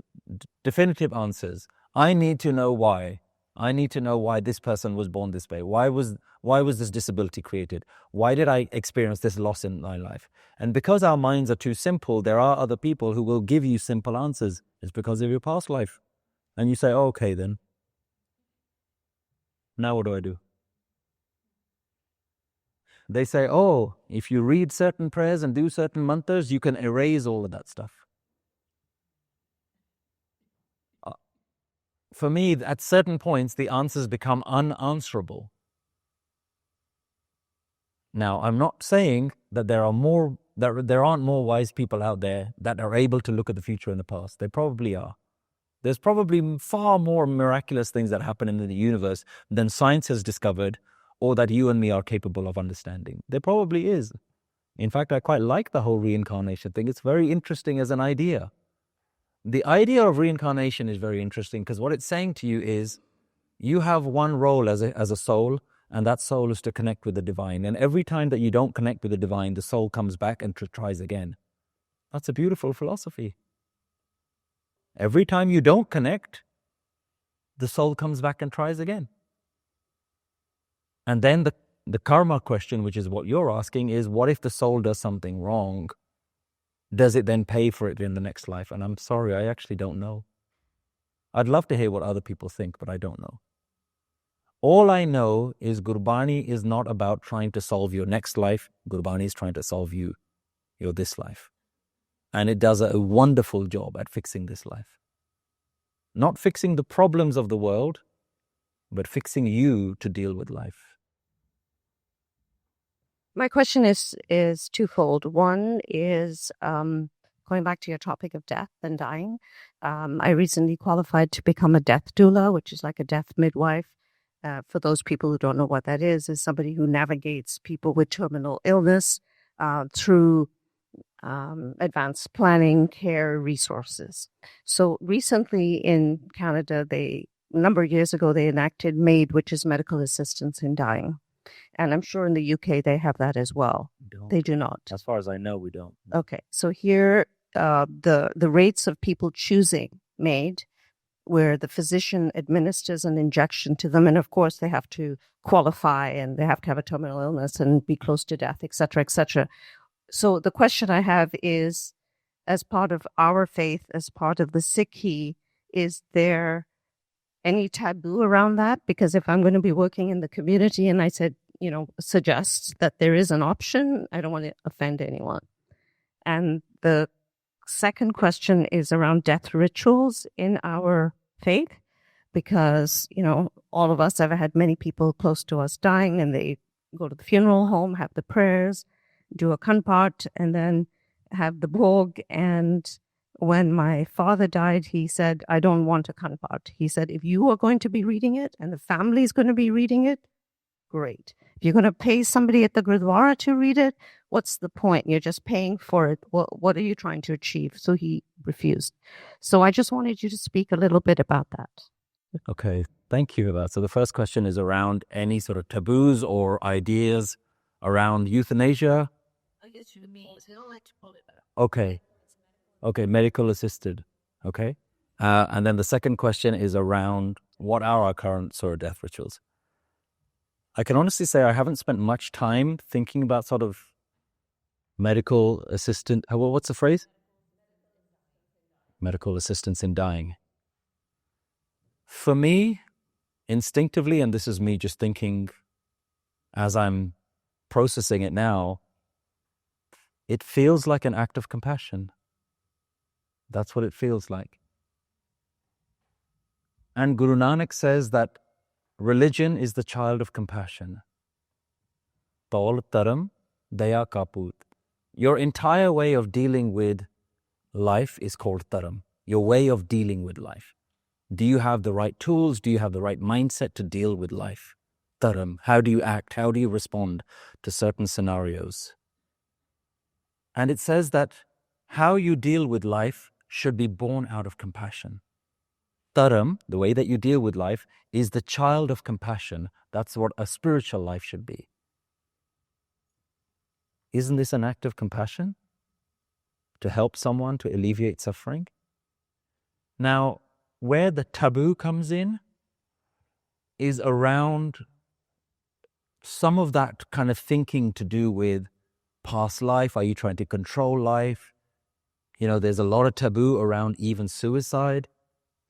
definitive answers. I need to know why. I need to know why this person was born this way. Why was this disability created? Why did I experience this loss in my life? And because our minds are too simple, there are other people who will give you simple answers. It's because of your past life. And you say, oh, okay then. Now what do I do? They say, oh, if you read certain prayers and do certain mantras, you can erase all of that stuff. For me, at certain points, the answers become unanswerable. Now, I'm not saying that there aren't more wise people out there that are able to look at the future and the past. They probably are. There's probably far more miraculous things that happen in the universe than science has discovered or that you and me are capable of understanding. There probably is. In fact, I quite like the whole reincarnation thing. It's very interesting as an idea. The idea of reincarnation is very interesting because what it's saying to you is you have one role as a soul, and that soul is to connect with the divine. And every time that you don't connect with the divine, the soul comes back and tries again. That's a beautiful philosophy. Every time you don't connect, the soul comes back and tries again. And then the karma question, which is what you're asking, is what if the soul does something wrong? Does it then pay for it in the next life? And I'm sorry, I actually don't know. I'd love to hear what other people think, but I don't know. All I know is Gurbani is not about trying to solve your next life. Gurbani is trying to solve your this life. And it does a wonderful job at fixing this life. Not fixing the problems of the world, but fixing you to deal with life. My question is twofold. One is going back to your topic of death and dying. I recently qualified to become a death doula, which is like a death midwife. For those people who don't know what that is somebody who navigates people with terminal illness through advanced planning, care, resources. So recently in Canada, a number of years ago, they enacted MAID, which is medical assistance in dying. And I'm sure in the UK they have that as well. They do not. As far as I know, we don't. Okay. So here, the rates of people choosing MAID, where the physician administers an injection to them, and of course they have to qualify and they have to have a terminal illness and be close to death, et cetera, et cetera. So the question I have is, as part of our faith, as part of the Sikhi, is there any taboo around that? Because if I'm going to be working in the community and I said, suggest that there is an option, I don't want to offend anyone. And the second question is around death rituals in our faith, because, all of us have had many people close to us dying, and they go to the funeral home, have the prayers, do a kanpat, and then have the bhog. And when my father died, he said, I don't want a kanpat. He said, if you are going to be reading it and the family is going to be reading it, great. If you're going to pay somebody at the Gurdwara to read it, what's the point? You're just paying for it. What are you trying to achieve? So he refused. So I just wanted you to speak a little bit about that. Okay, thank you for that. So the first question is around any sort of taboos or ideas around euthanasia. Okay, medical assisted. Okay. And then the second question is around what are our current sort of death rituals? I can honestly say I haven't spent much time thinking about sort of medical assistant. What's the phrase? Medical assistance in dying. For me, instinctively, and this is me just thinking as I'm processing it now, it feels like an act of compassion. That's what it feels like. And Guru Nanak says that religion is the child of compassion. Taul taram daya kaput. Your entire way of dealing with life is called taram. Your way of dealing with life. Do you have the right tools? Do you have the right mindset to deal with life? Taram. How do you act? How do you respond to certain scenarios? And it says that how you deal with life should be born out of compassion. Taram, the way that you deal with life, is the child of compassion. That's what a spiritual life should be. Isn't this an act of compassion? To help someone, to alleviate suffering? Now, where the taboo comes in is around some of that kind of thinking to do with past life. Are you trying to control life? You know, there's a lot of taboo around even suicide.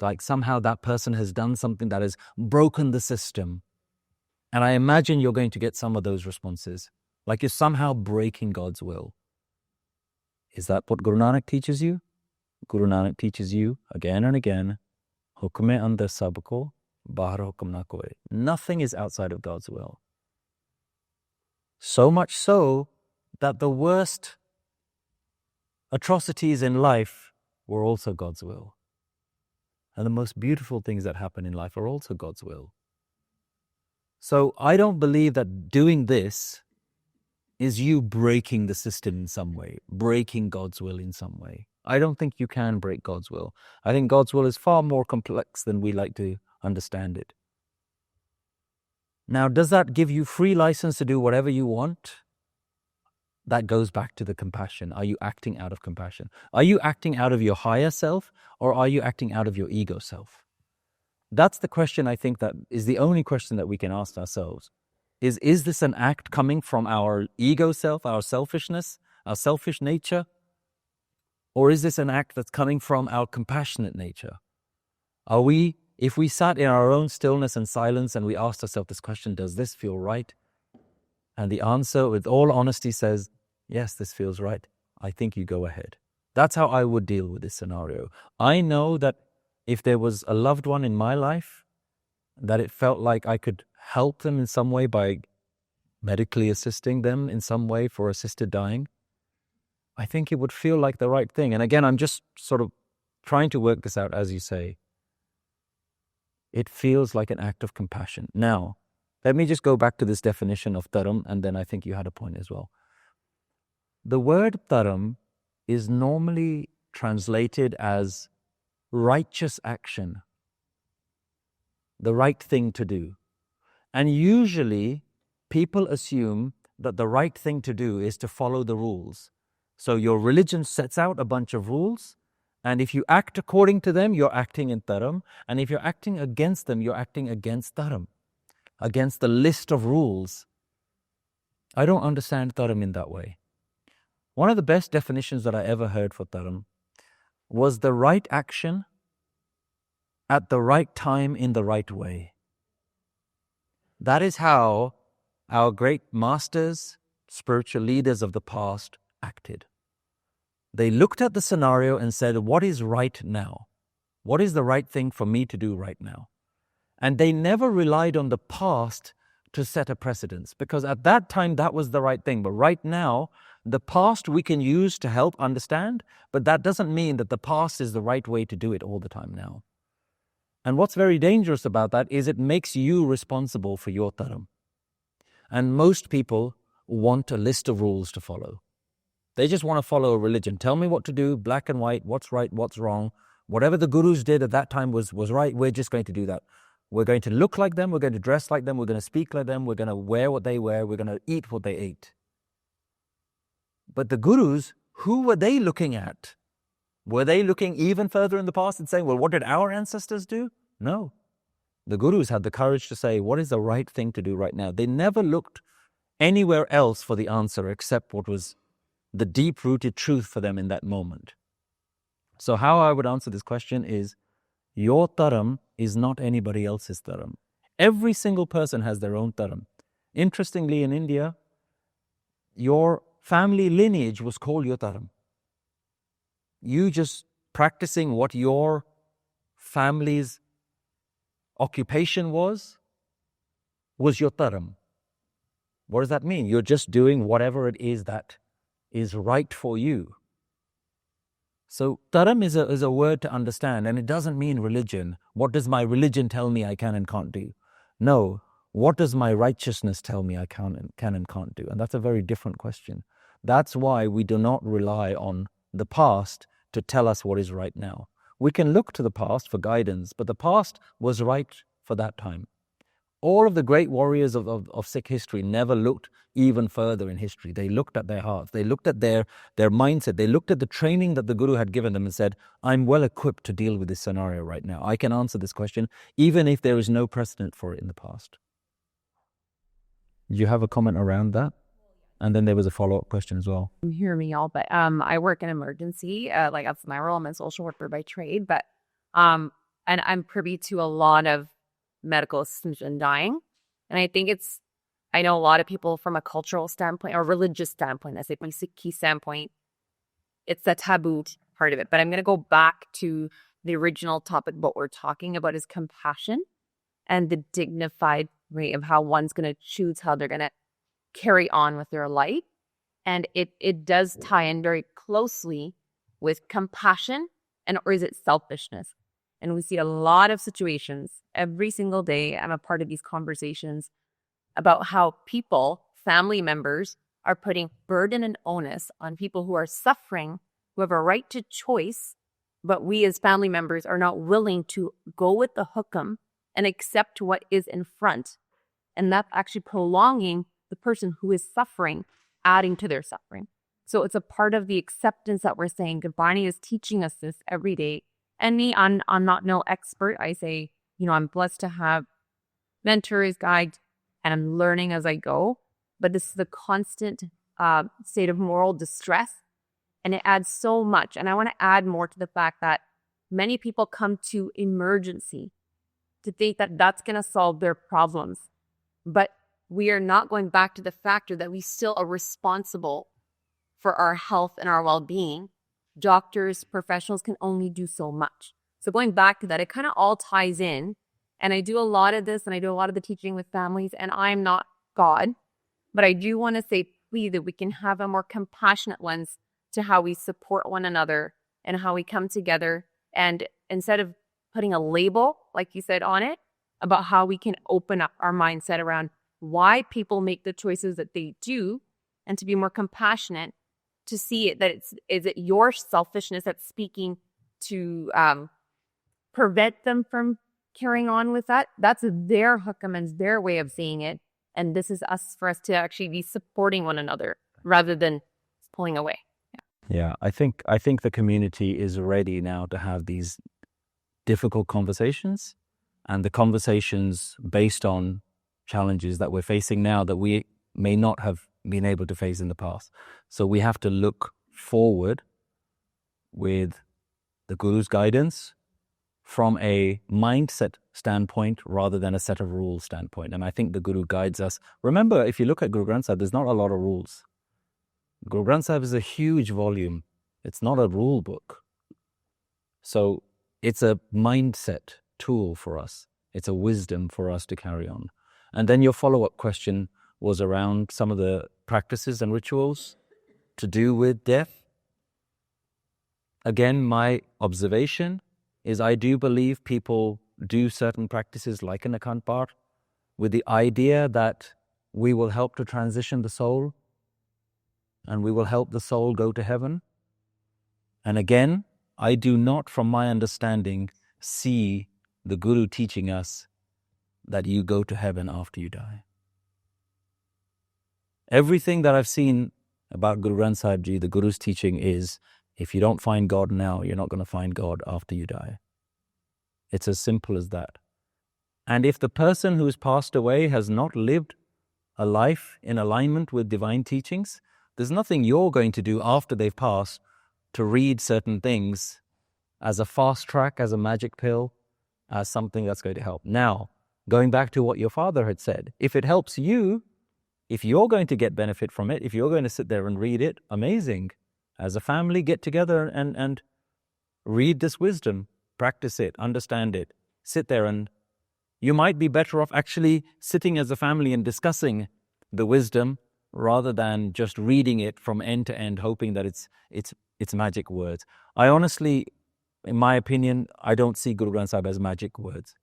Like somehow that person has done something that has broken the system. And I imagine you're going to get some of those responses. Like you're somehow breaking God's will. Is that what Guru Nanak teaches you? Guru Nanak teaches you again and again, Hukme andar sabko, bahar hukum na koi. Nothing is outside of God's will. So much so that the worst atrocities in life were also God's will. And the most beautiful things that happen in life are also God's will. So I don't believe that doing this is you breaking the system in some way, breaking God's will in some way. I don't think you can break God's will. I think God's will is far more complex than we like to understand it. Now, does that give you free license to do whatever you want? That goes back to the compassion. Are you acting out of compassion? Are you acting out of your higher self, or are you acting out of your ego self? That's the question I think that is the only question that we can ask ourselves. Is this an act coming from our ego self, our selfishness, our selfish nature? Or is this an act that's coming from our compassionate nature? Are we, if we sat in our own stillness and silence and we asked ourselves this question, does this feel right? And the answer, with all honesty, says, yes, this feels right. I think you go ahead. That's how I would deal with this scenario. I know that if there was a loved one in my life, that it felt like I could help them in some way by medically assisting them in some way for assisted dying, I think it would feel like the right thing. And again, I'm just sort of trying to work this out, as you say. It feels like an act of compassion. Now, let me just go back to this definition of dharam, and then I think you had a point as well. The word dharam is normally translated as righteous action, the right thing to do. And usually, people assume that the right thing to do is to follow the rules. So your religion sets out a bunch of rules, and if you act according to them, you're acting in dharam, and if you're acting against them, you're acting against dharam, against the list of rules. I don't understand dharam in that way. One of the best definitions that I ever heard for dharam was the right action at the right time in the right way. That is how our great masters, spiritual leaders of the past acted. They looked at the scenario and said, what is right now? What is the right thing for me to do right now? And they never relied on the past to set a precedence, because at that time that was the right thing. But right now, the past we can use to help understand, but that doesn't mean that the past is the right way to do it all the time now. And what's very dangerous about that is it makes you responsible for your dharam. And most people want a list of rules to follow. They just want to follow a religion. Tell me what to do, black and white, what's right, what's wrong. Whatever the gurus did at that time was right, we're just going to do that. We're going to look like them, we're going to dress like them, we're going to speak like them, we're going to wear what they wear, we're going to eat what they ate. But the gurus, who were they looking at? Were they looking even further in the past and saying, well, what did our ancestors do? No. The gurus had the courage to say, what is the right thing to do right now? They never looked anywhere else for the answer except what was the deep-rooted truth for them in that moment. So how I would answer this question is, your dharam is not anybody else's dharma. Every single person has their own dharma. Interestingly, in India, your family lineage was called your dharma. You just practicing what your family's occupation was your dharma. What does that mean? You're just doing whatever it is that is right for you. So dharma is a word to understand, and it doesn't mean religion. What does my religion tell me I can and can't do? No. What does my righteousness tell me I can and can't do? And that's a very different question. That's why we do not rely on the past to tell us what is right now. We can look to the past for guidance, but the past was right for that time. All of the great warriors of Sikh history never looked even further in history. They looked at their hearts. They looked at their mindset. They looked at the training that the Guru had given them and said, I'm well equipped to deal with this scenario right now. I can answer this question, even if there is no precedent for it in the past. Do you have a comment around that? And then there was a follow-up question as well. Hear me all, but I work in emergency. Like that's my role. I'm a social worker by trade, but and I'm privy to a lot of medical systems and dying. And I think I know a lot of people from a cultural standpoint or religious standpoint, let's say from a Sikhi standpoint, it's a taboo part of it. But I'm going to go back to the original topic. What we're talking about is compassion and the dignified way of how one's going to choose how they're going to carry on with their life. And it does tie in very closely with compassion or is it selfishness? And we see a lot of situations every single day. I'm a part of these conversations about how people, family members, are putting burden and onus on people who are suffering, who have a right to choice, but we as family members are not willing to go with the hukam and accept what is in front. And that's actually prolonging the person who is suffering, adding to their suffering. So it's a part of the acceptance that we're saying. Gurbani is teaching us this every day. And me, I'm not no expert. I say, I'm blessed to have mentors, guides, and I'm learning as I go. But this is a constant state of moral distress, and it adds so much. And I want to add more to the fact that many people come to emergency to think that that's going to solve their problems. But we are not going back to the factor that we still are responsible for our health and our well-being. Doctors, professionals can only do so much. So going back to that, it kind of all ties in. And I do a lot of this and I do a lot of the teaching with families, and I'm not God, but I do want to say, please, that we can have a more compassionate lens to how we support one another and how we come together. And instead of putting a label, like you said, on it, about how we can open up our mindset around why people make the choices that they do, and to be more compassionate, to see it that is it your selfishness that's speaking to prevent them from carrying on with that? That's their hukam and their way of seeing it. And this is for us to actually be supporting one another rather than pulling away. Yeah, I think the community is ready now to have these difficult conversations, and the conversations based on challenges that we're facing now that we may not have been able to face in the past. So we have to look forward with the Guru's guidance from a mindset standpoint rather than a set of rules standpoint. And I think the Guru guides us. Remember, if you look at Guru Granth Sahib, there's not a lot of rules. Guru Granth Sahib is a huge volume. It's not a rule book. So it's a mindset tool for us. It's a wisdom for us to carry on. And then your follow-up question was around some of the practices and rituals to do with death. Again, my observation is I do believe people do certain practices like an Akhand Path with the idea that we will help to transition the soul and we will help the soul go to heaven. And again, I do not, from my understanding, see the Guru teaching us that you go to heaven after you die. Everything that I've seen about Guru Granth Sahib Ji, the Guru's teaching is, if you don't find God now, you're not going to find God after you die. It's as simple as that. And if the person who's passed away has not lived a life in alignment with divine teachings, there's nothing you're going to do after they've passed to read certain things as a fast track, as a magic pill, as something that's going to help. Now, going back to what your father had said, if it helps you, if you're going to get benefit from it, if you're going to sit there and read it, amazing. As a family, get together and read this wisdom, practice it, understand it, sit there, and you might be better off actually sitting as a family and discussing the wisdom rather than just reading it from end to end, hoping that it's magic words. I honestly, in my opinion, I don't see Guru Granth Sahib as magic words.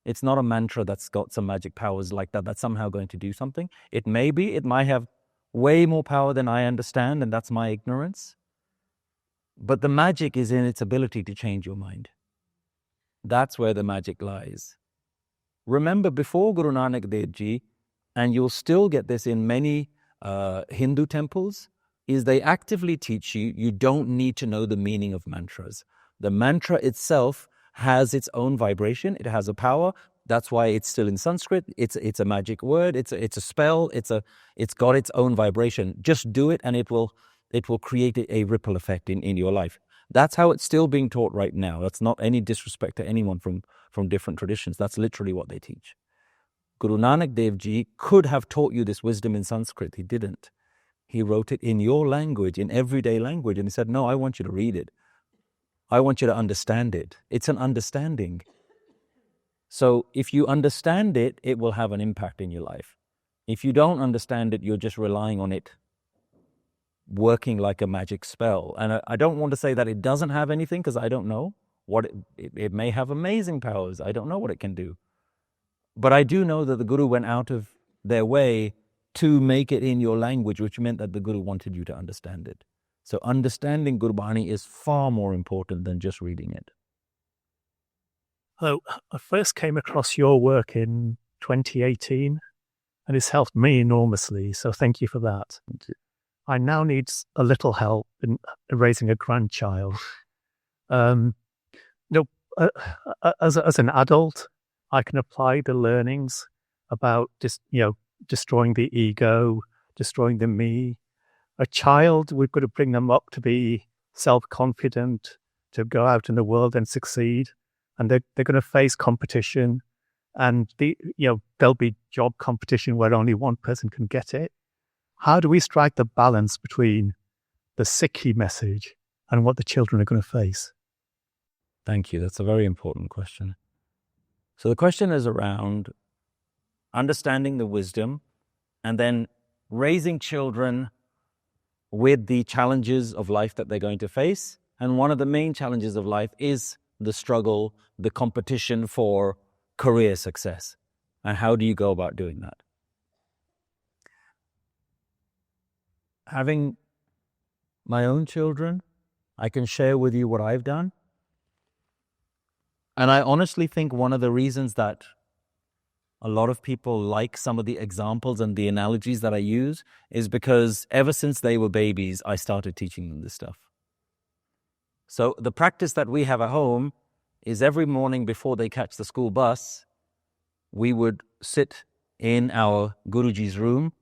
It's not a mantra that's got some magic powers like that, that's somehow going to do something. It may be, it might have way more power than I understand, and that's my ignorance. But the magic is in its ability to change your mind. That's where the magic lies. Remember, before Guru Nanak Dev Ji, and you'll still get this in many Hindu temples, is they actively teach you, you don't need to know the meaning of mantras. The mantra itself has its own vibration, it has a power. That's why it's still in Sanskrit. It's a magic word, it's a spell, it's got its own vibration. Just do it and it will create a ripple effect in your life. That's how it's still being taught right now. That's not any disrespect to anyone from different traditions. That's literally what they teach. Guru Nanak Dev Ji could have taught you this wisdom in Sanskrit. He didn't. He wrote it in your language, in everyday language, and he said, no, I want you to read it. I want you to understand it. It's an understanding. So if you understand it, it will have an impact in your life. If you don't understand it, you're just relying on it working like a magic spell. And I don't want to say that it doesn't have anything, because I don't know what it may have amazing powers. I don't know what it can do. But I do know that the Guru went out of their way to make it in your language, which meant that the Guru wanted you to understand it. So understanding Gurbani is far more important than just reading it. Hello, I first came across your work in 2018, and it's helped me enormously, so thank you for that. I now need a little help in raising a grandchild. As an adult, I can apply the learnings about destroying the ego, destroying the me. A child, we've got to bring them up to be self-confident, to go out in the world and succeed. And they're going to face competition, and there'll be job competition where only one person can get it. How do we strike the balance between the Sikhi message and what the children are going to face? Thank you. That's a very important question. So the question is around understanding the wisdom and then raising children with the challenges of life that they're going to face. And one of the main challenges of life is the struggle, the competition for career success. And how do you go about doing that? Having my own children, I can share with you what I've done. And I honestly think one of the reasons that a lot of people like some of the examples and the analogies that I use is because ever since they were babies, I started teaching them this stuff. So the practice that we have at home is every morning before they catch the school bus, we would sit in our Guruji's room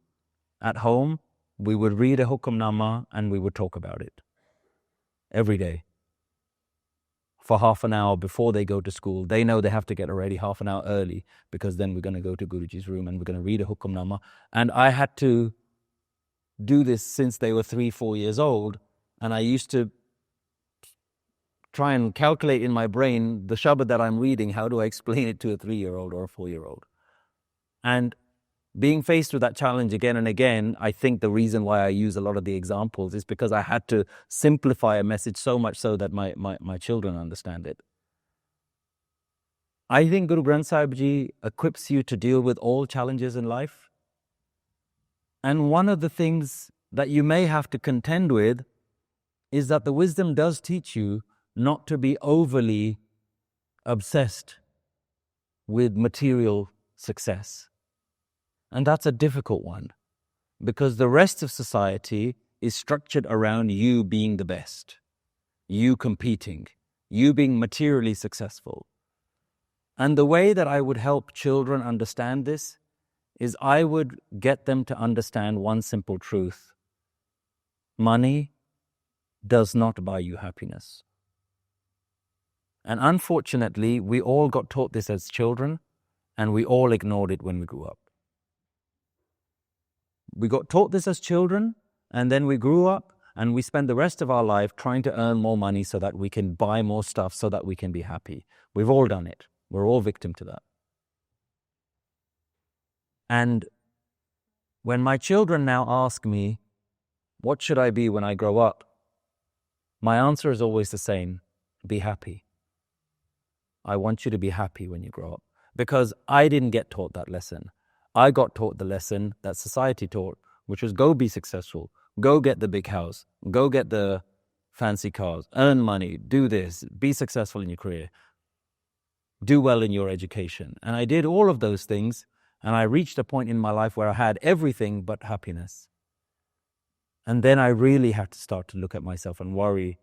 at home, we would read a Hukamnama and we would talk about it every day. For half an hour before they go to school. They know they have to get ready half an hour early because then we're going to go to Guruji's room and we're going to read a Hukamnama. And I had to do this since they were 3-4 years old. And I used to try and calculate in my brain the Shabad that I'm reading. How do I explain it to a 3-year-old or a 4-year-old? And being faced with that challenge again and again, I think the reason why I use a lot of the examples is because I had to simplify a message so much so that my children understand it. I think Guru Granth Sahib Ji equips you to deal with all challenges in life. And one of the things that you may have to contend with is that the wisdom does teach you not to be overly obsessed with material success. And that's a difficult one because the rest of society is structured around you being the best, you competing, you being materially successful. And the way that I would help children understand this is I would get them to understand one simple truth. Money does not buy you happiness. And unfortunately, we all got taught this as children, and we all ignored it when we grew up. We got taught this as children, and then we grew up, and we spend the rest of our life trying to earn more money so that we can buy more stuff so that we can be happy. We've all done it. We're all victim to that. And when my children now ask me, what should I be when I grow up? My answer is always the same: be happy. I want you to be happy when you grow up. Because I didn't get taught that lesson. I got taught the lesson that society taught, which was go be successful, go get the big house, go get the fancy cars, earn money, do this, be successful in your career, do well in your education. And I did all of those things, and I reached a point in my life where I had everything but happiness. And then I really had to start to look at myself and worry,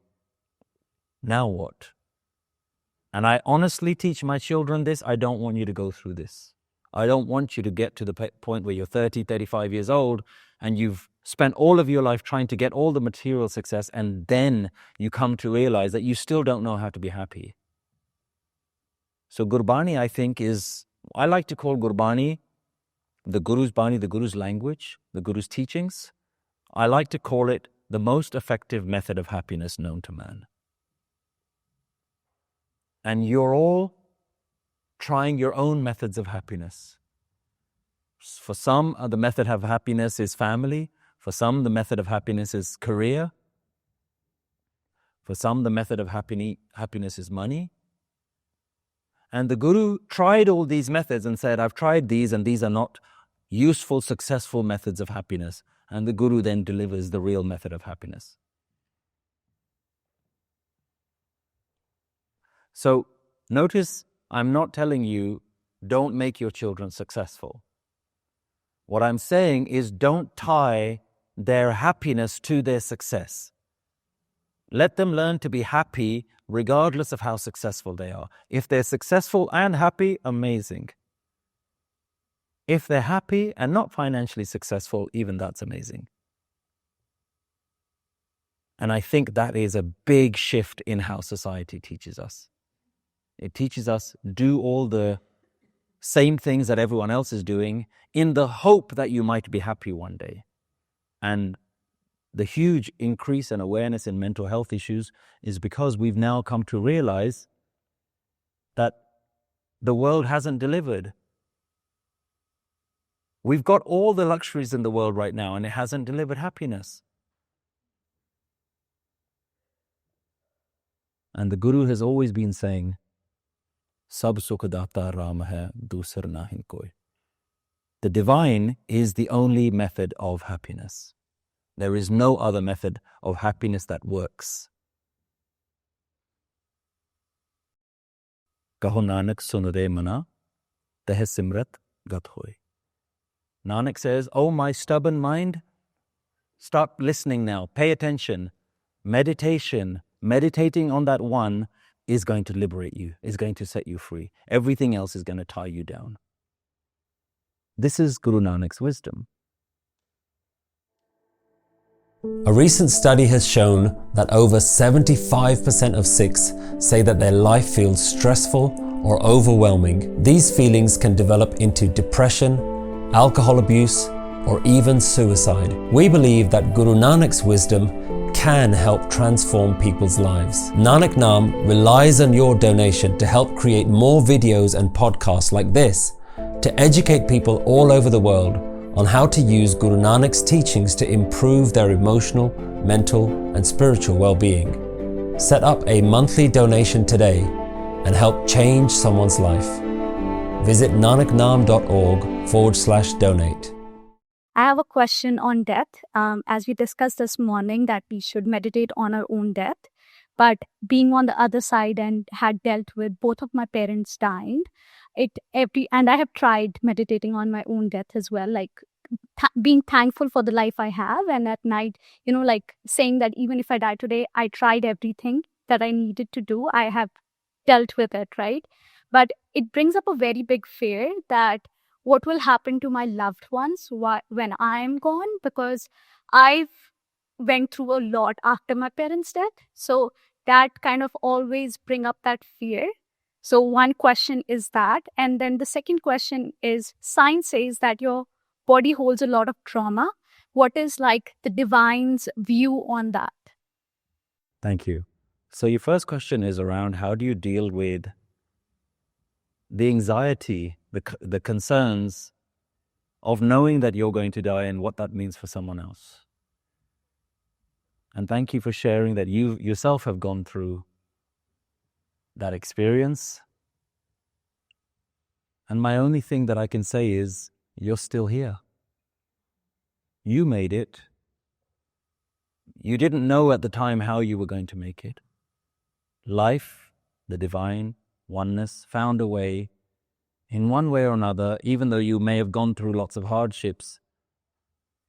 now what? And I honestly teach my children this: I don't want you to go through this. I don't want you to get to the point where you're 30, 35 years old and you've spent all of your life trying to get all the material success, and then you come to realize that you still don't know how to be happy. So Gurbani, I think, I like to call Gurbani the Guru's Bani, the Guru's language, the Guru's teachings. I like to call it the most effective method of happiness known to man. And you're all trying your own methods of happiness. For some, the method of happiness is family. For some, the method of happiness is career. For some, the method of happiness is money. And the Guru tried all these methods and said, I've tried these, and these are not useful, successful methods of happiness. And the Guru then delivers the real method of happiness. So notice, I'm not telling you, don't make your children successful. What I'm saying is, don't tie their happiness to their success. Let them learn to be happy regardless of how successful they are. If they're successful and happy, amazing. If they're happy and not financially successful, even that's amazing. And I think that is a big shift in how society teaches us. It teaches us do all the same things that everyone else is doing in the hope that you might be happy one day. And the huge increase in awareness in mental health issues is because we've now come to realize that the world hasn't delivered. We've got all the luxuries in the world right now, and it hasn't delivered happiness. And the Guru has always been saying, Sab sukh data Ram hai, dusar nahin koi. The divine is the only method of happiness. There is no other method of happiness that works. Kaho Nanak sunre mana, teh simrat gat hoy. Nanak says, oh my stubborn mind, stop listening now, pay attention. Meditating on that one is going to liberate you, is going to set you free. Everything else is going to tie you down. This is Guru Nanak's wisdom. A recent study has shown that over 75% of Sikhs say that their life feels stressful or overwhelming. These feelings can develop into depression, alcohol abuse, or even suicide. We believe that Guru Nanak's wisdom can help transform people's lives. Nanak Naam relies on your donation to help create more videos and podcasts like this to educate people all over the world on how to use Guru Nanak's teachings to improve their emotional, mental, and spiritual well-being. Set up a monthly donation today and help change someone's life. Visit nanaknaam.org/donate. I have a question on death. As we discussed this morning that we should meditate on our own death, but being on the other side and had dealt with both of my parents dying, and I have tried meditating on my own death as well, like being thankful for the life I have, and at night, like saying that even if I die today, I tried everything that I needed to do. I have dealt with it, right? But it brings up a very big fear that what will happen to my loved ones when I'm gone, because I've went through a lot after my parents' death. So that kind of always bring up that fear. So one question is that. And then the second question is, science says that your body holds a lot of trauma. What is like the divine's view on that? Thank you. So your first question is around how do you deal with the anxiety, the concerns of knowing that you're going to die and what that means for someone else. And thank you for sharing that you yourself have gone through that experience. And my only thing that I can say is, you're still here. You made it. You didn't know at the time how you were going to make it. Life, the divine, oneness, found a way, in one way or another, even though you may have gone through lots of hardships,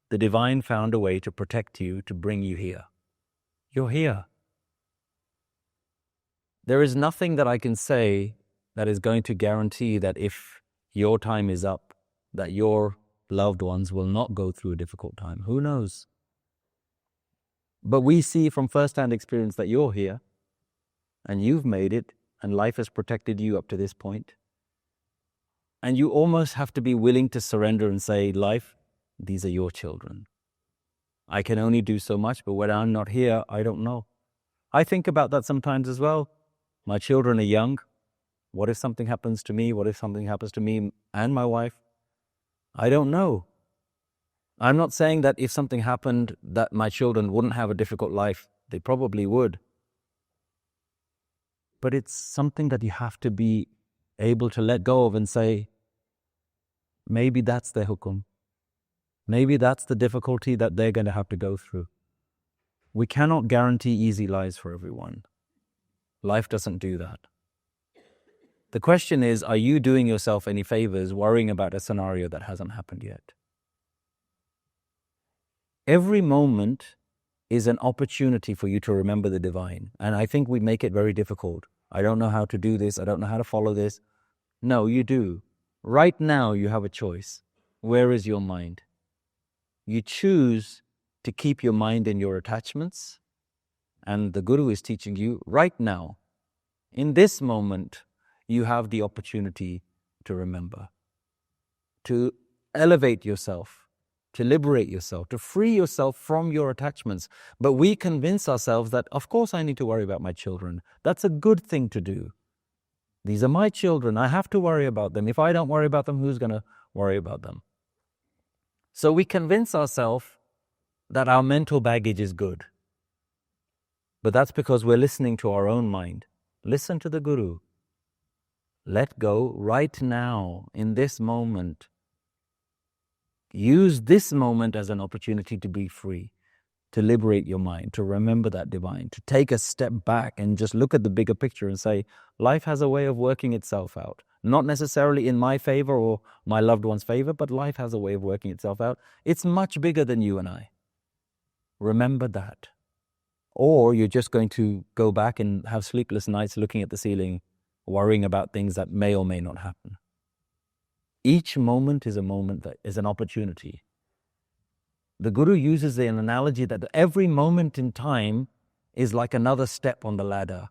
the divine found a way to protect you, to bring you here. You're here. There is nothing that I can say that is going to guarantee that if your time is up, that your loved ones will not go through a difficult time. Who knows? But we see from first-hand experience that you're here, and you've made it, and life has protected you up to this point. And you almost have to be willing to surrender and say, life, these are your children. I can only do so much, but when I'm not here, I don't know. I think about that sometimes as well. My children are young. What if something happens to me? What if something happens to me and my wife? I don't know. I'm not saying that if something happened that my children wouldn't have a difficult life. They probably would. But it's something that you have to be able to let go of and say, maybe that's their hukum. Maybe that's the difficulty that they're going to have to go through. We cannot guarantee easy lives for everyone. Life doesn't do that. The question is, are you doing yourself any favors worrying about a scenario that hasn't happened yet? Every moment is an opportunity for you to remember the divine. And I think we make it very difficult. I don't know how to do this. I don't know how to follow this. No, you do. Right now, you have a choice. Where is your mind? You choose to keep your mind in your attachments. And the Guru is teaching you right now, in this moment, you have the opportunity to remember, to elevate yourself, to liberate yourself, to free yourself from your attachments. But we convince ourselves that, of course, I need to worry about my children. That's a good thing to do. These are my children. I have to worry about them. If I don't worry about them, who's going to worry about them? So we convince ourselves that our mental baggage is good. But that's because we're listening to our own mind. Listen to the Guru. Let go right now, in this moment. Use this moment as an opportunity to be free, to liberate your mind, to remember that divine, to take a step back and just look at the bigger picture and say, life has a way of working itself out. Not necessarily in my favor or my loved one's favor, but life has a way of working itself out. It's much bigger than you and I. Remember that. Or you're just going to go back and have sleepless nights looking at the ceiling, worrying about things that may or may not happen. Each moment is a moment that is an opportunity. The Guru uses an analogy that every moment in time is like another step on the ladder.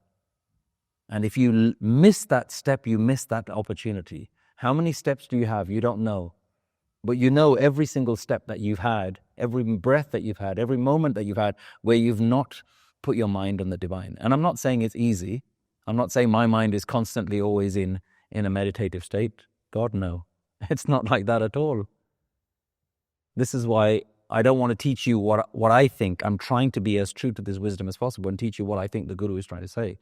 And if you miss that step, you miss that opportunity. How many steps do you have? You don't know. But you know every single step that you've had, every breath that you've had, every moment that you've had where you've not put your mind on the divine. And I'm not saying it's easy. I'm not saying my mind is constantly always in a meditative state. God, no. It's not like that at all. This is why I don't want to teach you what I think. I'm trying to be as true to this wisdom as possible and teach you what I think the Guru is trying to say.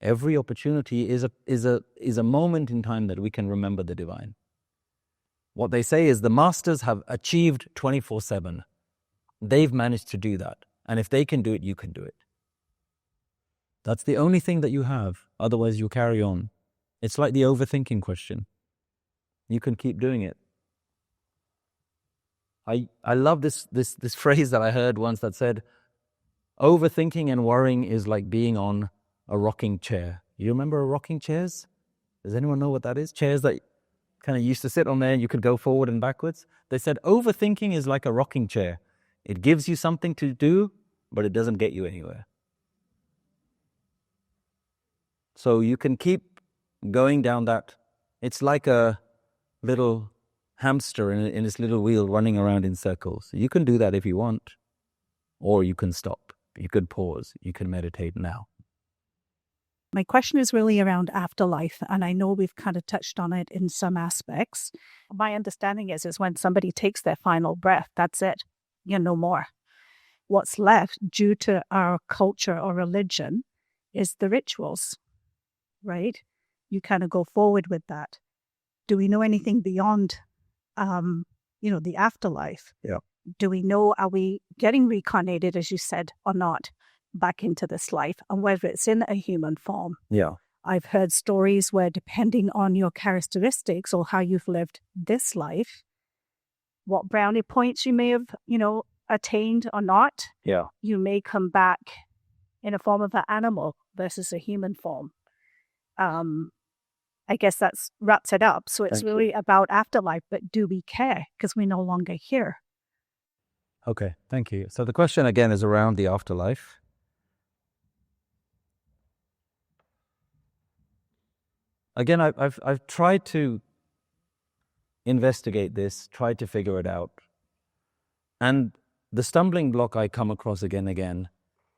Every opportunity is a moment in time that we can remember the divine. What they say is the masters have achieved 24/7. They've managed to do that. And if they can do it, you can do it. That's the only thing that you have. Otherwise, you carry on. It's like the overthinking question. You can keep doing it. I love this phrase that I heard once that said, overthinking and worrying is like being on a rocking chair. You remember rocking chairs? Does anyone know what that is? Chairs that kind of used to sit on there and you could go forward and backwards. They said overthinking is like a rocking chair. It gives you something to do, but it doesn't get you anywhere. So you can keep going down that. It's like a little hamster in this little wheel running around in circles. You can do that if you want, or you can stop. You could pause. You can meditate now. My question is really around afterlife, and I know we've kind of touched on it in some aspects. My understanding is when somebody takes their final breath, that's it. You're no more. What's left, due to our culture or religion, is the rituals, right? You kind of go forward with that. Do we know anything beyond, the afterlife? Yeah. Do we know, are we getting reincarnated, as you said, or not, back into this life, and whether it's in a human form? Yeah. I've heard stories where, depending on your characteristics or how you've lived this life, what brownie points you may have, attained or not, Yeah. you may come back in a form of an animal versus a human form. I guess that wraps it up. So it's Thank you. really about afterlife, but do we care? Because we're no longer here. Okay, thank you. So the question again is around the afterlife. Again, I've tried to investigate this, tried to figure it out. And the stumbling block I come across again and again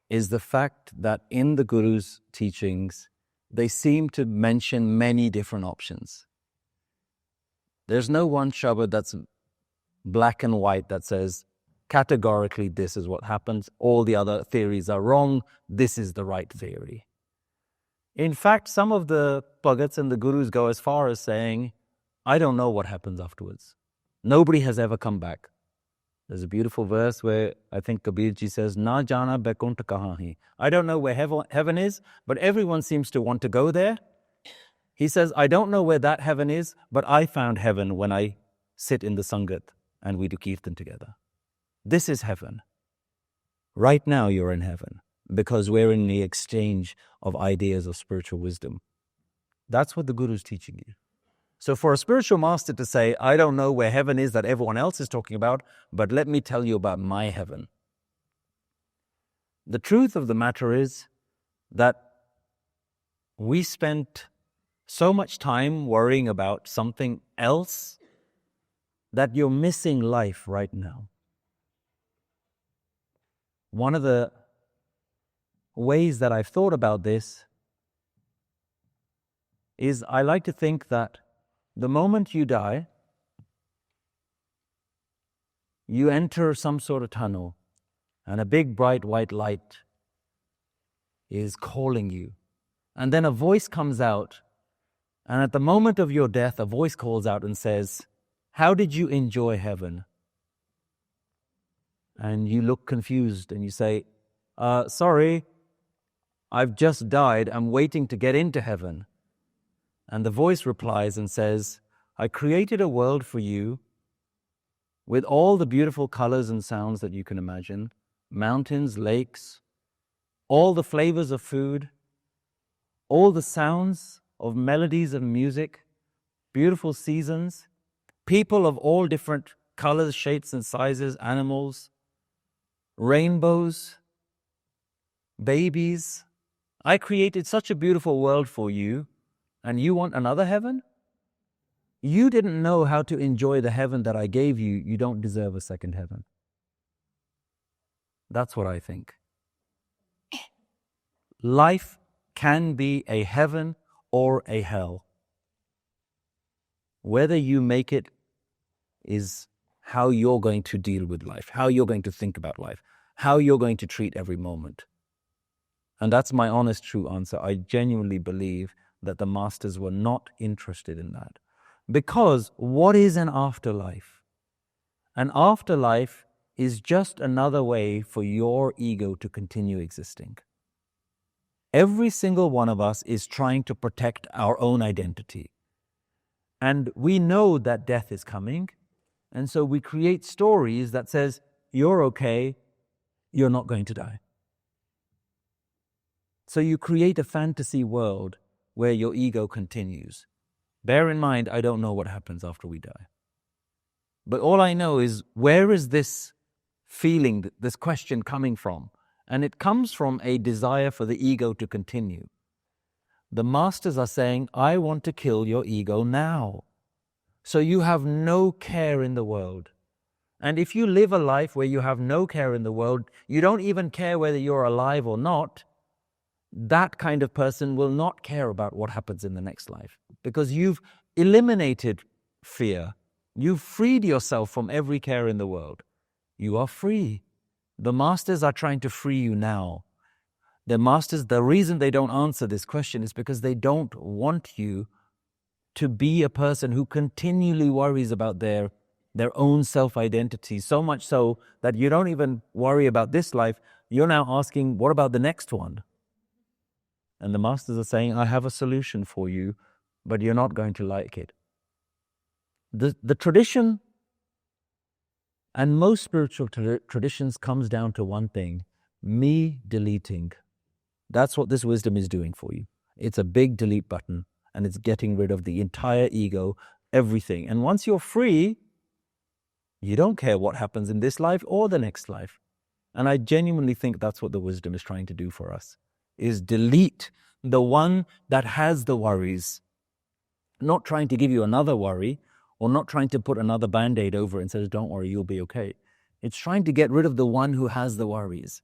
is the fact that in the Guru's teachings, they seem to mention many different options. There's no one Shabad that's black and white that says, categorically, this is what happens. All the other theories are wrong. This is the right theory. In fact, some of the Bhagats and the Gurus go as far as saying, I don't know what happens afterwards. Nobody has ever come back. There's a beautiful verse where I think Kabirji says, Na jana baikunt kahan hi. I don't know where heaven is, but everyone seems to want to go there. He says, I don't know where that heaven is, but I found heaven when I sit in the Sangat and we do Kirtan together. This is heaven. Right now you're in heaven because we're in the exchange of ideas of spiritual wisdom. That's what the Guru is teaching you. So for a spiritual master to say, I don't know where heaven is that everyone else is talking about, but let me tell you about my heaven. The truth of the matter is that we spent so much time worrying about something else that you're missing life right now. One of the ways that I've thought about this is I like to think that the moment you die, you enter some sort of tunnel and a big bright white light is calling you. And then a voice comes out, and at the moment of your death, a voice calls out and says, how did you enjoy heaven? And you look confused and you say, sorry, I've just died. I'm waiting to get into heaven. And the voice replies and says, I created a world for you with all the beautiful colors and sounds that you can imagine, mountains, lakes, all the flavors of food, all the sounds of melodies of music, beautiful seasons, people of all different colors, shapes and sizes, animals, rainbows, babies. I created such a beautiful world for you, and you want another heaven? You didn't know how to enjoy the heaven that I gave you. You don't deserve a second heaven. That's what I think. Life can be a heaven or a hell. Whether you make it is how you're going to deal with life, how you're going to think about life, how you're going to treat every moment. And that's my honest, true answer. I genuinely believe that the masters were not interested in that. Because what is an afterlife? An afterlife is just another way for your ego to continue existing. Every single one of us is trying to protect our own identity. And we know that death is coming, and so we create stories that says, you're okay, you're not going to die. So you create a fantasy world where your ego continues. Bear in mind, I don't know what happens after we die. But all I know is, where is this feeling, this question coming from? And it comes from a desire for the ego to continue. The masters are saying, I want to kill your ego now. So you have no care in the world. And if you live a life where you have no care in the world, you don't even care whether you're alive or not, that kind of person will not care about what happens in the next life, because you've eliminated fear. You've freed yourself from every care in the world. You are free. The masters are trying to free you now. The masters, the reason they don't answer this question is because they don't want you to be a person who continually worries about their own self-identity, so much so that you don't even worry about this life. You're now asking, what about the next one? And the masters are saying, I have a solution for you, but you're not going to like it. The tradition and most spiritual traditions comes down to one thing: me deleting. That's what this wisdom is doing for you. It's a big delete button, and it's getting rid of the entire ego, everything. And once you're free, you don't care what happens in this life or the next life. And I genuinely think that's what the wisdom is trying to do for us, is delete the one that has the worries. Not trying to give you another worry, or not trying to put another band-aid over it and says, don't worry, you'll be okay. It's trying to get rid of the one who has the worries.